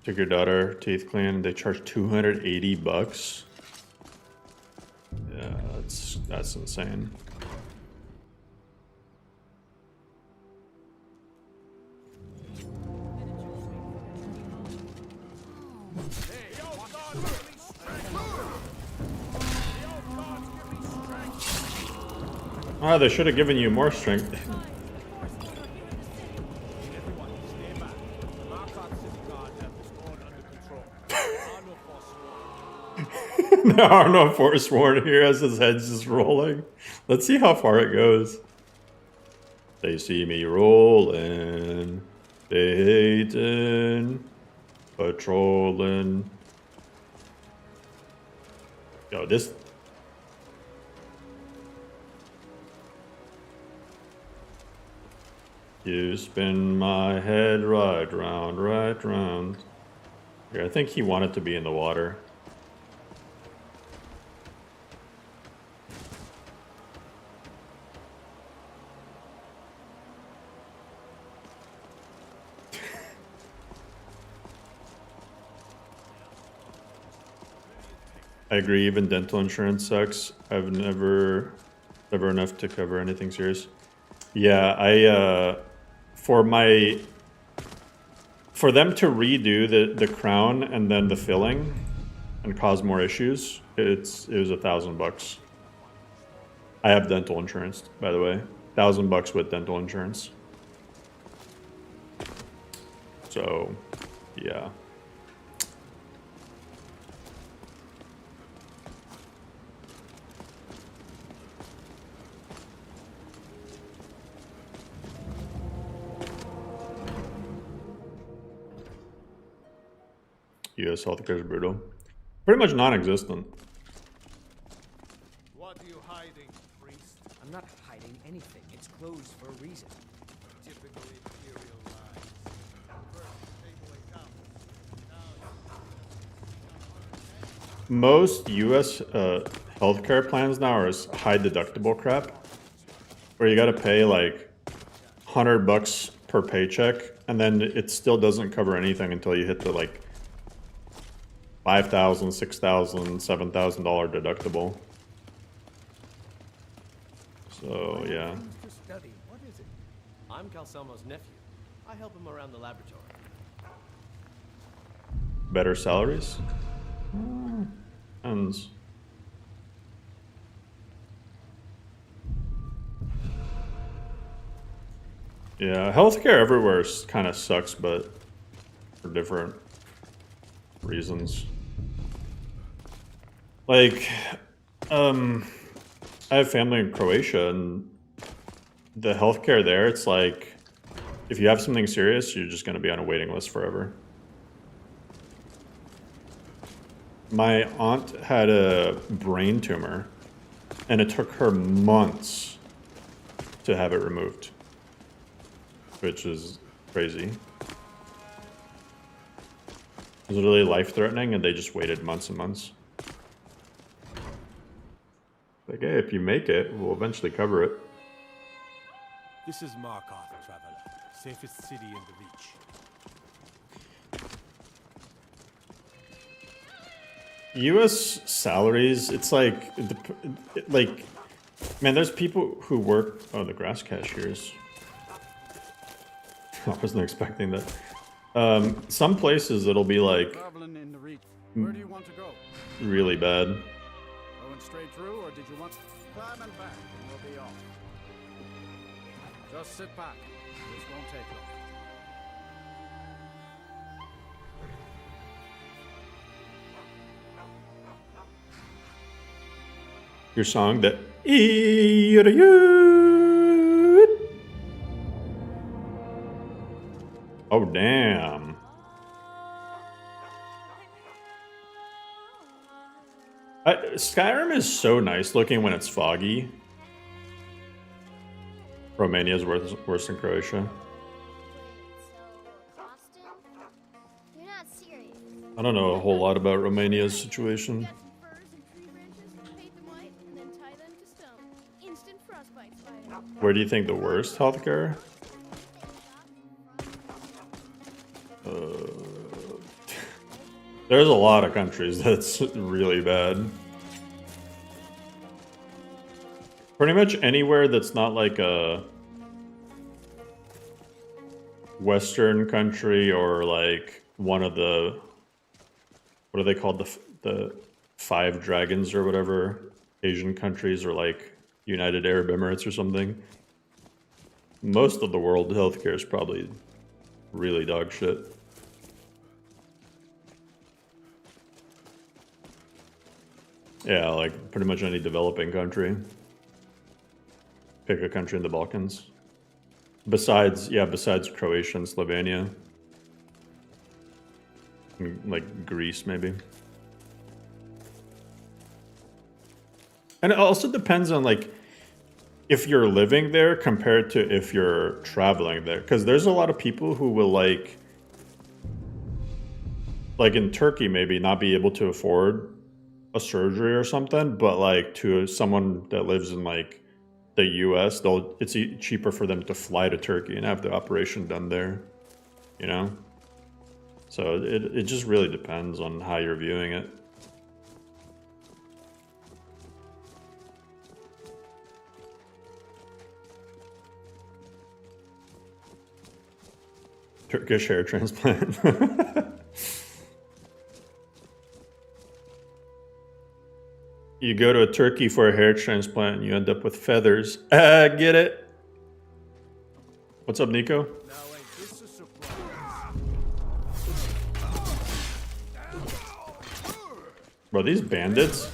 Took your daughter teeth clean and they charge $280. Yeah, That's insane. Ah, they should have given you more strength. There are no Forsworn here as his head's just rolling. Let's see how far it goes. They see me rolling. They hating. Patrolling. Yo, this... You spin my head right round, right round. Yeah, I think he wanted to be in the water. I agree, even dental insurance sucks. I've never enough to cover anything serious. Yeah, for them to redo the crown and then the filling and cause more issues, it was $1,000. I have dental insurance, by the way. $1,000 with dental insurance. So, yeah. US healthcare is brutal. Pretty much non-existent. What are you hiding, priest? I'm not hiding anything. It's closed for a reason. Typical imperial lies. First, take away counts. Most US healthcare plans now are high deductible crap, where you gotta pay like $100 per paycheck, and then it still doesn't cover anything until you hit the like $5,000, $6,000, $7,000 deductible. So yeah. What is it? I'm Calcelmo's nephew. I help him around the laboratory. Better salaries? Depends. Yeah, healthcare everywhere kind of sucks, but for different reasons. Like, I have family in Croatia, and the healthcare there, it's like, if you have something serious, you're just going to be on a waiting list forever. My aunt had a brain tumor, and it took her months to have it removed, which is crazy. It was literally life-threatening, and they just waited months and months. Like, hey, if you make it, we'll eventually cover it. This is Markarth, traveler. Safest city in the Reach. US salaries, it's like, man, there's people who work, oh, the grass cashiers. I wasn't expecting that. Some places it'll be like Where do you want to go? really bad. Going straight through, or did you want climb and back and we'll be off? Just sit back. This won't take long. Your song that oh damn. Skyrim is so nice looking when it's foggy. Romania is worse than Croatia. You're not serious. I don't know a whole lot about Romania's situation. Where do you think the worst healthcare? There's a lot of countries that's really bad. Pretty much anywhere that's not like a Western country or like one of the, what are they called, the five dragons or whatever, Asian countries, or like United Arab Emirates or something. Most of the world healthcare is probably really dog shit. Yeah, like pretty much any developing country. Pick a country in the Balkans. Besides Croatia and Slovenia. Like Greece, maybe. And it also depends on like if you're living there compared to if you're traveling there. Because there's a lot of people who will like in Turkey maybe not be able to afford a surgery or something, but like to someone that lives in like the US, it's cheaper for them to fly to Turkey and have the operation done there, you know? So it just really depends on how you're viewing it. Turkish hair transplant. You go to Turkey for a hair transplant and you end up with feathers. Get it? What's up, Nico? Bro, these bandits,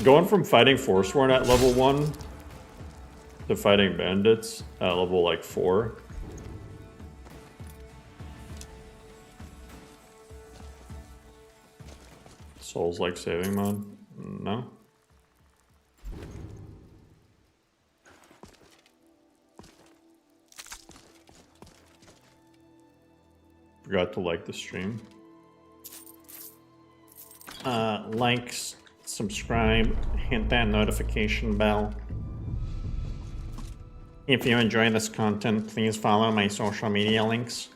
going from fighting Forsworn at level 1 to fighting bandits at level like 4. Souls like saving mod? No. Forgot to like the stream. Likes, subscribe, hit that notification bell. If you enjoy this content, please follow my social media links.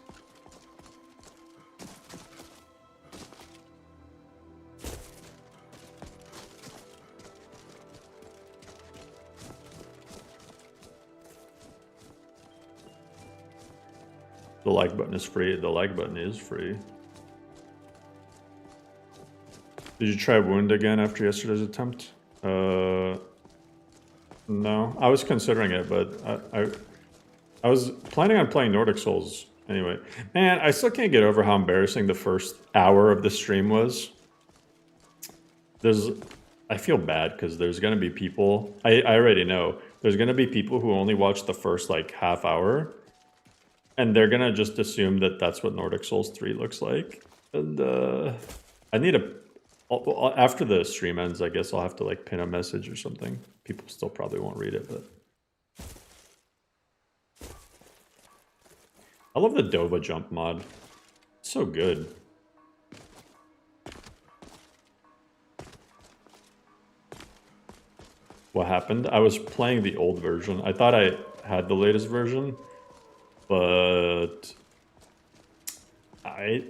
The like button is free. The like button is free. Did you try Wound again after yesterday's attempt? No. I was considering it, but I was planning on playing Nordic Souls anyway. Man, I still can't get over how embarrassing the first hour of the stream was. I feel bad because there's going to be people, I already know, there's going to be people who only watch the first like half hour. And they're gonna just assume that that's what Nordic Souls 3 looks like. And I need after the stream ends, I guess I'll have to like pin a message or something. People still probably won't read it, but. I love the Dova jump mod. It's so good. What happened? I was playing the old version. I thought I had the latest version. But I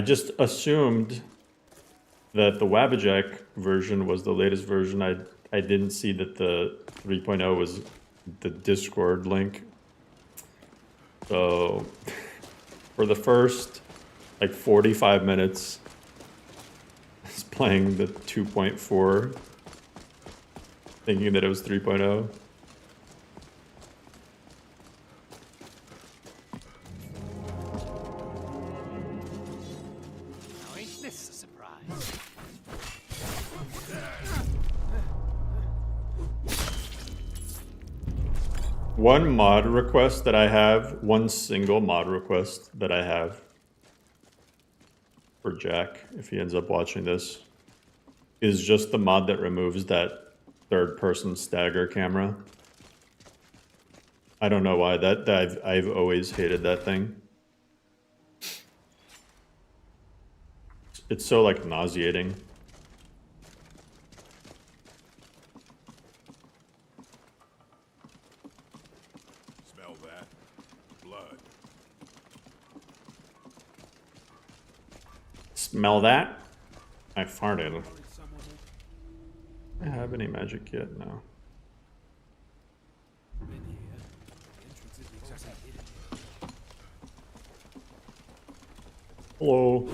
just assumed that the Wabbajack version was the latest version. I didn't see that the 3.0 was the Discord link. So for the first like 45 minutes, I was playing the 2.4, thinking that it was 3.0. One mod request that I have, one single mod request that I have for Jack, if he ends up watching this, is just the mod that removes that third-person stagger camera. I don't know why. I've always hated that thing. It's so like nauseating. Smell that? I farted. Do I have any magic yet? No. Hello.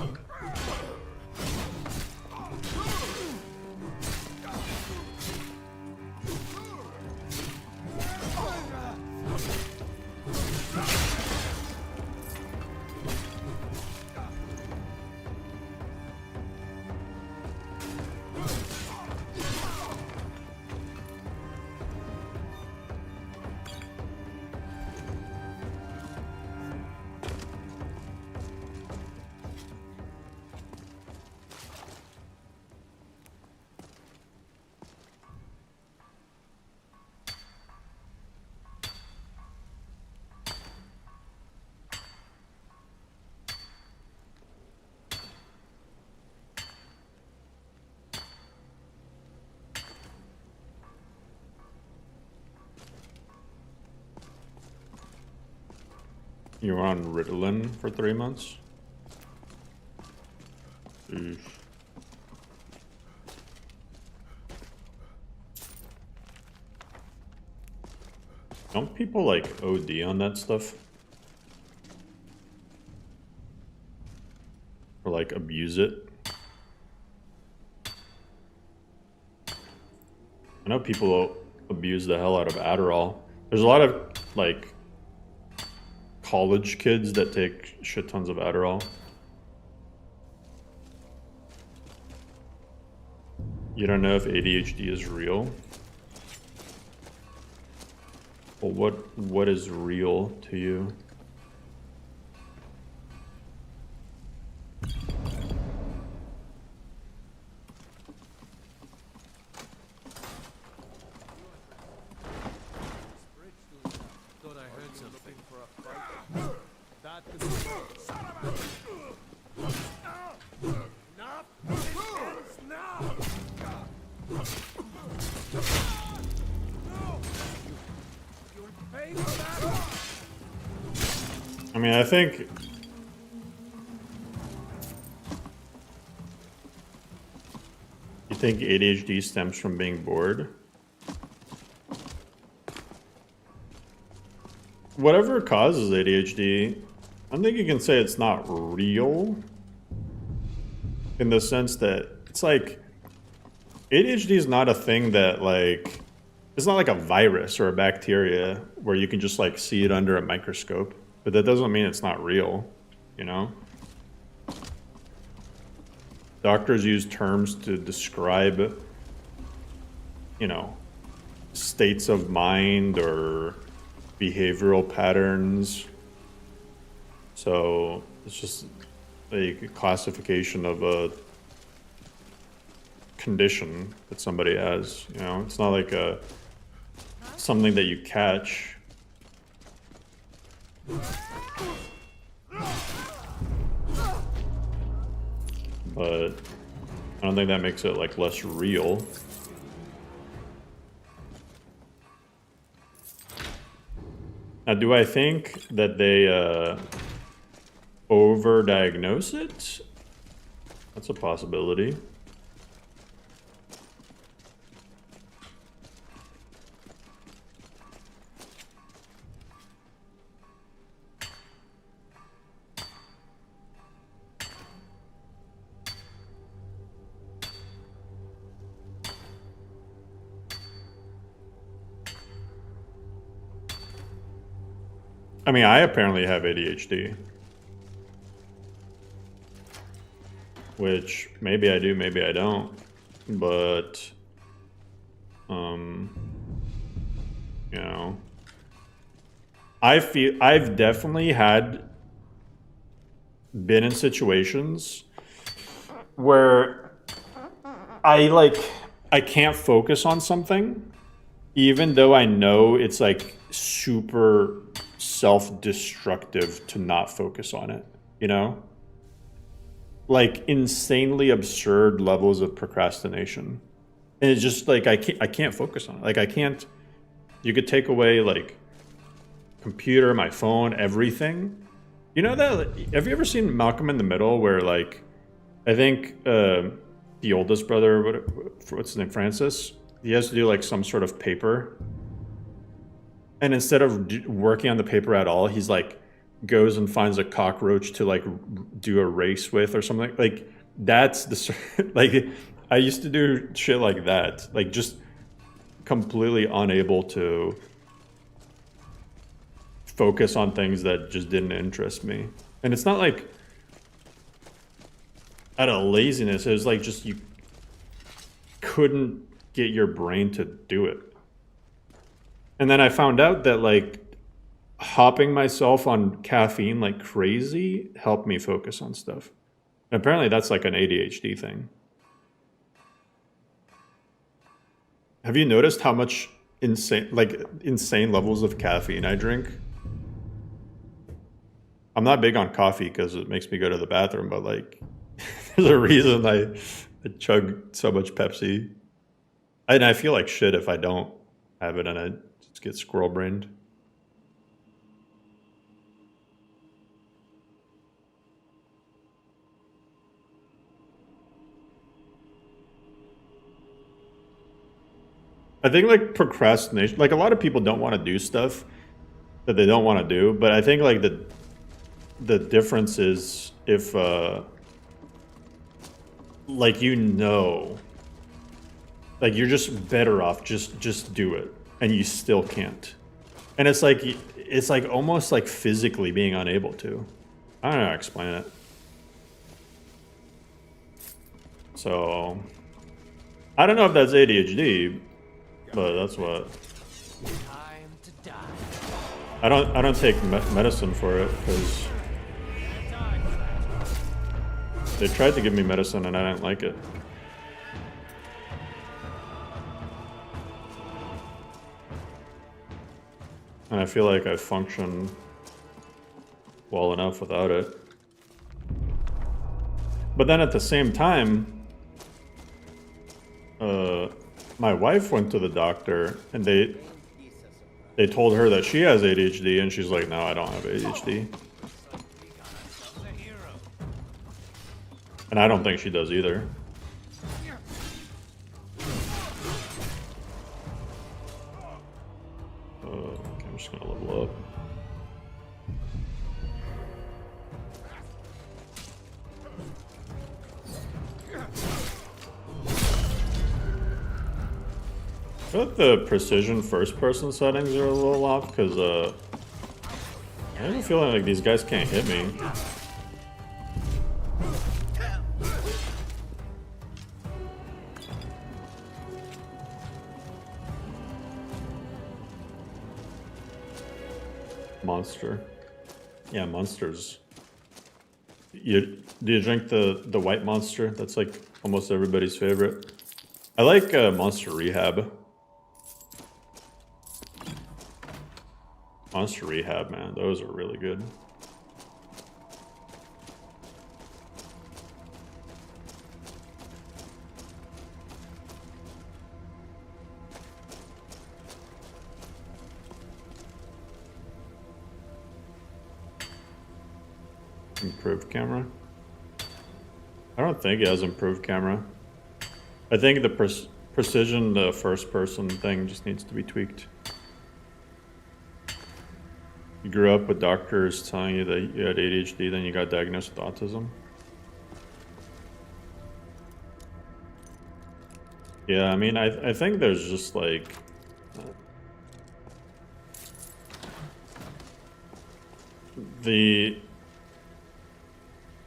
You were on Ritalin for 3 months? Oof. Don't people like OD on that stuff? Or like abuse it? I know people abuse the hell out of Adderall. There's a lot of like college kids that take shit tons of Adderall. You don't know if ADHD is real? Well, what is real to you? I mean, I think you think ADHD stems from being bored? Whatever causes ADHD, I think you can say it's not real in the sense that it's like ADHD is not a thing that like, it's not like a virus or a bacteria where you can just like see it under a microscope. But that doesn't mean it's not real, you know? Doctors use terms to describe, you know, states of mind or behavioral patterns. So it's just a classification of a condition that somebody has, you know? It's not like something that you catch. But I don't think that makes it like less real. Now, do I think that they overdiagnose it? That's a possibility. I mean, I apparently have ADHD. Which, maybe I do, maybe I don't. But, you know, I've definitely been in situations where I can't focus on something, even though I know it's like super self-destructive to not focus on it, you know? Like insanely absurd levels of procrastination. And it's just like I can't focus on it. Like I can't, you could take away like computer, my phone, everything. You know that, have you ever seen Malcolm in the Middle where like, I think the oldest brother, what's his name, Francis, he has to do like some sort of paper. And instead of working on the paper at all, he's like goes and finds a cockroach to like do a race with or something. Like that's the like I used to do shit like that, like just completely unable to focus on things that just didn't interest me. And it's not like out of laziness, it was like just you couldn't get your brain to do it. And then I found out that like hopping myself on caffeine like crazy helped me focus on stuff. And apparently that's like an ADHD thing. Have you noticed how much insane levels of caffeine I drink? I'm not big on coffee because it makes me go to the bathroom, but like there's a reason I chug so much Pepsi. And I feel like shit if I don't have it and I just get squirrel brained. I think like procrastination, like a lot of people don't want to do stuff that they don't want to do, but I think like the difference is if like like you're just better off just do it and you still can't. And it's like almost like physically being unable to. I don't know how to explain it. So I don't know if that's ADHD, but that's what. I don't take medicine for it because they tried to give me medicine and I didn't like it. And I feel like I function well enough without it. But then at the same time, my wife went to the doctor and they told her that she has ADHD and she's like, no, I don't have ADHD. And I don't think she does either. Okay, I'm just gonna level up. I feel like the precision first-person settings are a little off because I have a feeling like these guys can't hit me. Monster. Yeah, monsters. Do you drink the white monster? That's like almost everybody's favorite. I like Monster Rehab. Monster Rehab, man, those are really good. Improved camera? I don't think it has improved camera. I think the precision, the first person thing just needs to be tweaked. You grew up with doctors telling you that you had ADHD, then you got diagnosed with autism. Yeah, I mean, I think there's just like... the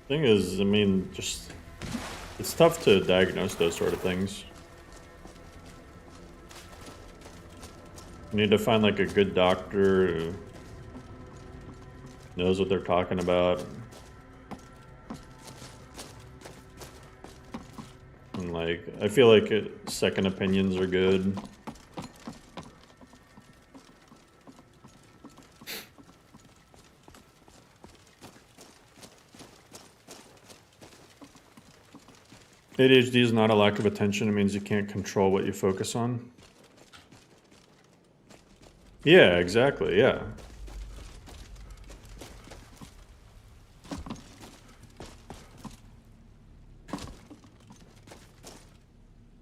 thing is, I mean, just... it's tough to diagnose those sort of things. You need to find like a good doctor who knows what they're talking about. And like, I feel like second opinions are good. ADHD is not a lack of attention, it means you can't control what you focus on. Yeah, exactly, yeah.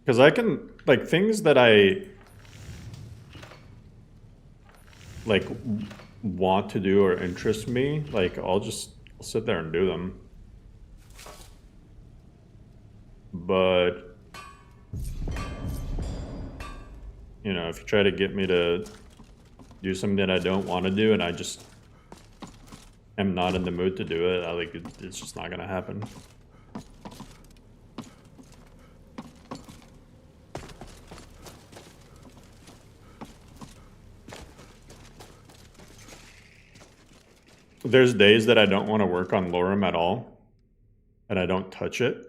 Because I can, like, things that I, like, want to do or interest me, like I'll sit there and do them. But you know, if you try to get me to do something that I don't want to do and I just am not in the mood to do it, it's just not gonna happen. There's days that I don't want to work on Lorem at all, and I don't touch it.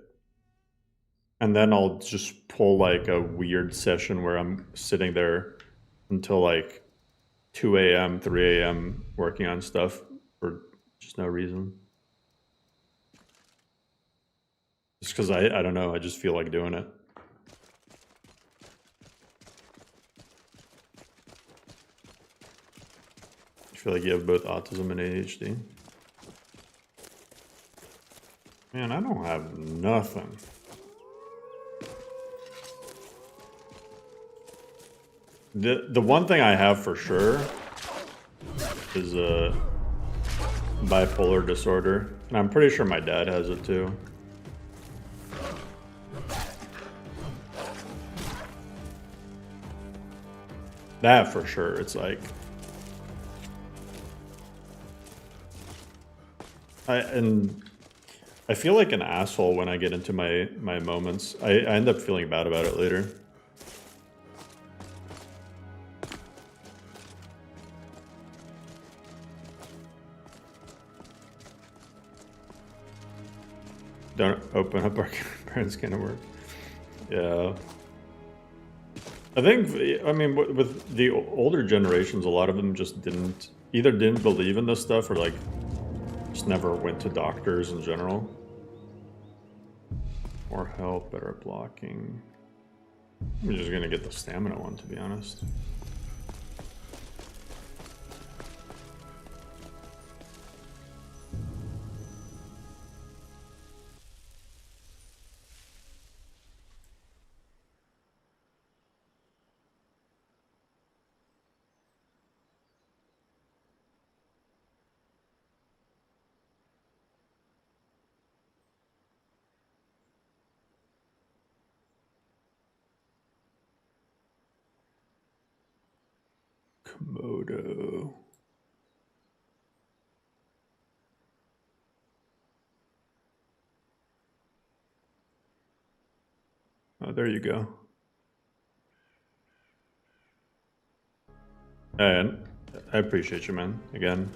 And then I'll just pull like a weird session where I'm sitting there until like 2 a.m., 3 a.m. working on stuff for just no reason. Just because I don't know, I just feel like doing it. I feel like you have both autism and ADHD. Man, I don't have nothing. The one thing I have for sure is a bipolar disorder, and I'm pretty sure my dad has it too. That for sure, it's like I feel like an asshole when I get into my moments. I end up feeling bad about it later. Don't open up our parents' can of work. Yeah. I mean, with the older generations, a lot of them just either didn't believe in this stuff or like just never went to doctors in general. More health, better blocking. I'm just gonna get the stamina one, to be honest. Komodo. Oh, there you go. And I appreciate you, man. Again.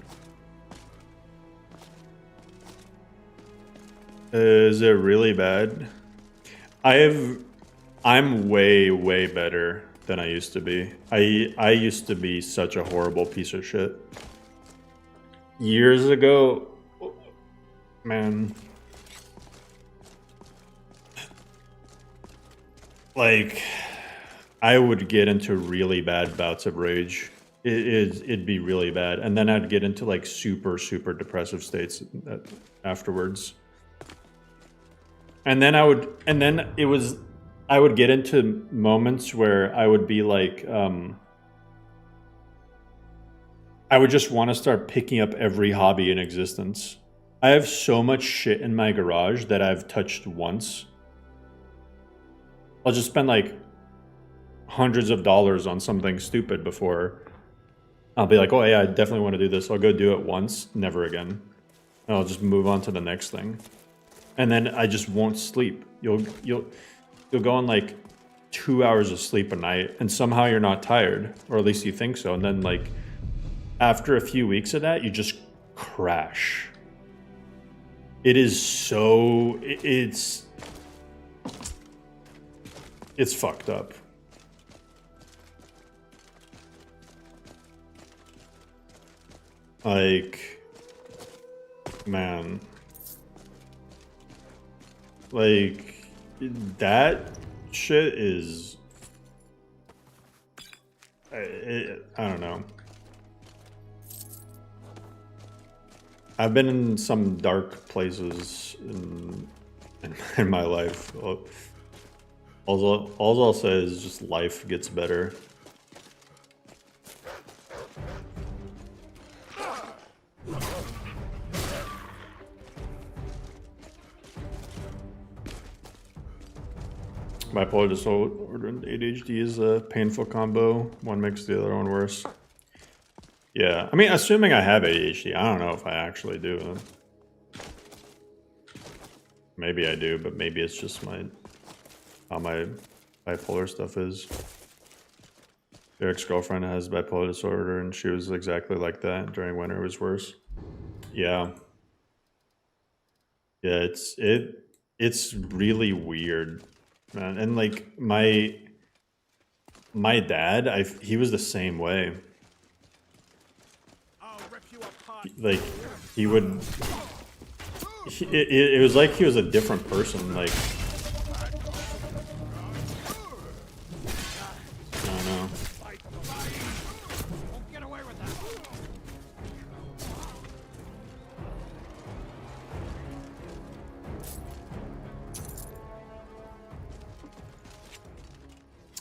Is it really bad? I'm way better than I used to be. I used to be such a horrible piece of shit. Years ago, man. Like, I would get into really bad bouts of rage. It'd be really bad. And then I'd get into like super depressive states afterwards. And then I would get into moments where I would be like, I would just want to start picking up every hobby in existence. I have so much shit in my garage that I've touched once. I'll just spend like hundreds of dollars on something stupid before I'll be like, oh yeah, I definitely want to do this. I'll go do it once, never again. And I'll just move on to the next thing. And then I just won't sleep. You'll go on like 2 hours of sleep a night and somehow you're not tired, or at least you think so. And then like after a few weeks of that, you just crash. It is so, it's fucked up. Like, man. Like, that shit is... I don't know. I've been in some dark places in my life. All I'll say is just life gets better. Bipolar disorder and ADHD is a painful combo. One makes the other one worse. Yeah, I mean, assuming I have ADHD, I don't know if I actually do. Maybe I do, but maybe it's just how my bipolar stuff is. Eric's girlfriend has bipolar disorder, and she was exactly like that during winter. It was worse. Yeah. Yeah, it's really weird, man. And like my dad, he was the same way. Like he would. It was like he was a different person. Like I don't know.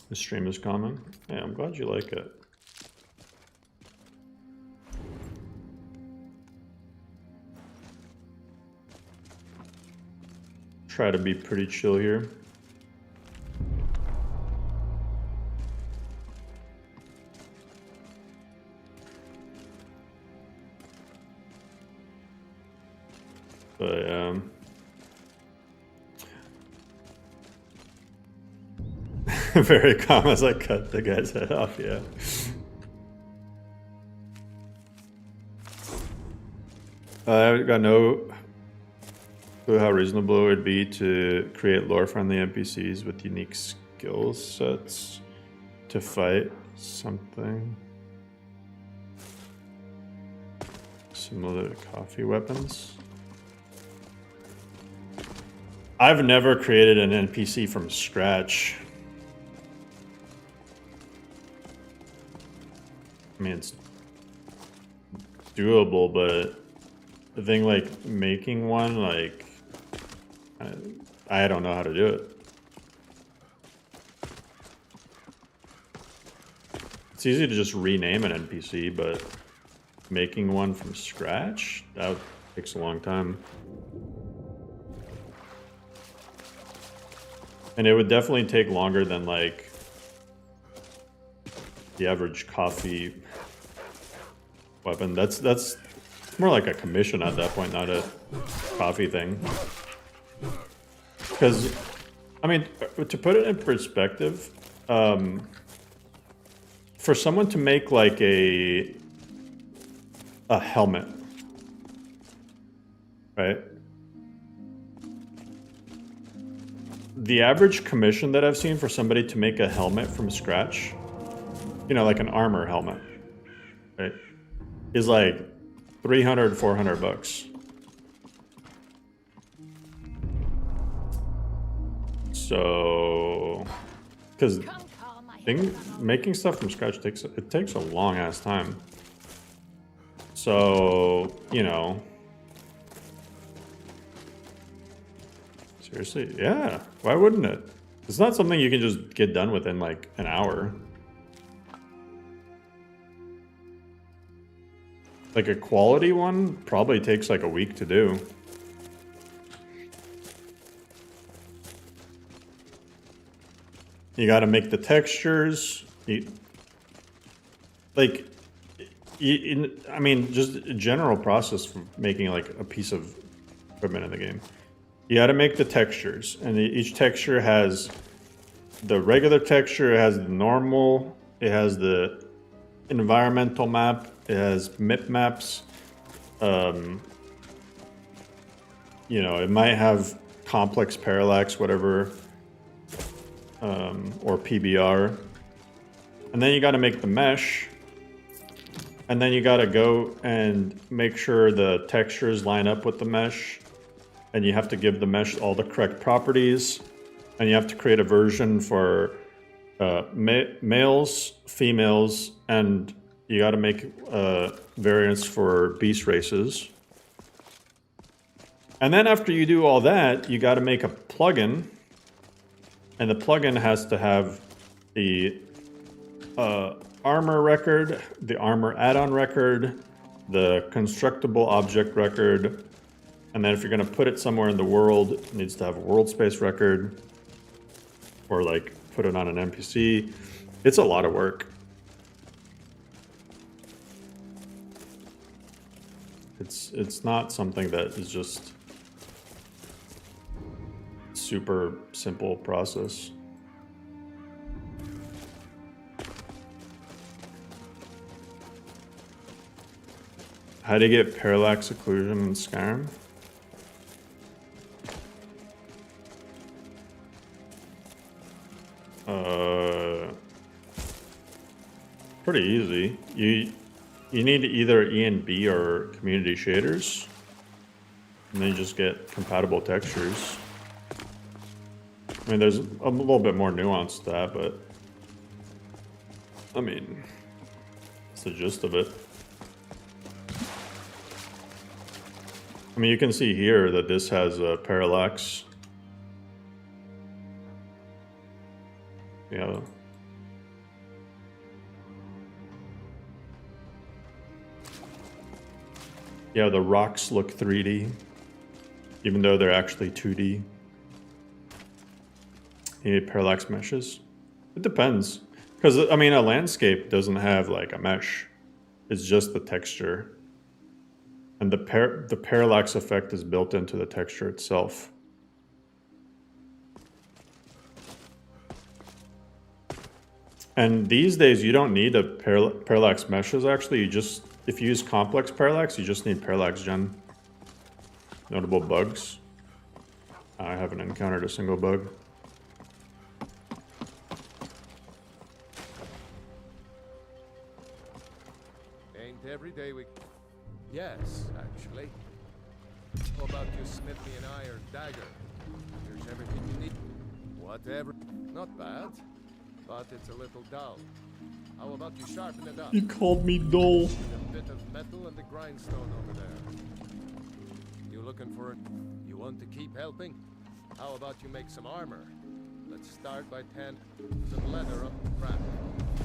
The stream is common. Yeah, I'm glad you like it. Try to be pretty chill here. But very calm as I cut the guy's head off, yeah. I've got no clue how reasonable it would be to create lore-friendly NPCs with unique skill sets to fight something similar to coffee weapons. I've never created an NPC from scratch. I mean, it's doable, but the thing, like, making one, like, I don't know how to do it. It's easy to just rename an NPC, but making one from scratch, that takes a long time. And it would definitely take longer than, like, the average coffee weapon. That's more like a commission at that point, not a coffee thing. Because, I mean, to put it in perspective, for someone to make like a helmet, right? The average commission that I've seen for somebody to make a helmet from scratch, you know, like an armor helmet, right, is like 300, 400 bucks. So, because making stuff from scratch takes a long ass time. So, you know, seriously, yeah, why wouldn't it? It's not something you can just get done within like an hour. Like a quality one probably takes like a week to do. You got to make the textures. I mean, just a general process for making like a piece of equipment in the game. You got to make the textures, and each texture has the regular texture, it has the normal, it has the environmental map, it has MIP maps. You know, it might have complex parallax, whatever, or PBR. And then you got to make the mesh. And then you got to go and make sure the textures line up with the mesh. And you have to give the mesh all the correct properties. And you have to create a version for males, females, and you got to make variants for beast races. And then after you do all that, you got to make a plugin. And the plugin has to have the armor record, the armor add-on record, the constructible object record, and then if you're going to put it somewhere in the world, it needs to have a world space record, or like put it on an NPC. It's a lot of work. It's not something that is just super simple process. How to get Parallax occlusion in Skyrim? Pretty easy. You need either E and B or community shaders, and then you just get compatible textures. I mean, there's a little bit more nuance to that, but I mean, it's the gist of it. I mean, you can see here that this has a parallax. Yeah. Yeah, the rocks look 3D, even though they're actually 2D. You need parallax meshes? It depends. Because, I mean, a landscape doesn't have, like, a mesh. It's just the texture. And the parallax effect is built into the texture itself. And these days, you don't need a parallax meshes, actually. You just, if you use complex parallax, you just need parallax gen. Notable bugs. I haven't encountered a single bug. Ain't every day we... Yes, actually. How about you smith me an iron dagger? Here's everything you need. Whatever. Not bad, but it's a little dull. How about you sharpen it up? You called me dull. A bit of metal and the grindstone over there. You looking for it? You want to keep helping? How about you make some armor? Let's start by tan some leather up the rack.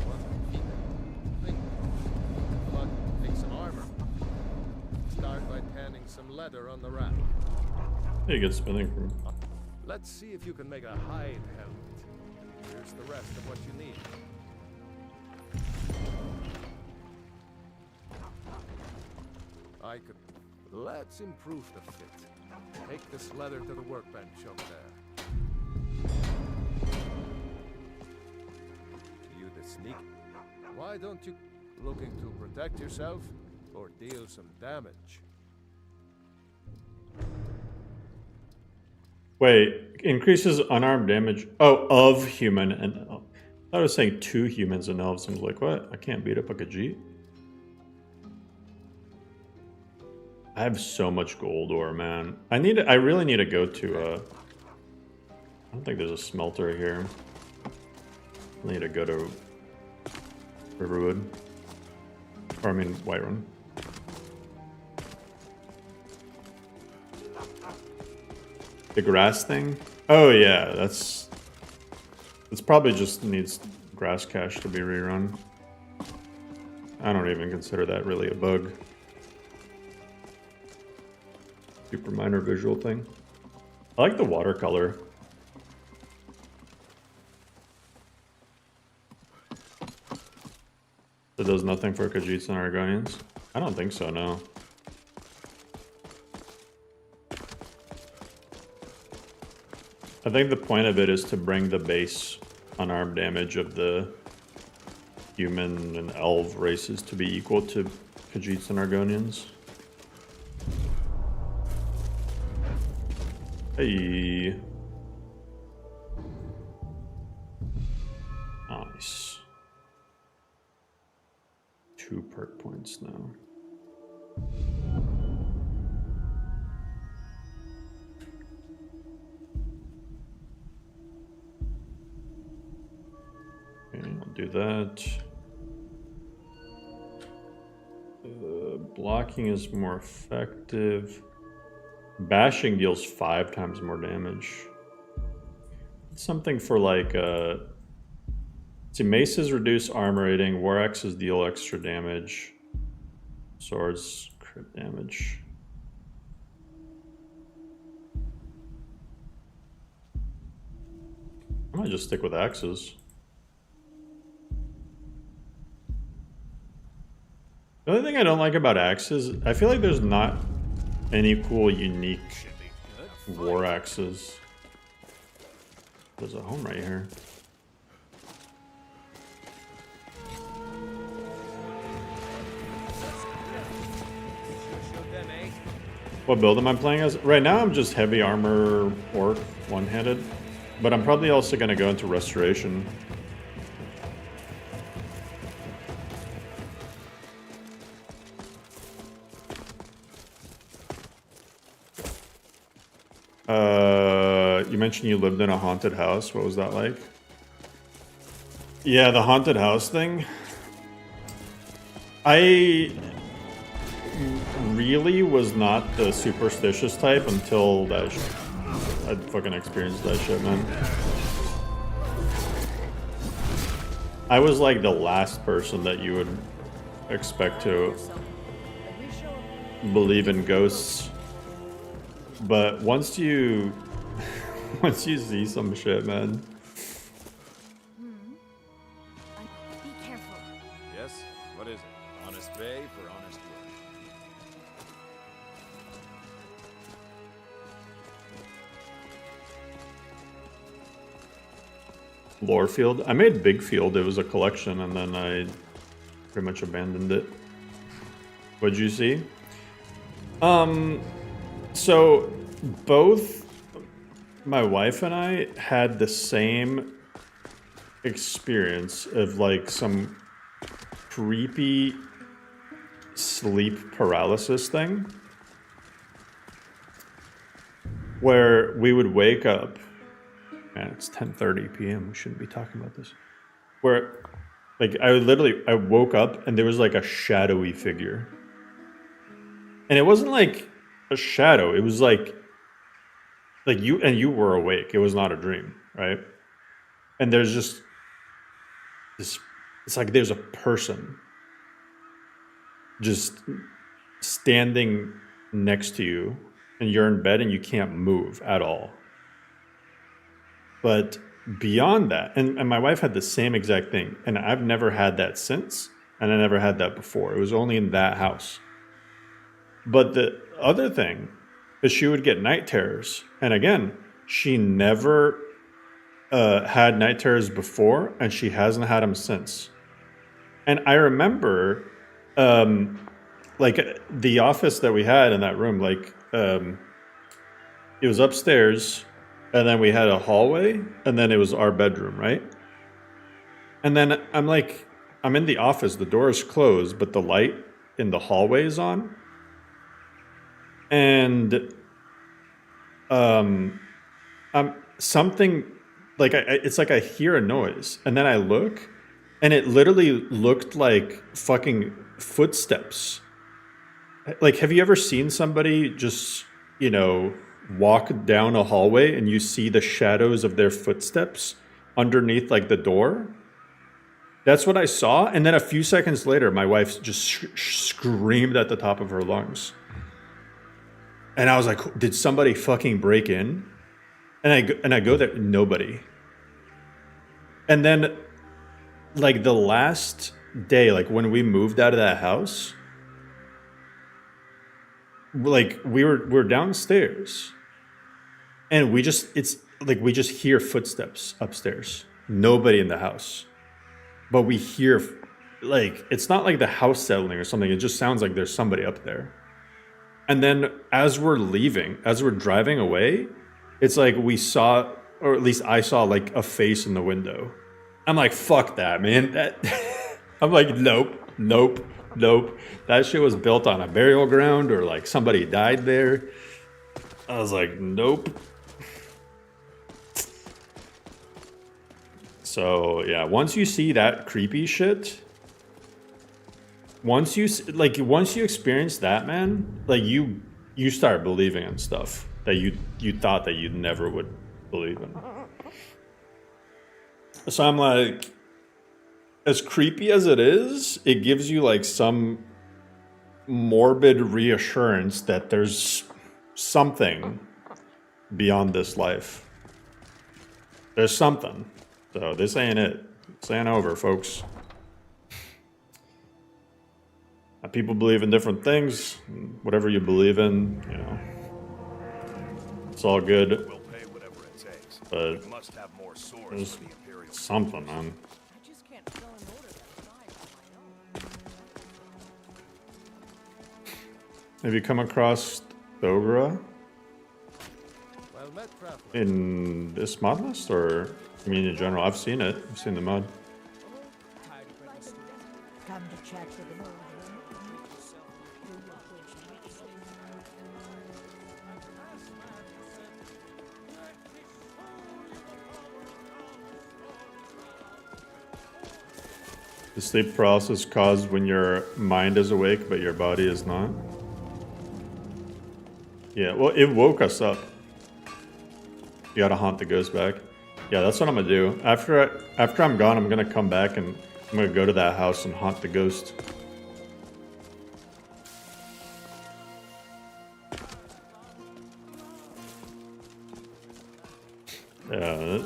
Want to keep it? Think. How about make some armor? Start by tanning some leather on the rack. You get spinning from. Let's see if you can make a hide helmet. Here's the rest of what you need. I could... Let's improve the fit. Take this leather to the workbench over there. You the sneak. Why don't you... Looking to protect yourself or deal some damage? Wait, increases unarmed damage. Oh, of human and elf. I thought I was saying to humans and elves. I was like, what? I can't beat up a Khajiit? I have so much gold ore, man. I really need to go to I don't think there's a smelter here. I need to go to Riverwood. Or I mean Whiterun. The grass thing? Oh yeah, that's probably just needs grass cache to be rerun. I don't even consider that really a bug. Super minor visual thing. I like the watercolor. It does nothing for Khajiits and Argonians? I don't think so, no. I think the point of it is to bring the base unarmed damage of the human and elf races to be equal to Khajiits and Argonians. Hey. Nice. 2 perk points now. Okay, I'll do that. Blocking is more effective. Bashing deals 5 times more damage. It's something for like, see, maces reduce armor rating, war axes deal extra damage, swords crit damage. I might just stick with axes. The only thing I don't like about axes, I feel like there's not any cool, unique war axes. There's a home right here. What build am I playing as? Right now I'm just heavy armor orc, one-handed. But I'm probably also going to go into restoration. You mentioned you lived in a haunted house. What was that like? Yeah, the haunted house thing. I really was not the superstitious type until that I fucking experienced that shit, man. I was like the last person that you would expect to believe in ghosts. But once you see some shit, man. Be careful. Yes? What is it? Honest pay for honest work. Lore field. I made Big Field. It was a collection, and then I pretty much abandoned it. What'd you see? So both my wife and I had the same experience of like some creepy sleep paralysis thing, where we would wake up. Man, it's 10:30 p.m. We shouldn't be talking about this. Where, like, I woke up and there was like a shadowy figure. And it wasn't like a shadow. It was like you were awake. It was not a dream, right? And there's just this, it's like there's a person just standing next to you and you're in bed and you can't move at all. But beyond that, and my wife had the same exact thing, and I've never had that since, and I never had that before. It was only in that house. But the other thing is she would get night terrors. And again, she never had night terrors before, and she hasn't had them since. And I remember, like, the office that we had in that room, like, it was upstairs, and then we had a hallway, and then it was our bedroom, right? And then I'm in the office, the door is closed, but the light in the hallway is on. And something, like, it's like I hear a noise, and then I look, and it literally looked like fucking footsteps. Like, have you ever seen somebody just, you know, walk down a hallway and you see the shadows of their footsteps underneath, like, the door? That's what I saw. And then a few seconds later, my wife just screamed at the top of her lungs. And I was like, did somebody fucking break in? And I go there, nobody. And then, like, the last day, like, when we moved out of that house, like, we're downstairs, and we just hear footsteps upstairs. Nobody in the house. But we hear, like, it's not like the house settling or something. It just sounds like there's somebody up there. And then as we're driving away, it's like we saw, or at least I saw, like, a face in the window. I'm like, fuck that, man. I'm like, nope. That shit was built on a burial ground, or like somebody died there. I was like, nope. So yeah, once you see that creepy shit, once you experience that, man, like, you start believing in stuff that you thought that you never would believe in. So I'm like, as creepy as it is, it gives you, like, some morbid reassurance that there's something beyond this life. There's something. So this ain't it. This ain't over, folks. People believe in different things. Whatever you believe in, you know, it's all good. We'll pay whatever it takes. But We must have more swords there's for the Imperial. something, man. I just can't fill an order that size on my own. Have you come across Dogra Well met, traveler. in this Modlist, or I mean in general? I've seen it. I've seen the mod. Come to chat with the The sleep paralysis caused when your mind is awake but your body is not. Yeah, well, it woke us up. You gotta haunt the ghost back. Yeah, that's what I'm gonna do. After I'm gone, I'm gonna come back and I'm gonna go to that house and haunt the ghost. Yeah.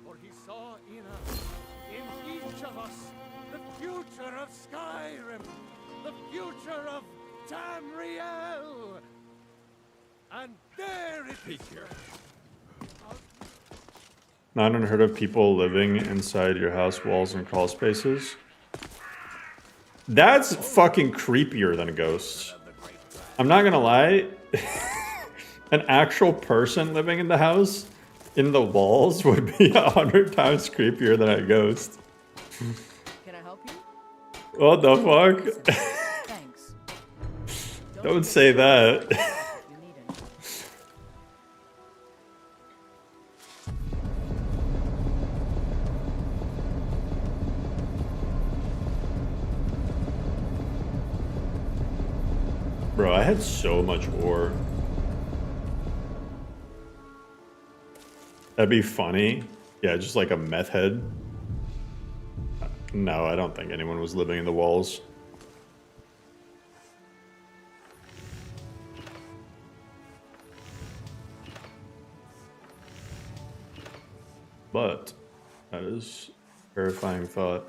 For he saw in us, in each of us, the future of Skyrim, the future of Tamriel. And there it is. Not unheard of people living inside your house walls and crawl spaces. That's fucking creepier than a ghost. I'm not gonna lie. An actual person living in the house, in the walls, would be 100 times creepier than a ghost. Can I help you? What the fuck? Thanks. Don't say that. You need it. Bro, I had so much ore. That'd be funny. Yeah, just like a meth head. No, I don't think anyone was living in the walls. But that is a terrifying thought.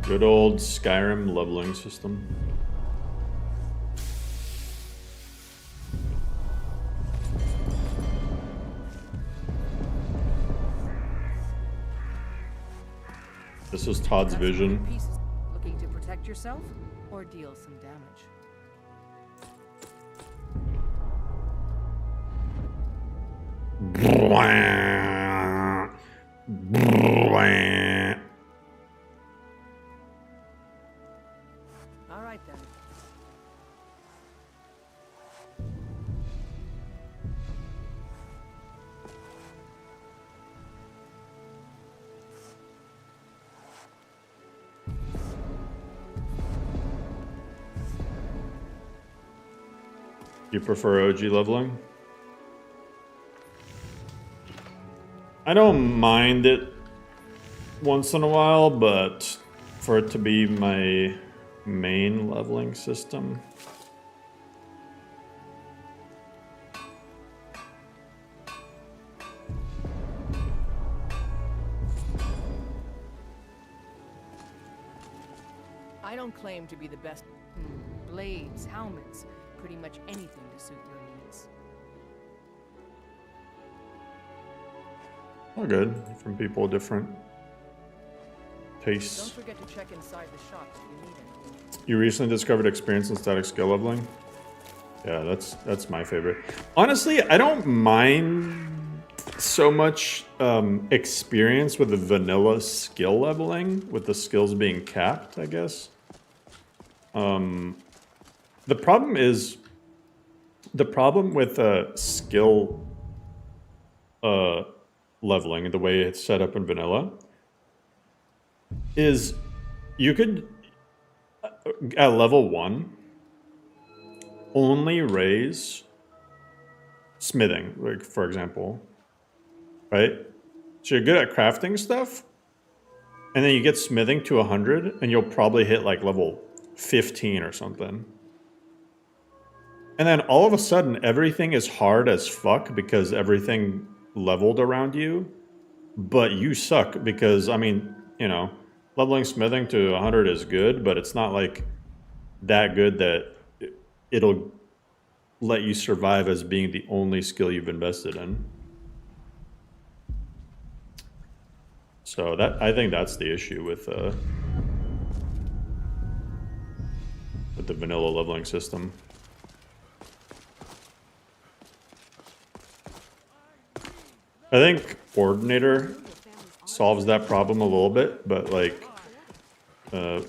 Good old Skyrim leveling system. This is Todd's vision. Pieces. Looking to protect yourself or deal some damage? All right then. You prefer OG leveling? I don't mind it once in a while, but for it to be my main leveling system. I don't claim to be the best. Blades, helmets, pretty much anything to suit your needs. All good. Different people, different Don't tastes. forget to check inside the shop if you need anything. You recently discovered experience in static skill leveling? Yeah, that's my favorite. Honestly, I don't mind so much experience with the vanilla skill leveling, with the skills being capped, I guess. The problem with skill leveling, the way it's set up in vanilla, is you could at level 1 only raise smithing, like for example, right? So you're good at crafting stuff, And then you get smithing to 100, and you'll probably hit like level 15 or something. And then all of a sudden, everything is hard as fuck because everything leveled around you. But you suck because, I mean, you know, leveling smithing to 100 is good, but it's not like that good that it'll let you survive as being the only skill you've invested in. So that, I think that's the issue with the vanilla leveling system. I think Ordinator solves that problem a little bit, but like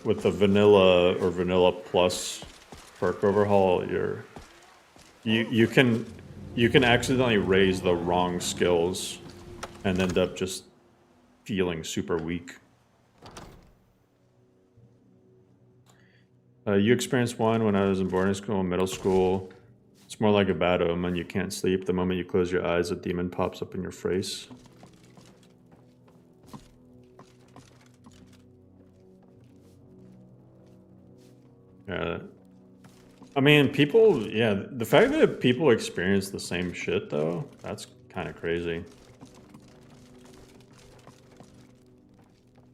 with the vanilla or vanilla plus perk overhaul, you can accidentally raise the wrong skills and end up just feeling super weak. You experienced one when I was in boarding school and middle school. It's more like a bad omen. You can't sleep. The moment you close your eyes, a demon pops up in your face. Yeah. I mean, people, yeah, the fact that people experience the same shit, though, that's kind of crazy.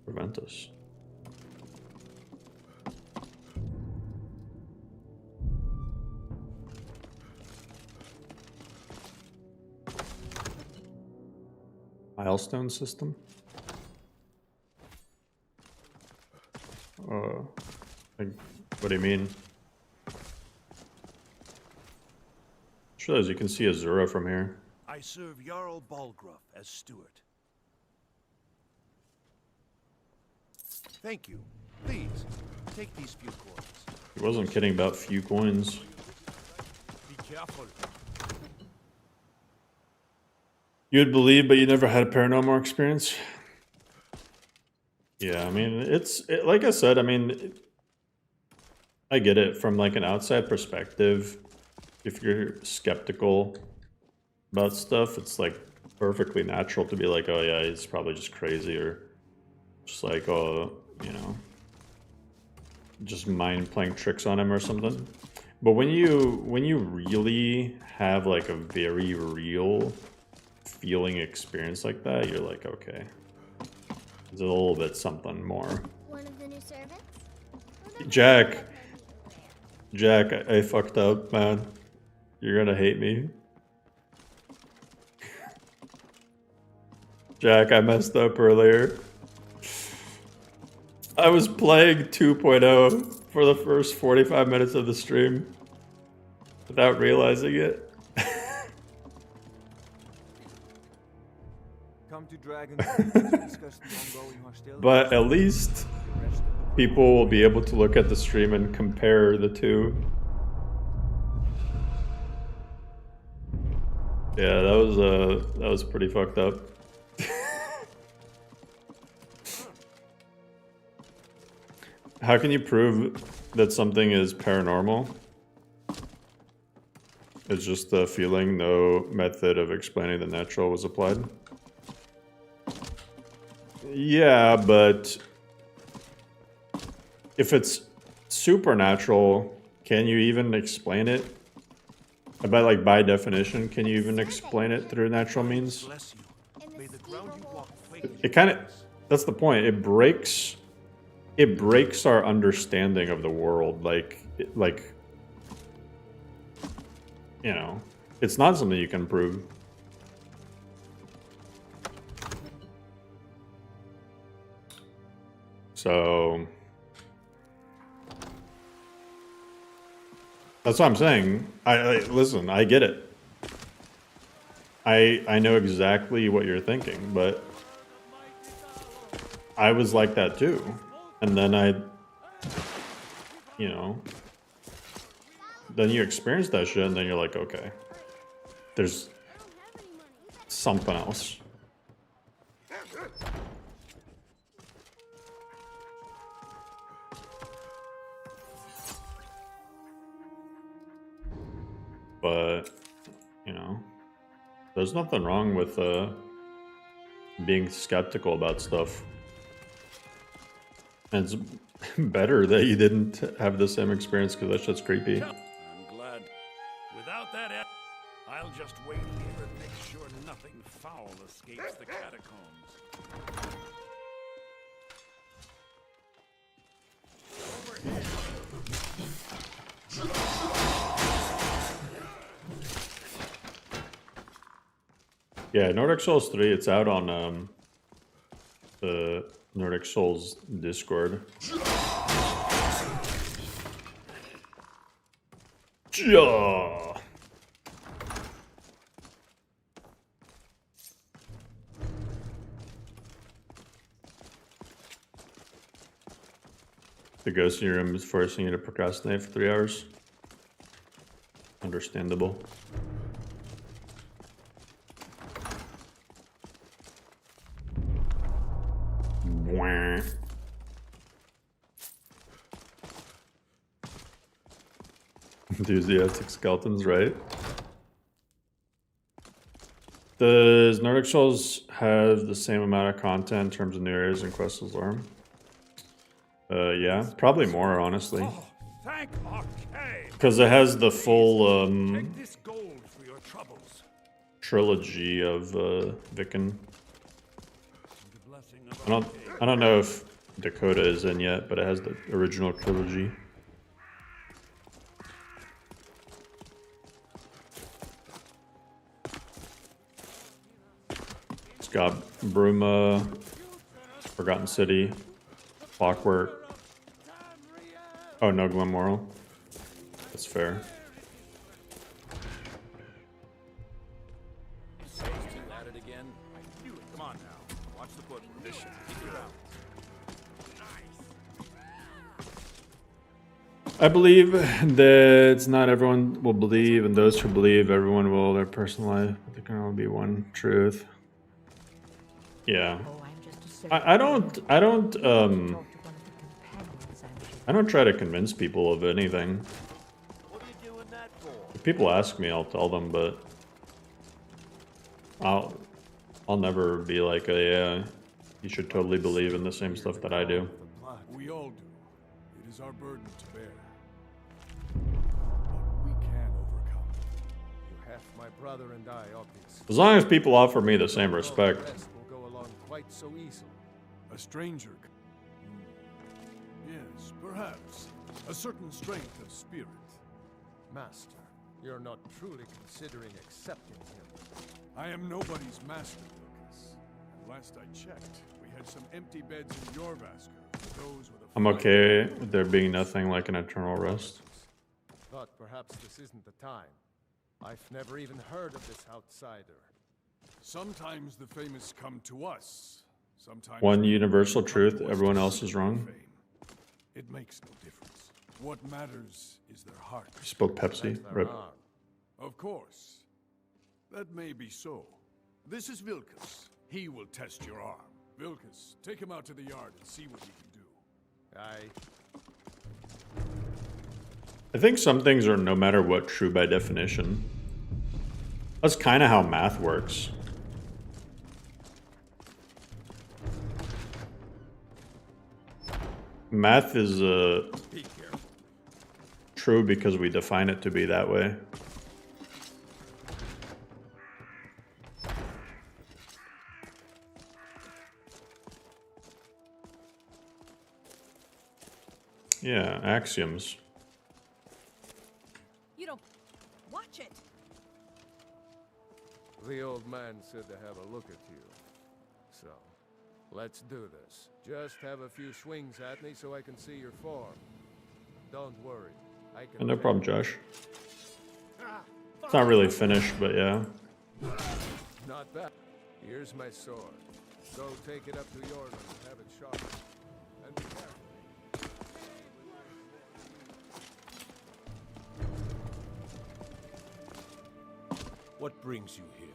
Prevent us. Milestone system? Like, what do you mean? Sure, as you can see Azura from here. I serve Jarl Balgruuf as steward. Thank you. Please, take these few coins. He wasn't kidding about few coins. Be careful. You'd believe, but you never had a paranormal experience? Yeah, I mean, like I said, I mean, I get it from like an outside perspective. If you're skeptical about stuff, it's like perfectly natural to be like, oh yeah, it's probably just crazy, or just like, oh, you know, just mind playing tricks on him or something. But when you really have like a very real feeling experience like that, you're like, okay, there's a little bit something more. One of the new servants? Jack, I fucked up, man. You're gonna hate me. Jack, I messed up earlier. I was playing 2.0 for the first 45 minutes of the stream without realizing it. Come to Dragon's Den to discuss the ongoing hostilities. But at least people will be able to look at the stream and compare the two. Yeah, that was pretty fucked up. How can you prove that something is paranormal? It's just the feeling, no method of explaining the natural was applied. Yeah, but if it's supernatural, can you even explain it? About like by definition, can you even explain it through natural means? It kind of, that's the point. It breaks our understanding of the world. Like, you know, it's not something you can prove. So that's what I'm saying. I listen, I get it. I know exactly what you're thinking, but I was like that too. And then you know, then you experience that shit and then you're like, okay, there's something else. But, you know, there's nothing wrong with being skeptical about stuff. It's better that you didn't have the same experience because that shit's creepy. I'm glad. Without that, I'll just wait here and make sure nothing foul escapes the catacombs. Yeah, Nordic Souls 3, it's out on the Nordic Souls Discord. Ja. The ghost in your room is forcing you to procrastinate for 3 hours. Understandable. Wah. Enthusiastic skeletons, right? Does Nordic Souls have the same amount of content in terms of new areas and quests as Lorem? Yeah, probably more, honestly. Thank Arcade. Because it has the full Take this gold for your troubles. trilogy of Vicken. I don't know if Dakota is in yet, but it has the original trilogy. It's got Bruma, Forgotten City, Clockwork. Oh, no Glenmoral. That's fair. At it again. Come on now. Watch the foot position. Keep it out. I believe that not everyone will believe, and those who believe, everyone will their personal life, but there can only be one truth. Yeah. I don't try to convince people of anything. If people ask me, I'll tell them, but I'll never be like, yeah, you should totally believe in the same stuff that I do. We all do. It is our burden to bear. But we can overcome. You have my brother and I, obviously. As long as people offer me the same respect. The rest will go along quite so easily. A stranger. Yes, perhaps. A certain strength of spirit. Master, you're not truly considering accepting him. I am nobody's master, Lucas. And last I checked, we had some empty beds in your Vasker. Those with a I'm okay with there being nothing like an eternal rest. But perhaps this isn't the time. I've never even heard of this outsider. Sometimes the famous come to us. Sometimes One universal truth, everyone else is wrong. it makes no difference. What matters is their heart. You spoke Pepsi. Rip. Of course. That may be so. This is Vilkas. He will test your arm. Vilkas, take him out to the yard and see what he can do. I think some things are no matter what true by definition. That's kind of how math works. Math is true because we define it to be that way. Yeah, axioms. You don't watch it. The old man said to have a look at you. So, let's do this. Just have a few swings at me so I can see your form. Don't worry. I can No problem, Josh. It's not really finished, but yeah. Not bad. Here's my sword. Go take it up to your room and have it sharpened. And be careful. What brings you here?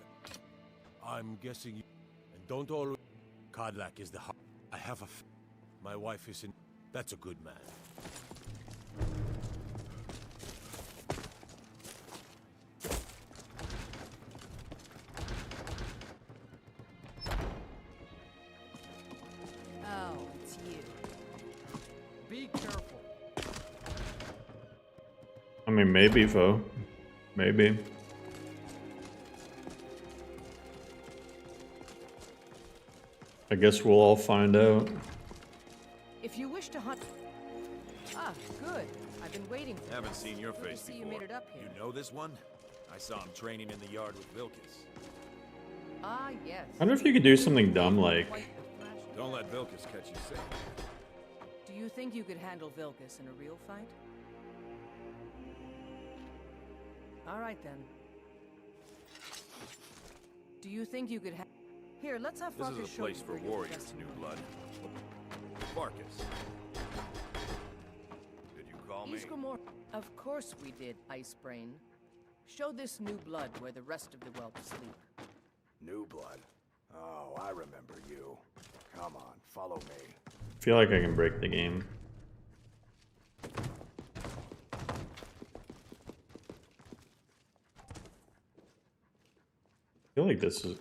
I'm guessing you... And don't always... Codlac is the heart. I have a... My wife is in... That's a good man. Oh, it's you. mean, maybe, Fo. Maybe. I guess we'll all find out. If you wish to hunt... Ah, good. I've been waiting for Haven't this. seen your Good to face see before. you made it up here. You know this one? I saw him training in the yard with Vilcus. Ah, yes. I wonder if you could do something dumb like... Don't let Vilcus catch you sick. Do you think you could handle Vilcus in a real fight? All right, then. Do you think you could Here, let's have This Farkas is a show place you for where you're warriors, best. new blood. Farkas. Did you call me? Isgramor, of course we did, Icebrain. Show this new blood where the rest of the whelp sleep. New blood? Oh, I remember you. Come on, follow me. I feel like I can break the game. I feel like this is...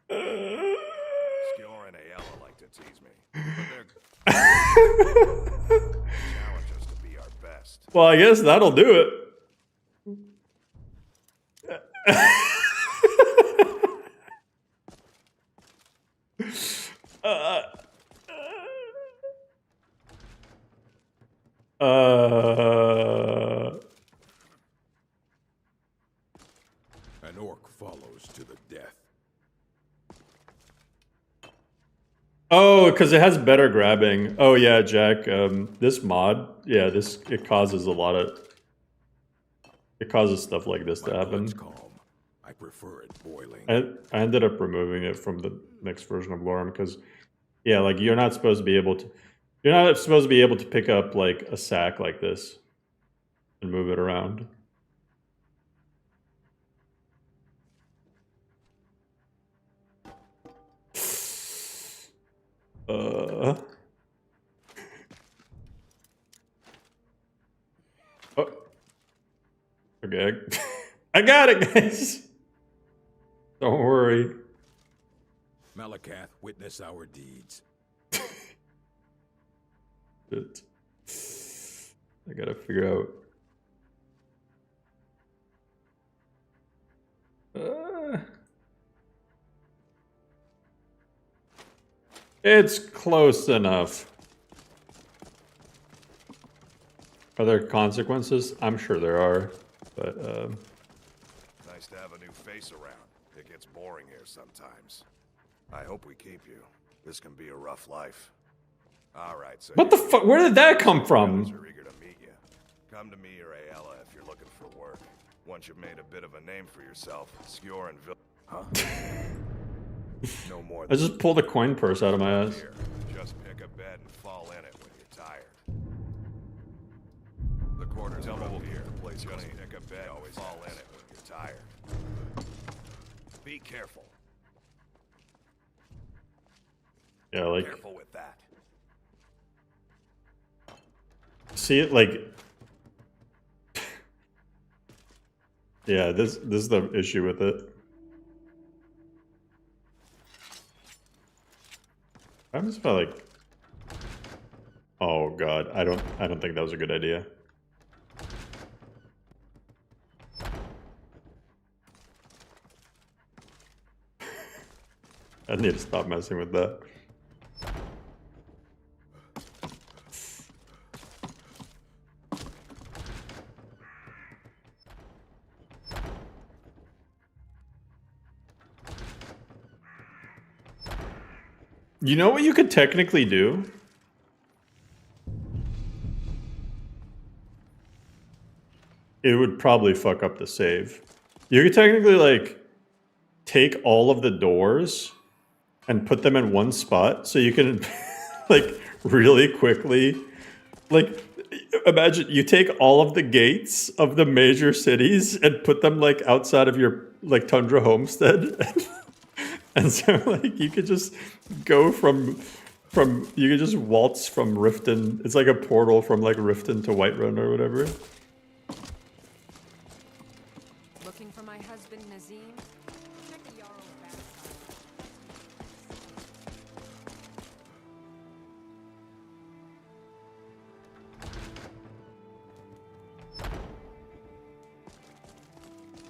Skjor and Ayala like to tease me, but they're challenge us to be our best. Well, I guess that'll do it. An orc follows to the death. Oh, because it has better grabbing. Oh yeah, Jack. This mod, yeah, it causes a lot of. It causes stuff like this to happen. I prefer it boiling. I ended up removing it from the next version of Lorem because, yeah, like you're not supposed to be able to. You're not supposed to be able to pick up like a sack like this and move it around. Oh. Okay. I got it, guys. Don't worry. Malakath, witness our deeds. Shit. I gotta figure out. It's close enough. Are there consequences? I'm sure there are, but Nice to have a new face around. It gets boring here sometimes. I hope we keep you. This can be a rough life. All right, so what the fuck? Where did that come from? We're eager to meet you. Come to me or Ayala if you're looking for work. Once you've made a bit of a name for yourself, Skjor and Huh? No more. I just pulled a coin purse out of my ass. Here, just pick a bed and fall in it when you're tired. The quarters are up here. The place you're gonna pick a bed and fall in it when you're tired. Be careful. Yeah, like Careful with that. see it like. Yeah, this is the issue with it. I'm just about like. Oh god, I don't think that was a good idea. I need to stop messing with that. You know what you could technically do? It would probably fuck up the save. You could technically like take all of the doors and put them in one spot so you can like really quickly like imagine you take all of the gates of the major cities and put them like outside of your like Tundra homestead. And so, like, you could just go from you could just waltz from Riften. It's like a portal from, like, Riften to Whiterun or whatever. Looking for my husband, Nazim? Check the Jarl's backside.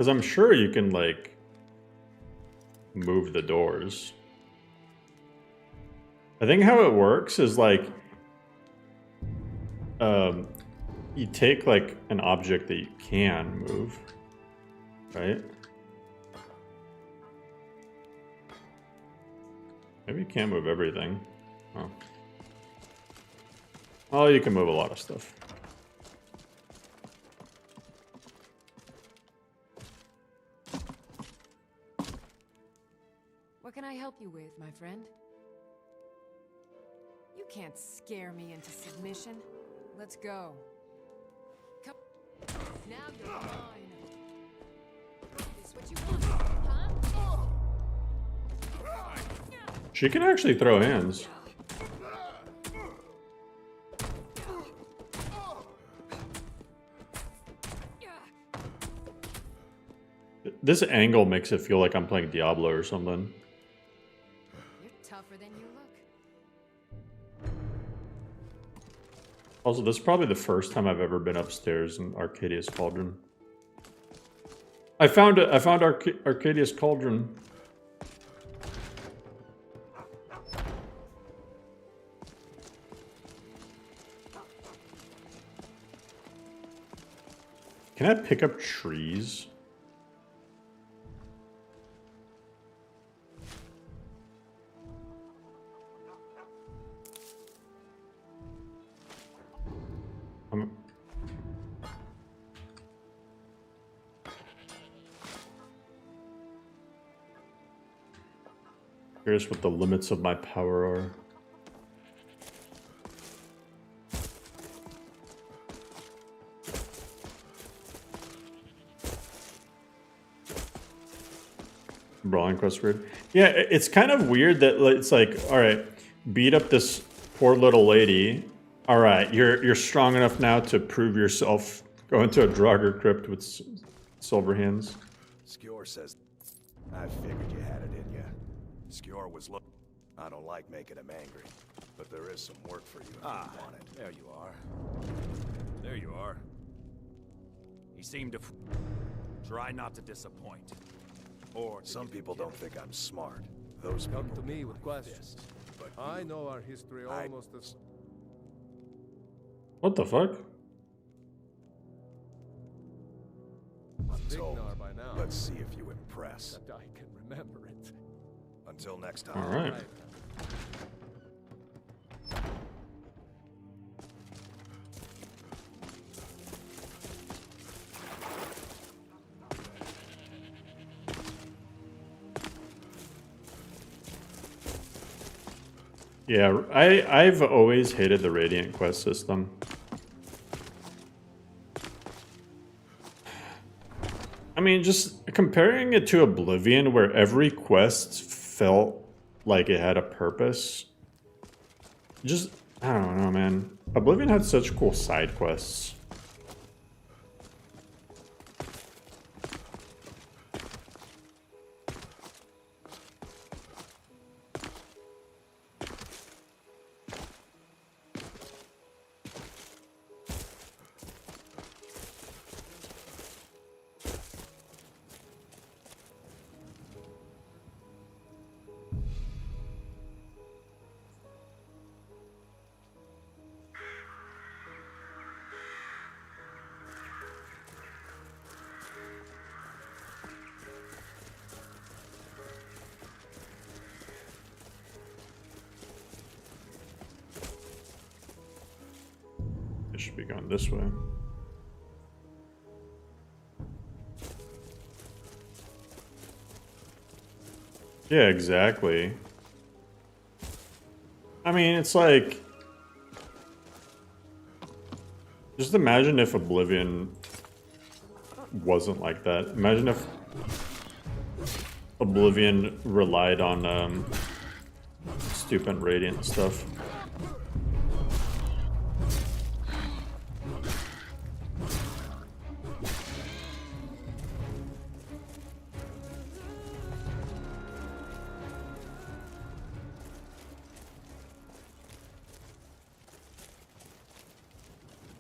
Because I'm sure you can, like, move the doors. I think how it works is, like, you take, like, an object that you can move, right? Maybe you can't move everything. Oh. Oh, you can move a lot of stuff. What can I help you with, my friend? You can't scare me into submission. Let's go. Come. Now you're mine. Is what you want, huh? She can actually throw hands. This angle makes it feel like I'm playing Diablo or something. You're tougher than you look. Also, this is probably the first time I've ever been upstairs in Arcadia's Cauldron. I found it. I found Arcadia's Cauldron. Can I pick up trees? I'm curious what the limits of my power are. Brawling quest weird. Yeah, it's kind of weird that it's like, all right, beat up this poor little lady. All right, you're strong enough now to prove yourself. Go into a Draugr crypt with silver hands. Skjor says, I figured you had it in you. Skjor was look. I don't like making him angry, but there is some work for you if you want it. There you are. There you are. He seemed to try not to disappoint. Or some people don't think I'm smart. Those Come people to me with questions. But I know our history almost as... What the fuck? I'm told. Vignar by now. Let's see if you impress. Except I can remember it. Until next time. All right. Yeah, I've always hated the Radiant quest system. I mean, just comparing it to Oblivion, where every quest felt like it had a purpose. Just, I don't know, man. Oblivion had such cool side quests. Should be going this way. Yeah, exactly. I mean, it's like... Just imagine if Oblivion wasn't like that. Imagine if Oblivion relied on stupid Radiant stuff.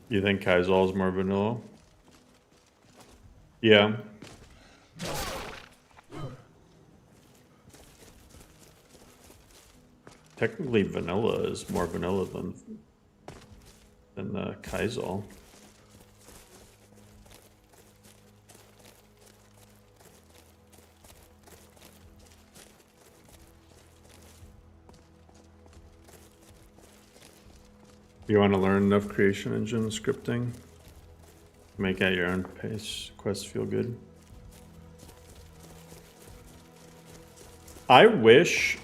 You think Kaizal is more vanilla? Yeah. technically vanilla is more vanilla than the Kaisel. You want to learn enough creation engine scripting? Make at your own pace. Quests feel good. I wish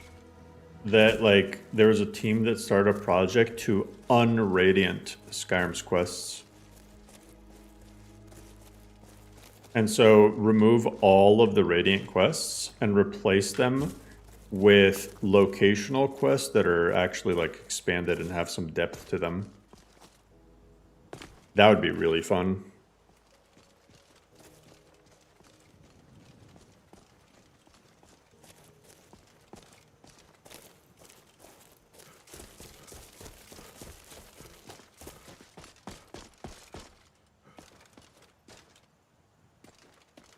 that like there was a team that started a project to unradiant Skyrim's quests. And so remove all of the radiant quests and replace them with locational quests that are actually like expanded and have some depth to them. That would be really fun.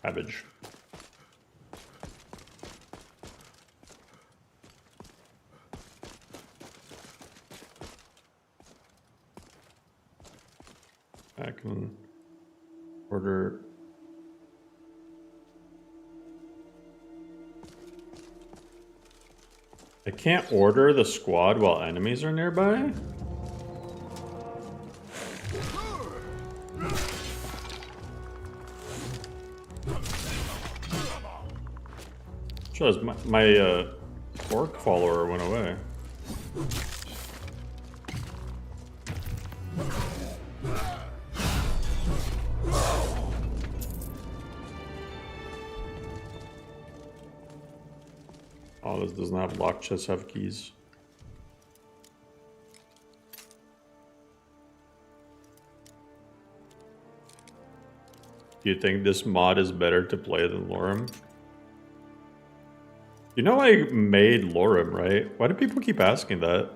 Cabbage. I can order. I can't order the squad while enemies are nearby? Shows my orc follower went away. Oh, this doesn't have lock chests, have keys. Do you think this mod is better to play than Lorem? You know I made Lorem, right? Why do people keep asking that?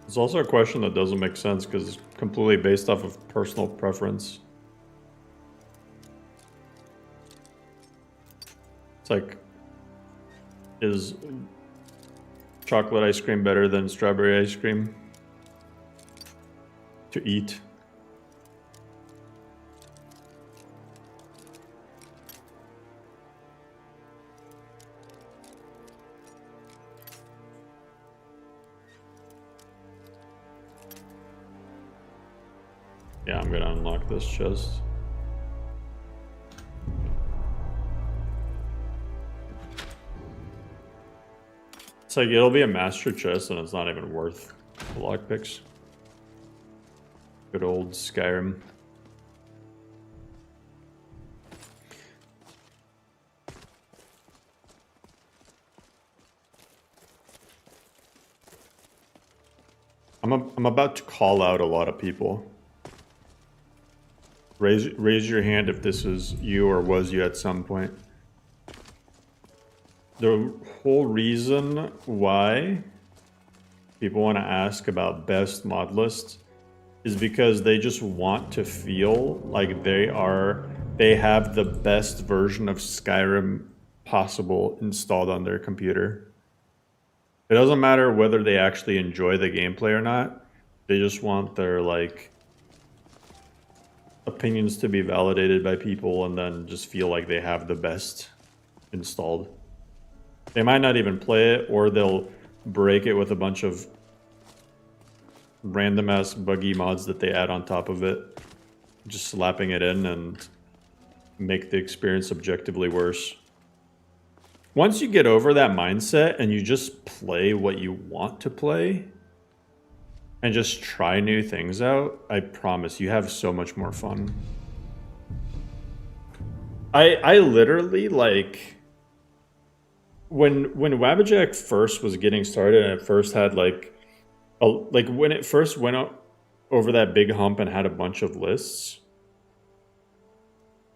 It's also a question that doesn't make sense because it's completely based off of personal preference. It's like, is chocolate ice cream better than strawberry ice cream to eat? Yeah, I'm gonna unlock this chest. It's like, it'll be a master chest and it's not even worth the lockpicks. Good old Skyrim. I'm about to call out a lot of people. Raise your hand if this is you or was you at some point. The whole reason why people want to ask about best mod lists is because they just want to feel like they have the best version of Skyrim possible installed on their computer. It doesn't matter whether they actually enjoy the gameplay or not. They just want their like opinions to be validated by people and then just feel like they have the best installed. They might not even play it, or they'll break it with a bunch of random ass buggy mods that they add on top of it, just slapping it in and make the experience objectively worse. Once you get over that mindset and you just play what you want to play and just try new things out, I promise you have so much more fun. I literally, like, when Wabbajack first was getting started and it first had like when it first went up over that big hump and had a bunch of lists,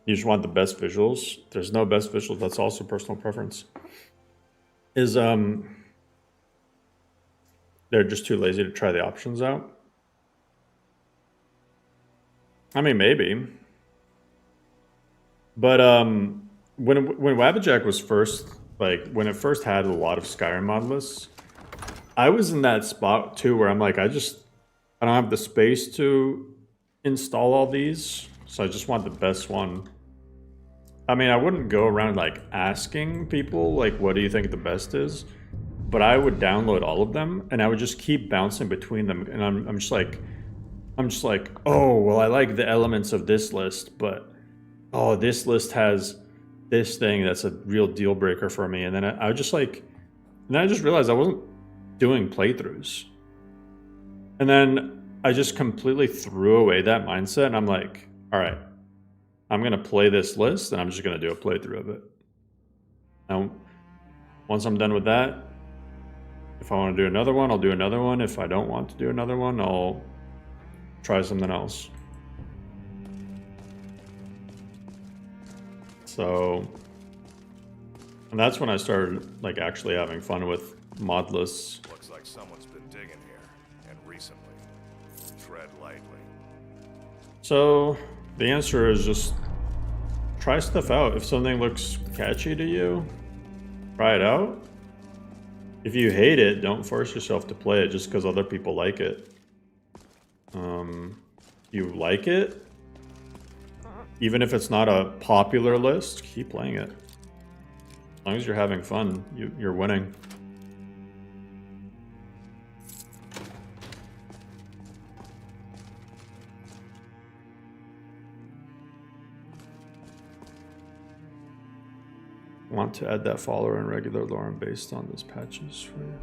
you just want the best visuals. There's no best visuals, that's also personal preference. They're just too lazy to try the options out. I mean, maybe. But when Wabbajack was first, like, when it first had a lot of Skyrim mod lists, I was in that spot too where I'm like, I don't have the space to install all these, so I just want the best one. I mean, I wouldn't go around like asking people like, what do you think the best is? But I would download all of them and I would just keep bouncing between them, and I'm just like, oh, well, I like the elements of this list, but oh, this list has this thing that's a real deal breaker for me. And then I was just like, and then I just realized I wasn't doing playthroughs. And then I just completely threw away that mindset, and I'm like, all right, I'm going to play this list and I'm just going to do a playthrough of it. Now, once I'm done with that, if I want to do another one, I'll do another one. If I don't want to do another one, I'll try something else. So, and that's when I started like actually having fun with mod lists. Looks like someone's been digging here, and recently. Tread lightly. So the answer is just try stuff out. If something looks catchy to you, try it out. If you hate it, don't force yourself to play it just because other people like it. You like it, even if it's not a popular list, keep playing it. As long as you're having fun, you're winning. Want to add that follower and regular lore based on those patches for you.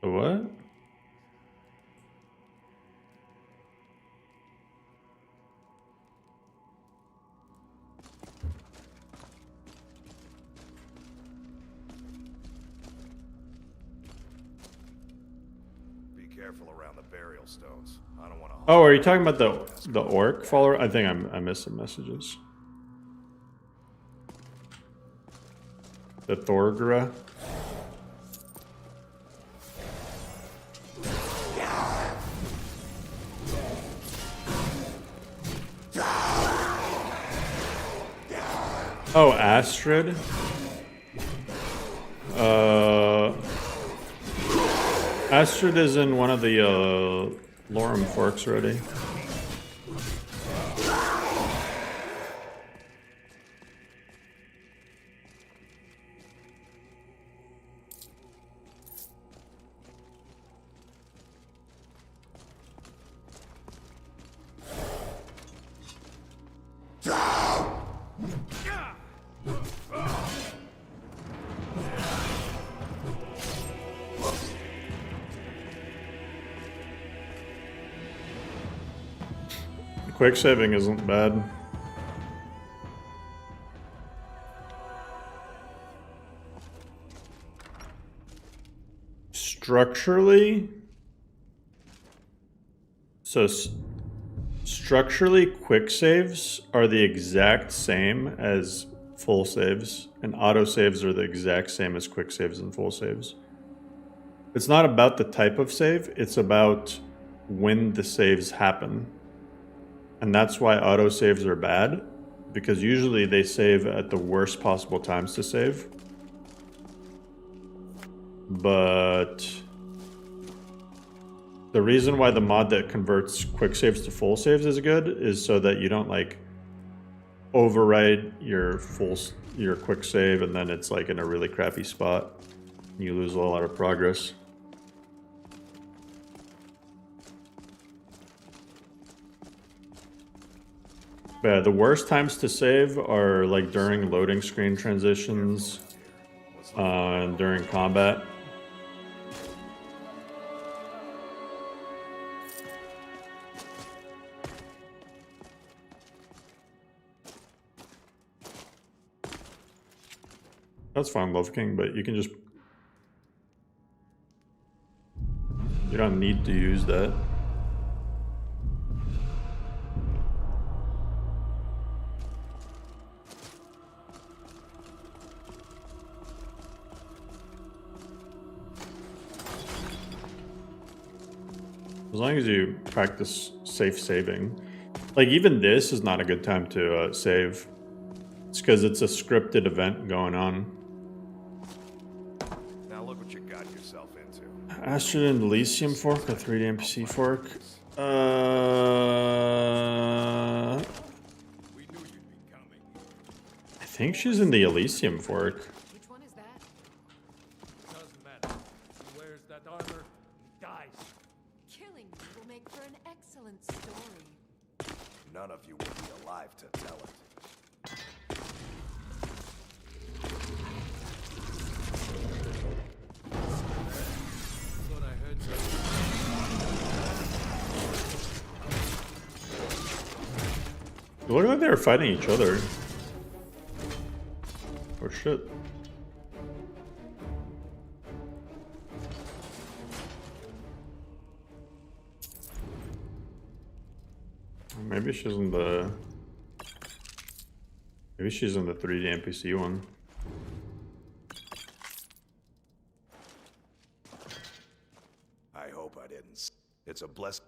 What? Be careful around the burial stones. I don't want to. Oh, are you talking about the orc follower? I think I missed some messages. The Thorgra. Oh, Astrid. Astrid is in one of the Lorem forks already. Quick saving isn't bad. Structurally, structurally, quick saves are the exact same as full saves, and auto saves are the exact same as quick saves and full saves. It's not about the type of save, it's about when the saves happen. And that's why autosaves are bad, because usually they save at the worst possible times to save. But the reason why the mod that converts quick saves to full saves is good is so that you don't like override your quick save and then it's like in a really crappy spot. You lose a lot of progress. Yeah, the worst times to save are like during loading screen transitions and during combat. That's fine, Love King, but you can just... You don't need to use that. As long as you practice safe saving. Like, even this is not a good time to save. It's because it's a scripted event going on. Now look what you got yourself into. Astrid and Elysium fork, a 3D NPC fork. I think she's in the Elysium fork. Which one is that? Doesn't matter. He wears that armor, he dies. Killing me will make for an excellent story. None of you will be alive to tell it. Thought I heard something. It looked like they were fighting each other. Oh shit. Maybe she's in the... Maybe she's in the 3D NPC one. I hope I didn't. It's a blessing.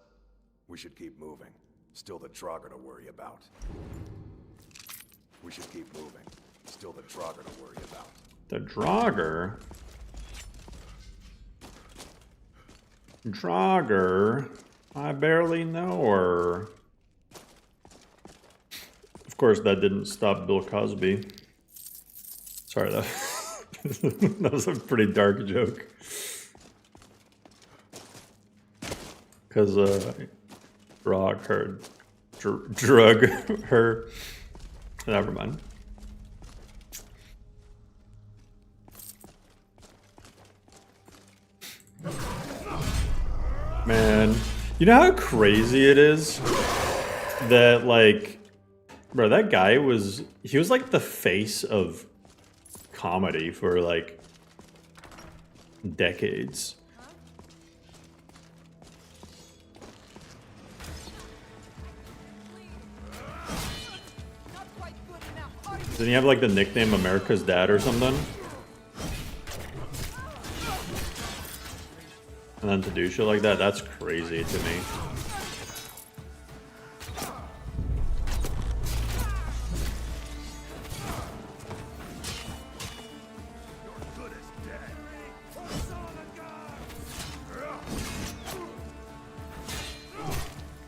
We should keep moving. Still the Draugr to worry about. We should keep moving. Still the Draugr to worry about. The Draugr? Draugr? I barely know her. Of course, that didn't stop Bill Cosby. Sorry, that, that was a pretty dark joke. Because Draugr her, drug her. Never mind. Man, you know how crazy it is that, like, bro, that guy was, he was like the face of comedy for like decades. Didn't he have like the nickname America's Dad or something? And then to do shit like that, that's crazy to me.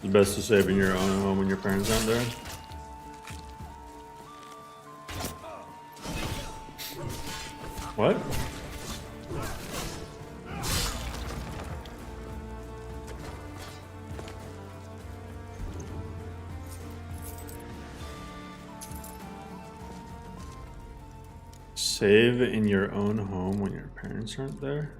It's best to save in your own home when your parents aren't there. What? Save in your own home when your parents aren't there?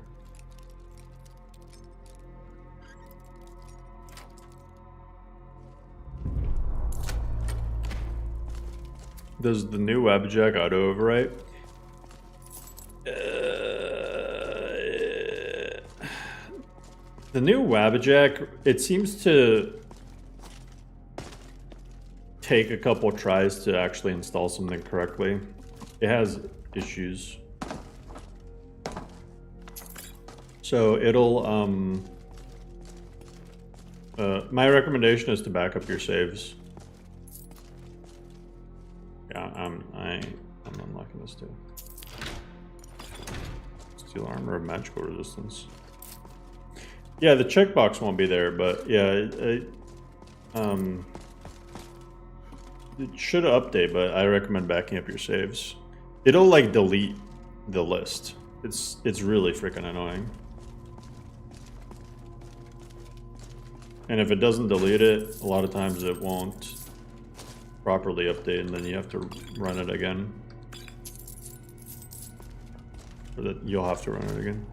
Does the new WebJack auto overwrite? The new WebJack, it seems to take a couple tries to actually install something correctly. It has issues. So it'll, my recommendation is to back up your saves. Yeah, I'm unlocking this too. Steel armor of magical resistance. Yeah, the checkbox won't be there, but yeah, it should update, but I recommend backing up your saves. It'll like delete the list. It's really freaking annoying. And if it doesn't delete it, a lot of times it won't properly update, and then you have to run it again. Or that you'll have to run it again.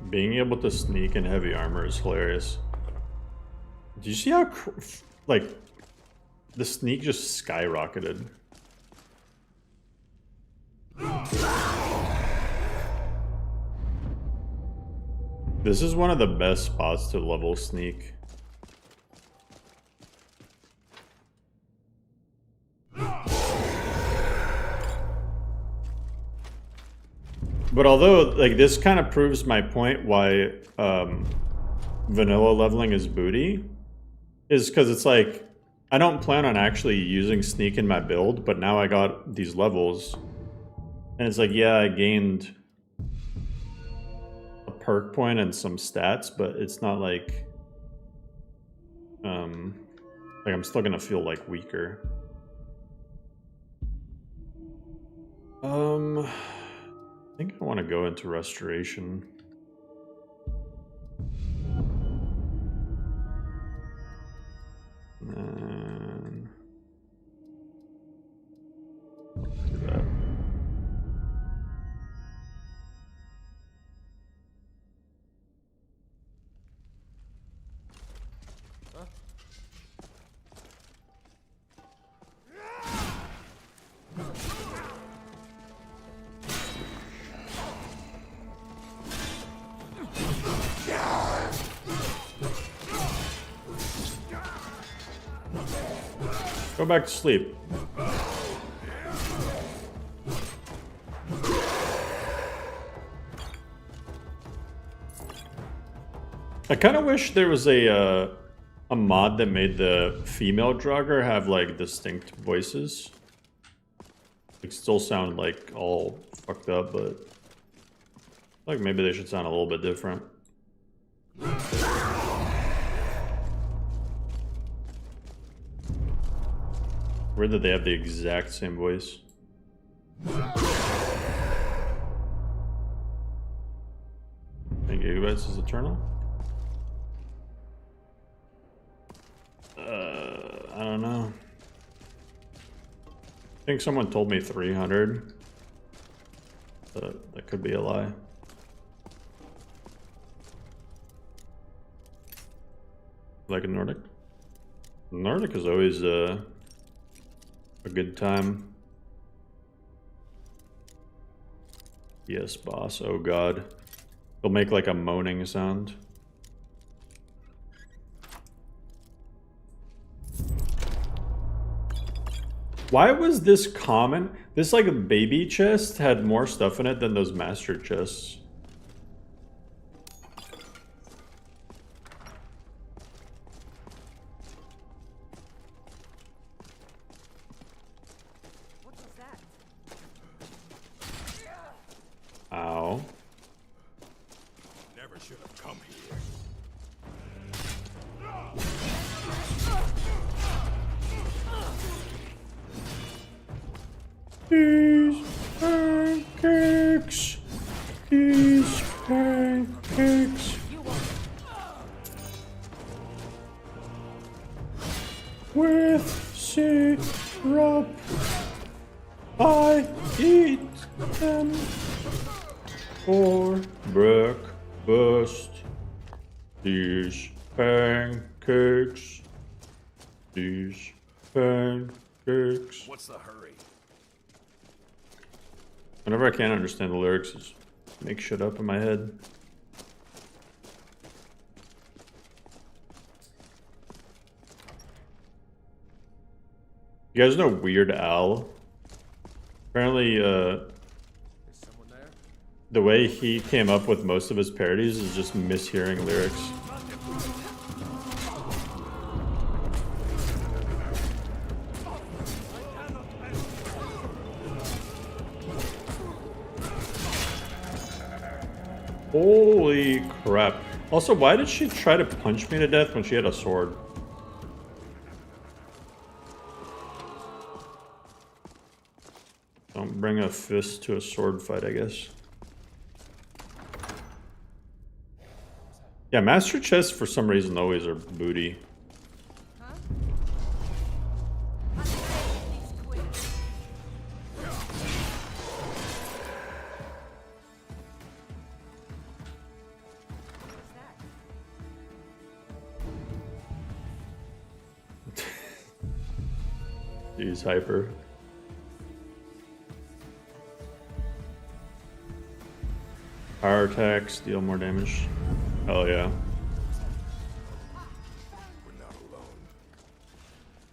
Being able to sneak in heavy armor is hilarious. Do you see how, like, the sneak just skyrocketed? This is one of the best spots to level sneak. But although, like, this kind of proves my point why vanilla leveling is booty, is because it's like, I don't plan on actually using sneak in my build, but now I got these levels. And it's like, yeah, I gained a perk point and some stats, but it's not like, I'm still gonna feel like weaker. I think I want to go into restoration. And do that. Go back to sleep. I kind of wish there was a mod that made the female Draugr have like distinct voices. Like still sound like all fucked up, but like maybe they should sound a little bit different. Weird that they have the exact same voice. And Gigabytes is eternal? I don't know. I think someone told me 300. But that could be a lie. Like a Nordic? Nordic is always a good time. Yes, boss. Oh god. They'll make like a moaning sound. Why was this common? This like a baby chest had more stuff in it than those master chests. Ow. Never should have come here. These pancakes. These pancakes. With syrup. I eat them for breakfast. These pancakes. These pancakes. What's the hurry? Whenever I can't understand the lyrics, just make shit up in my head. You guys know Weird Al? Apparently, the way he came up with most of his parodies is just mishearing lyrics. Holy crap. Also, why did she try to punch me to death when she had a sword? Don't bring a fist to a sword fight, I guess. Yeah, master chests for some reason always are booty. Jeez, hyper. Power attacks, deal more damage. Hell yeah. We're not alone.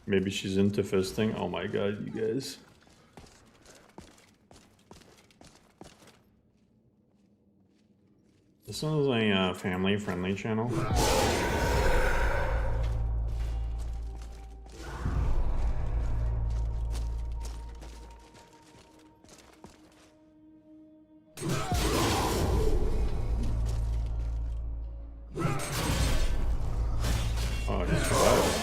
Maybe she's into fisting. Oh my god, you guys. This one's a family-friendly channel. Oh, he survived.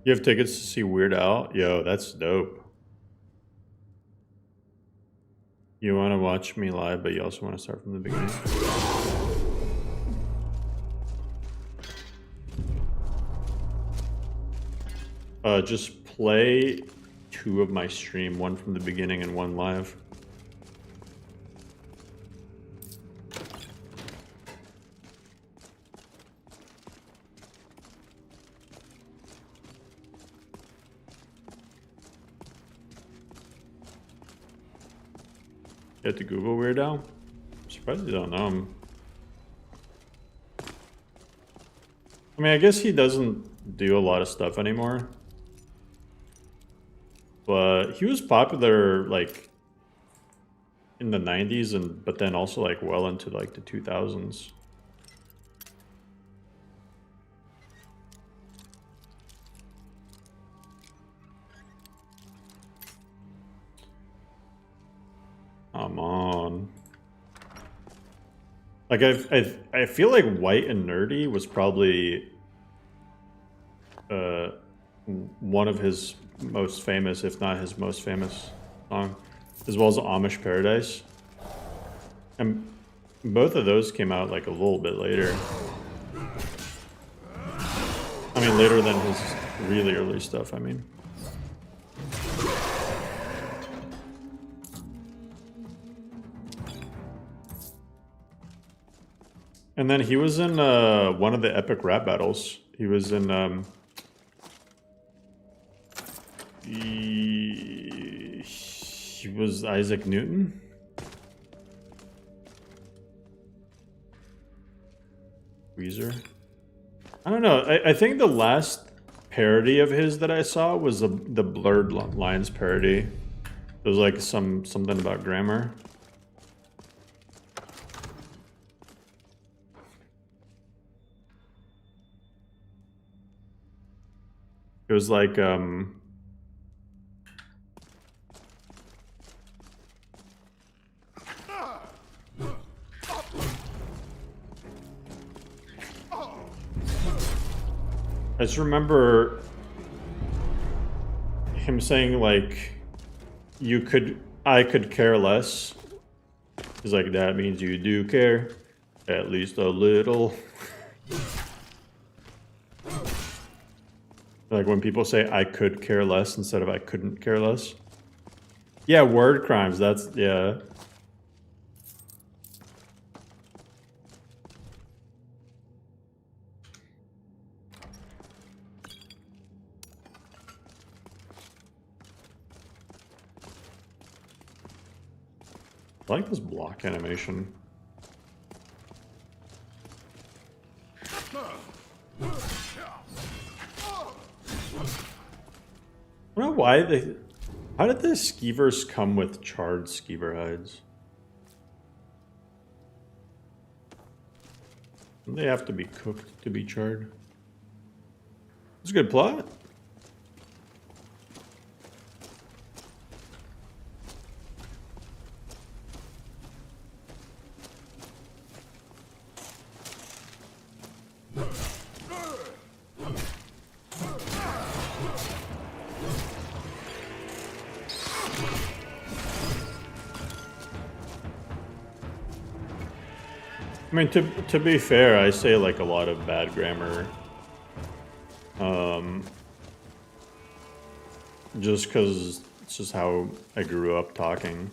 You have tickets to see Weird Al? Yo, that's dope. You want to watch me live, but you also want to start from the beginning. Just play 2 of my stream, one from the beginning and one live. You have to Google Weird Al? I'm surprised you don't know him. I mean, I guess he doesn't do a lot of stuff anymore. But he was popular, like, in the 90s, but then also, like, well into, like, the 2000s. Come on. Like, I feel like White and Nerdy was probably one of his most famous, if not his most famous song, as well as Amish Paradise. And both of those came out like a little bit later. I mean, later than his really early stuff, I mean. And then he was in one of the epic rap battles. He was in he was Isaac Newton. Weezer. I don't know. I think the last parody of his that I saw was the Blurred Lines parody. It was like something about grammar. It was like, I just remember him saying like, I could care less. He's like, that means you do care, at least a little. Like when people say I could care less instead of I couldn't care less. Yeah, word crimes, that's, yeah. I like this block animation. I don't know why they... How did the skeevers come with charred skeever hides? Don't they have to be cooked to be charred? It's a good plot. I mean, to be fair, I say like a lot of bad grammar. Just because It's just how I grew up talking.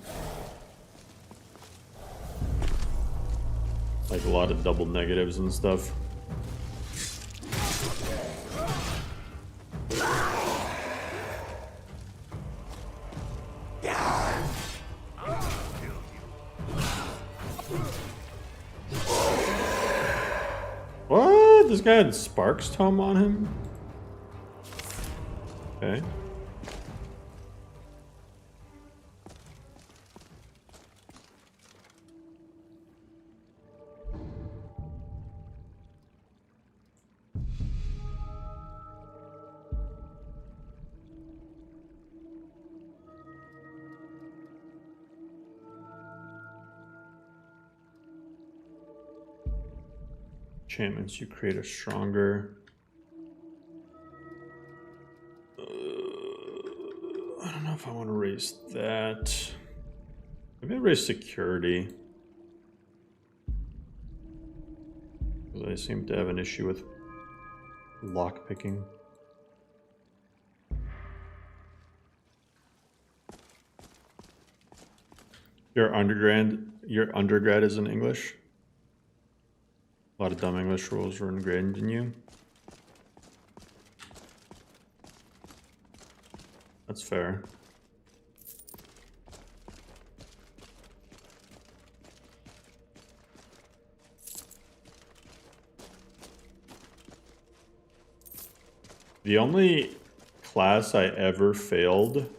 Like a lot of double negatives and stuff. What? This guy had Sparks Tome on him? Okay. Enchantments, you create a stronger. I don't know if I want to raise that. Maybe I'll raise security. Because I seem to have an issue with lockpicking. Your undergrad is in English? A lot of dumb English rules were ingrained in you. That's fair. The only class I ever failed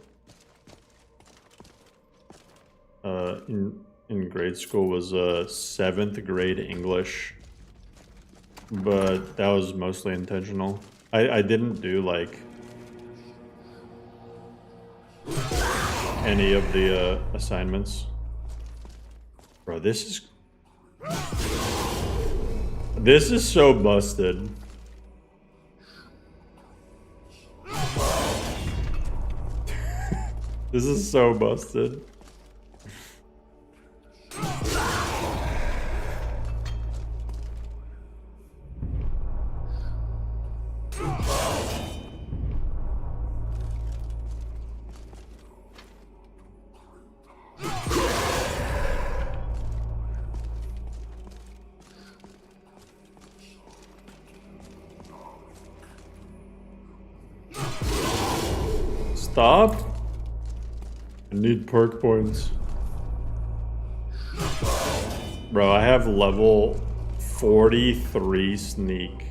in grade school was 7th grade English. But that was mostly intentional. I didn't do like any of the assignments. Bro, this is so busted. This is so busted. Stop. I need perk points. Bro, I have level 43 sneak.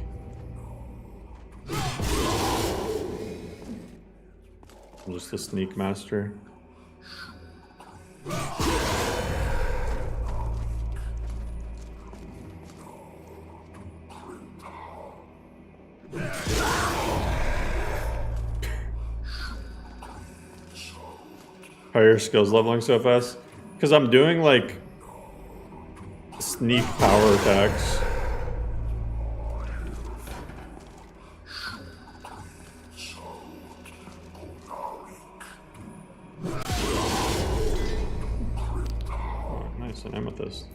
I'm just a sneak master. How are your skills leveling so fast? Because I'm doing like sneak power attacks. Oh, nice, an amethyst.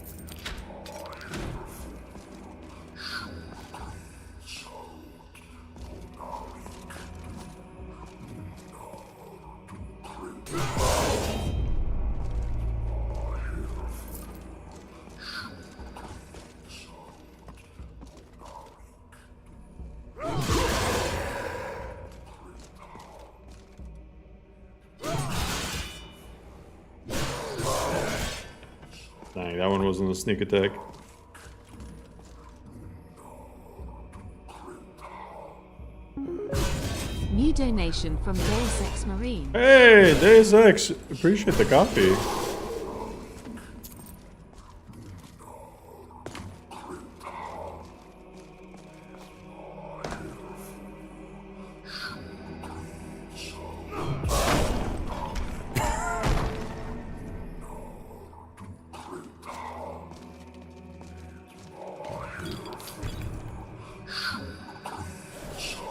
Dang, that one wasn't a sneak attack. New donation from Deus Ex Marine. Hey, Deus Ex! Appreciate the coffee.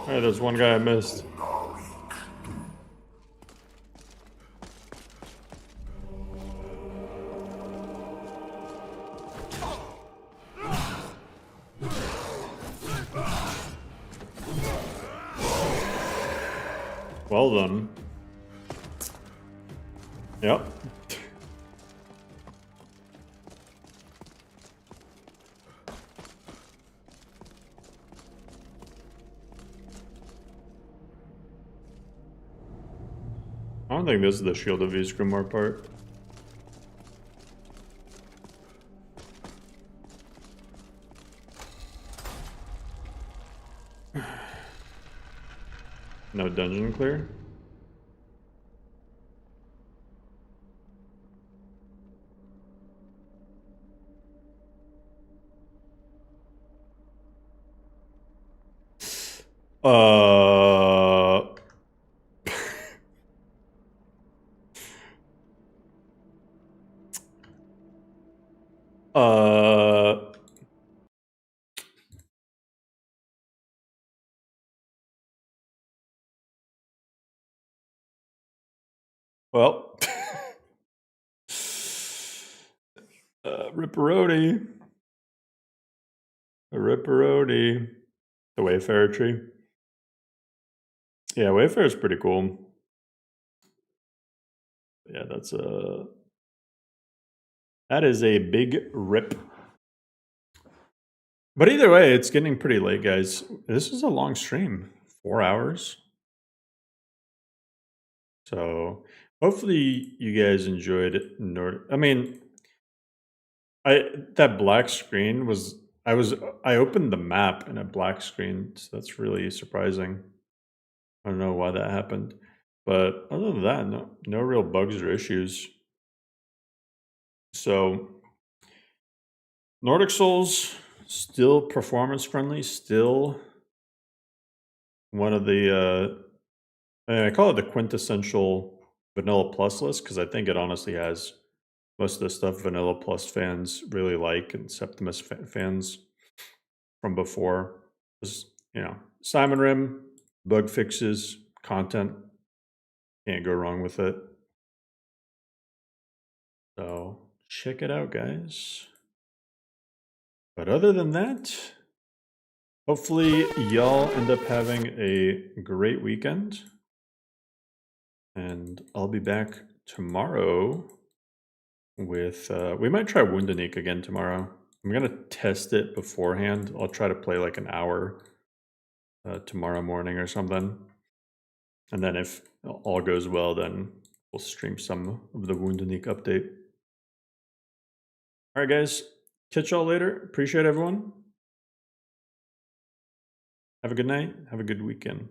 Hey, there's one guy I missed. Well done. Yep. I don't think this is the Shield of Ysgrimor part. No dungeon clear? Well, Ripperoni. A Ripperoni. The Wayfarer tree. Yeah, Wayfarer is pretty cool. Yeah, that is a big rip. But either way, it's getting pretty late, guys. This is a long stream. 4 hours. So hopefully you guys enjoyed I mean, that black screen was I opened the map in a black screen, so that's really surprising. I don't know why that happened. But other than that, no real bugs or issues. So Nordic Souls, still performance friendly, still one of the I call it the quintessential vanilla plus list because I think it honestly has most of the stuff vanilla plus fans really like and Septimus fans from before. Just, Simon Rim, bug fixes, content, can't go wrong with it. So check it out, guys. But other than that, hopefully y'all end up having a great weekend. And I'll be back tomorrow with, we might try Woundanique again tomorrow. I'm going to test it beforehand. I'll try to play like an hour tomorrow morning or something. And then if all goes well, then we'll stream some of the Woundanique update. All right, guys. Catch y'all later. Appreciate everyone. Have a good night. Have a good weekend.